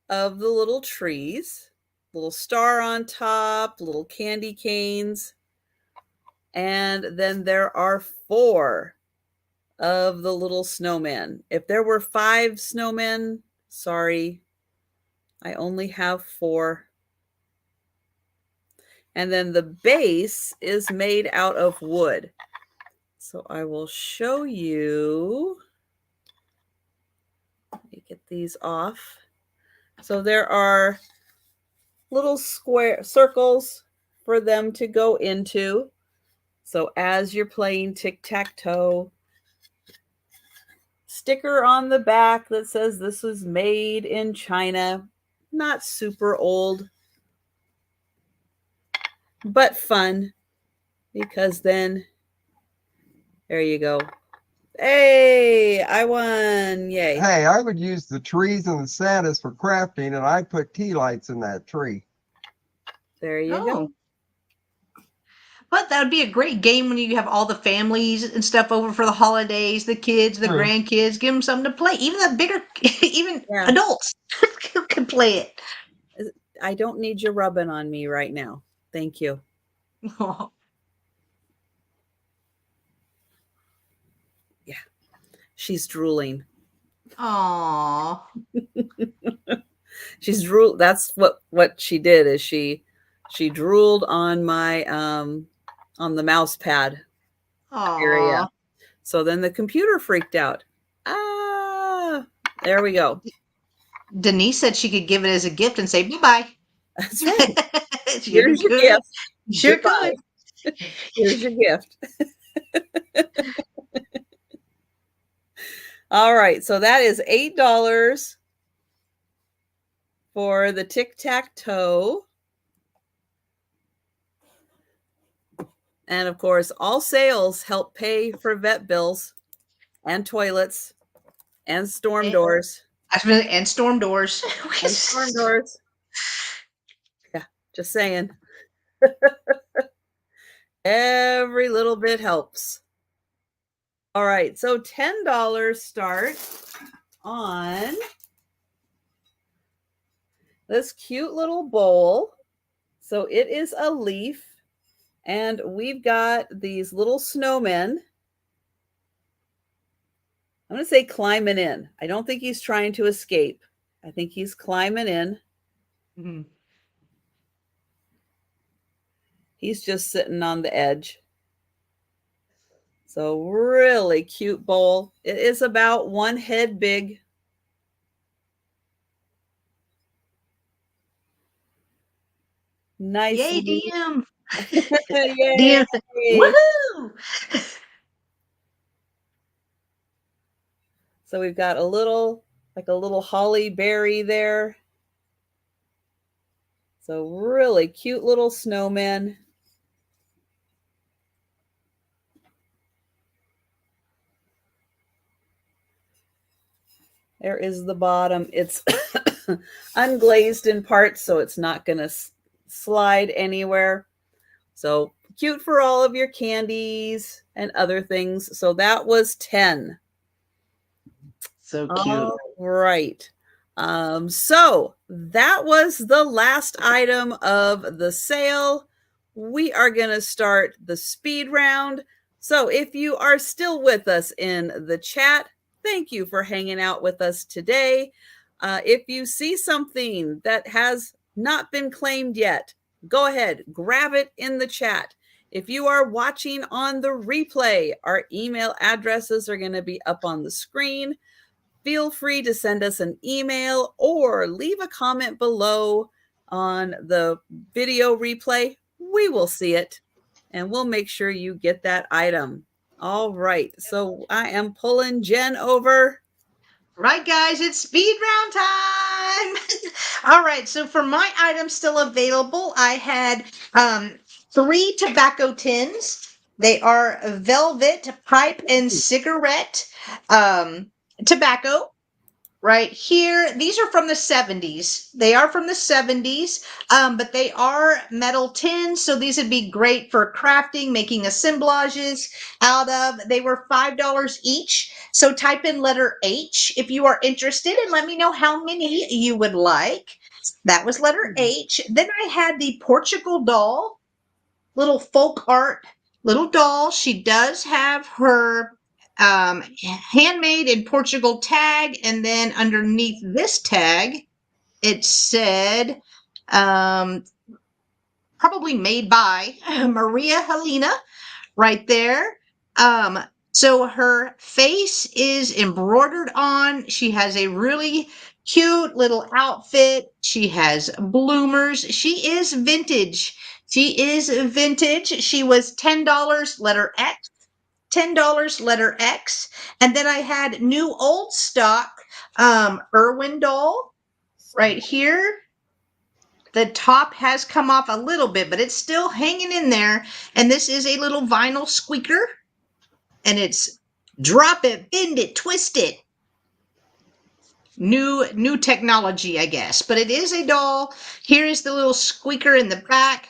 of the little trees, little star on top, little candy canes. And then there are 4 of the little snowmen. If there were 5 snowmen, sorry, I only have 4. And then the base is made out of wood. So I will show you. Let me get these off. So there are little square circles for them to go into. So as you're playing tic-tac-toe, sticker on the back that says this was made in China. Not super old, but fun, because then there you go. Hey, I won. Yay. Hey, I would use the trees and the Santas for crafting, and I put tea lights in that tree. There you go. But that would be a great game when you have all the families and stuff over for the holidays, the kids, the True. grandkids, give them something to play. Even the bigger, even Yeah. adults can play it. I don't need you rubbing on me right now. Thank you. Yeah. She's drooling. Aww. She's drool. That's what she did is she drooled on my on the mouse pad area. So then the computer freaked out. Ah, there we go. Denise said she could give it as a gift and say bye-bye. That's right. Here's your gift. Sure Goodbye. could. Here's your gift. All right. So that is $8 for the tic-tac-toe. And of course, all sales help pay for vet bills and toilets and storm doors. And storm doors. And storm doors. Yeah, just saying. Every little bit helps. All right, so $10 start on this cute little bowl. So it is a leaf, and we've got these little snowmen. I'm going to say climbing in. I don't think he's trying to escape. I think he's climbing in. Mm-hmm. He's just sitting on the edge. So really cute bowl. It is about one head big. Nice. Yay, DM. Yay. DM. Woohoo! So we've got a little, like a little holly berry there. So really cute little snowmen. There is the bottom. It's unglazed in parts, so it's not going to slide anywhere. So cute for all of your candies and other things. So that was 10. So cute. All right. So that was the last item of the sale. We are going to start the speed round. So if you are still with us in the chat, thank you for hanging out with us today. If you see something that has not been claimed yet, go ahead, grab it in the chat. If you are watching on the replay, our email addresses are going to be up on the screen. Feel free to send us an email or leave a comment below on the video replay. We will see it and we'll make sure you get that item. All right. So I am pulling Jen over. Right, guys, it's speed round time. All right, so for my items still available, I had 3 tobacco tins. They are velvet pipe and cigarette tobacco. Right here, these are from the 70s. They are from the 70s, but they are metal tins, so these would be great for crafting, making assemblages out of. They were $5 each, so type in letter H if you are interested, and let me know how many you would like. That was letter H. Then I had the Portugal doll, little folk art little doll. She does have her handmade in Portugal tag, and then underneath this tag it said probably made by Maria Helena right there. So her face is embroidered on. She has a really cute little outfit. She has bloomers. She is vintage. She is vintage. She was $10, letter X. $10, letter X. And then I had new old stock Irwin doll right here. The top has come off a little bit, but it's still hanging in there. And this is a little vinyl squeaker. And it's drop it, bend it, twist it. New technology, I guess. But it is a doll. Here is the little squeaker in the back.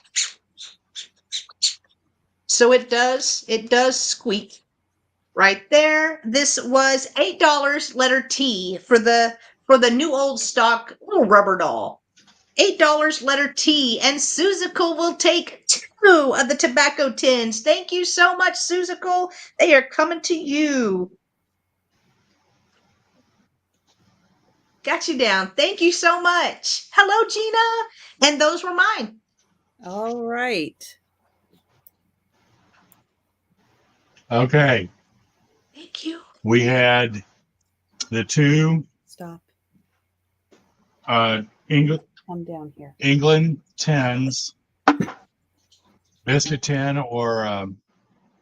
So it does squeak right there. This was $8, letter T, for the new old stock little rubber doll. $8, letter T, and Suzical will take 2 of the tobacco tins. Thank you so much, Suzical. They are coming to you. Got you down. Thank you so much. Hello, Gina. And those were mine. All right. Okay. Thank you. We had the 2 Stop. England Come down here. 10s, biscuit 10 or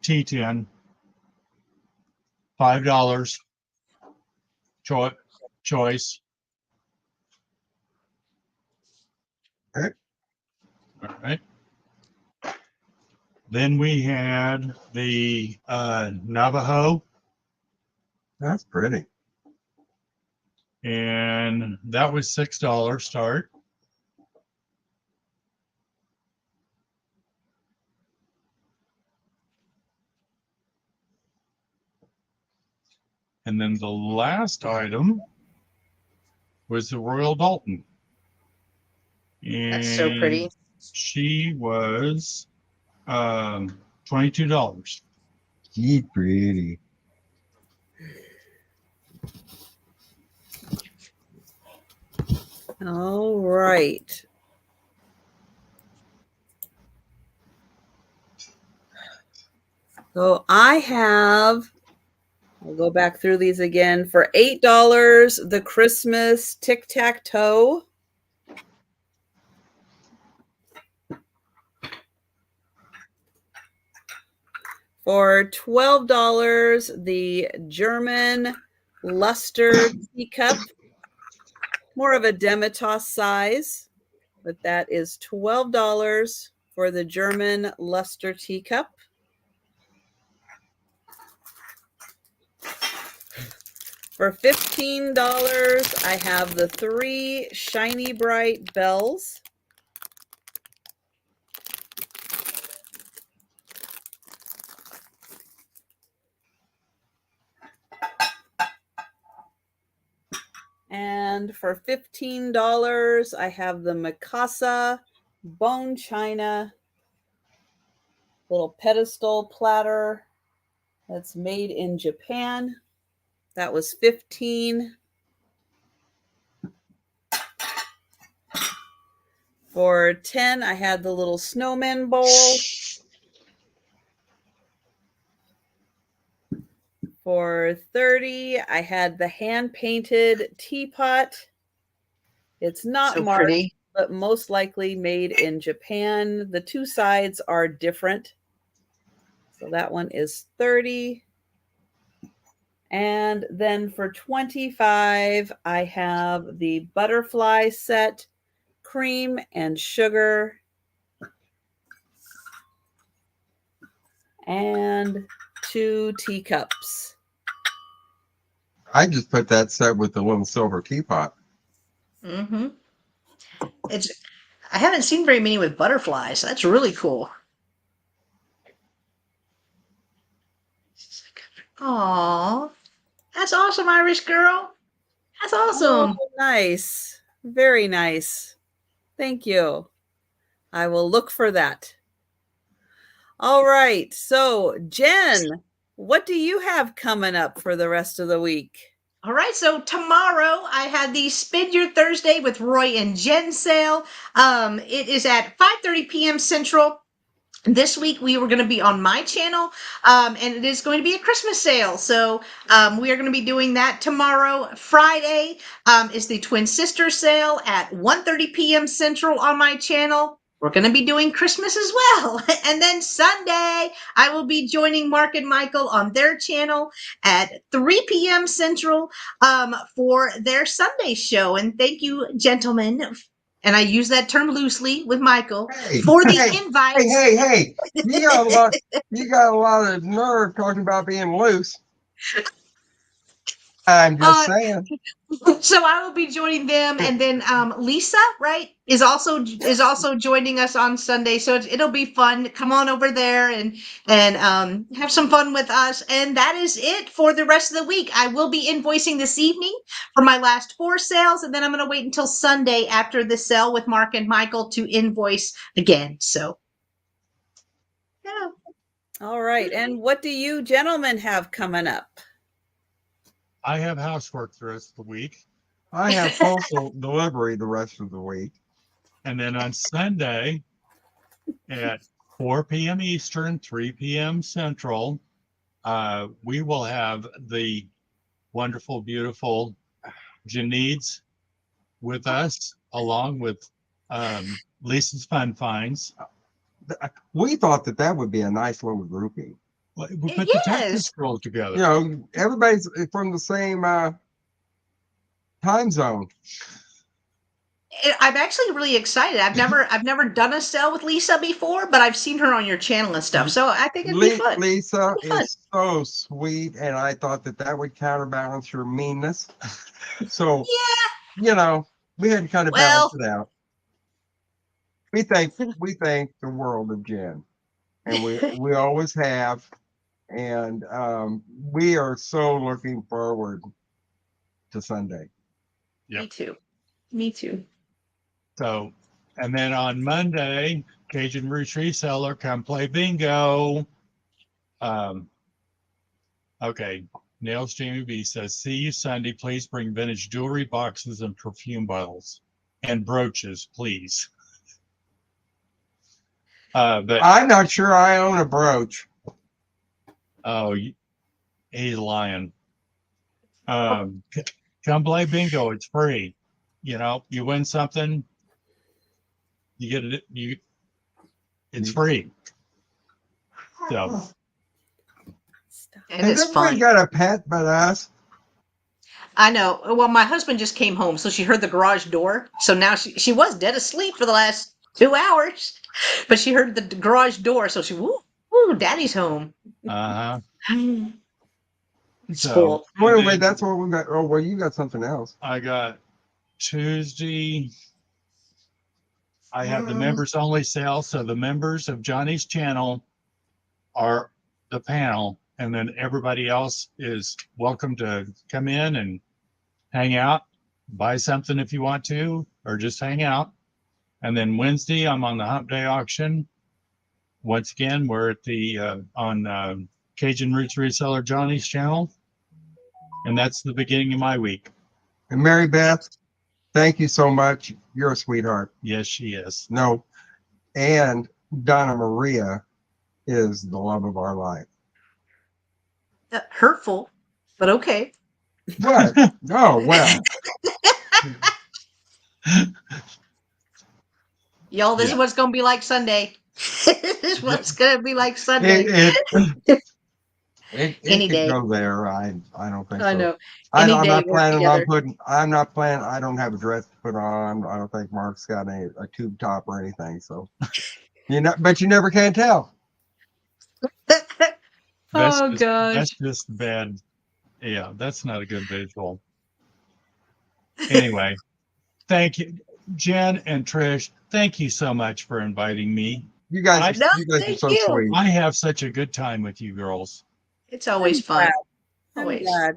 T10, $5 choice. Okay. All right. Then we had the Navajo, That's pretty. and that was $6 start. And then the last item was the Royal Dalton. And That's so pretty. she was $22. She's pretty. All right. So I'll go back through these again. For $8, the Christmas tic-tac-toe. For $12, the German luster teacup. More of a Demitasse size, but that is $12 for the German luster teacup. For $15, I have the 3 Shiny Bright bells. And for $15, I have the Mikasa bone china little pedestal platter that's made in Japan. That was $15. For $10, I had the little snowman bowl. For $30, I had the hand-painted teapot. It's not So marked, pretty. but most likely made in Japan. The 2 sides are different. So that one is $30. And then for $25, I have the butterfly set, cream and sugar, and 2 teacups. I just put that set with the little silver teapot. Mm-hmm. I haven't seen very many with butterflies. That's really cool. Aw, that's awesome, Irish girl. That's awesome. Oh, nice. Very nice. Thank you. I will look for that. All right. So, Jen, what do you have coming up for the rest of the week? All right, so tomorrow I have the Spend Your Thursday with Roy and Jen sale. It is at 5:30 p.m. Central. This week we were going to be on my channel, and it is going to be a Christmas sale. So we are going to be doing that tomorrow. Friday is the Twin Sister sale at 1:30 p.m. Central on my channel. We're going to be doing Christmas as well. And then Sunday, I will be joining Mark and Michael on their channel at 3 p.m. Central for their Sunday show. And thank you, gentlemen, and I use that term loosely with Michael, for the invites. Hey! You got a lot of nerve talking about being loose. I'm just saying. So I will be joining them, and then Lisa, right, is also joining us on Sunday. So it'll be fun. Come on over there and have some fun with us. And that is it for the rest of the week. I will be invoicing this evening for my last 4 sales, and then I'm going to wait until Sunday after the sale with Mark and Michael to invoice again. So yeah. All right. And what do you gentlemen have coming up? I have housework the rest of the week. I have postal delivery the rest of the week. And then on Sunday at 4 p.m. Eastern, 3 p.m. Central, we will have the wonderful, beautiful Janides with us, along with Lisa's Fun Finds. We thought that would be a nice little grouping. We put the Texas girls together. You know, everybody's from the same time zone. I'm actually really excited. I've never done a sale with Lisa before, but I've seen her on your channel and stuff. So I think it'd be fun. Lisa is so sweet, and I thought that would counterbalance your meanness. So yeah, you know, we had to kind of balance it out. We think the world of Jen, and we always have, And we are so looking forward to Sunday. Yep. Me too. Me too. So, and then on Monday, Cajun Roots Reseller, come play bingo. Okay. Nails Jamie B says, see you Sunday. Please bring vintage jewelry, boxes, and perfume bottles and brooches, please. But I'm not sure I own a brooch. oh, he's lying. Come play bingo. It's free. You know, you win something, you get it. It's free. So And Has it's everybody fun. got a pet but us? I know. Well, my husband just came home, so she heard the garage door. So now she was dead asleep for the last 2 hours, but she heard the garage door, so she woo, daddy's home. uh-huh. It's So cool. and Wait, then that's what we got. Oh, well, you got something else. I got Tuesday. I have the members only sale. So the members of Johnny's channel are the panel, and then everybody else is welcome to come in and hang out, buy something if you want to, or just hang out. And then Wednesday, I'm on the Hump Day auction. Once again, we're at the on Cajun Roots Reseller Johnny's channel, and that's the beginning of my week. And Mary Beth, thank you so much. You're a sweetheart. Yes, she is. No, and Donna Maria is the love of our life. Hurtful, but okay. What? Oh, well. Y'all, this is Yeah. what's gonna be like Sunday. This is what's gonna be like Sunday. It Any could day. go there. I don't think I so. know. Any I'm day not we're planning on together. I don't have a dress to put on. I don't think Mark's got a tube top or anything. So, but you never can tell. Oh gosh. That's just bad. Yeah, that's not a good visual. Anyway, thank you, Jen and Trish. Thank you so much for inviting me. You guys, No, you guys are thank so you. sweet. I have such a good time with you girls. It's always I'm fun. glad. I'm Always. glad.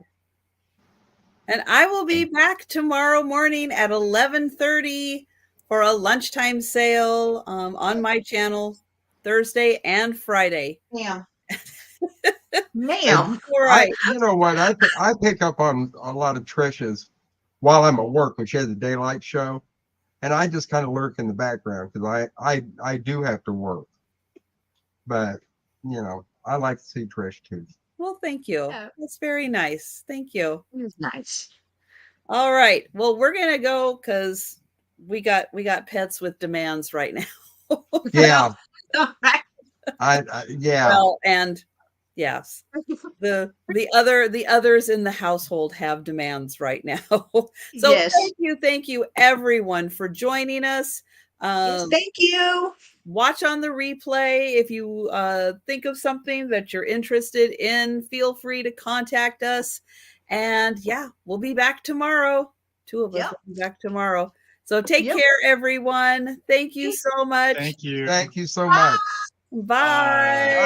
And I will be back tomorrow morning at 11:30 for a lunchtime sale on my channel, Thursday and Friday. Ma'am. And Ma'am. All right. you know what? I pick up on a lot of Trisha's while I'm at work when she has a daylight show, and I just kind of lurk in the background because I do have to work. But I like to see Trish too. Well, thank you. Yeah. That's very nice. Thank you. It was nice. All right. Well, we're gonna go because we got pets with demands right now. Yeah, All right. yeah. Well, and yes, the others in the household have demands right now. So Yes. thank you everyone for joining us. Yes, thank you. Watch on the replay. If you think of something that you're interested in, feel free to contact us. And yeah, we'll be back tomorrow. Two of us Yep. will be back tomorrow. So take Yep. care, everyone. Thank you so much. Thank you. Thank you so much. Bye.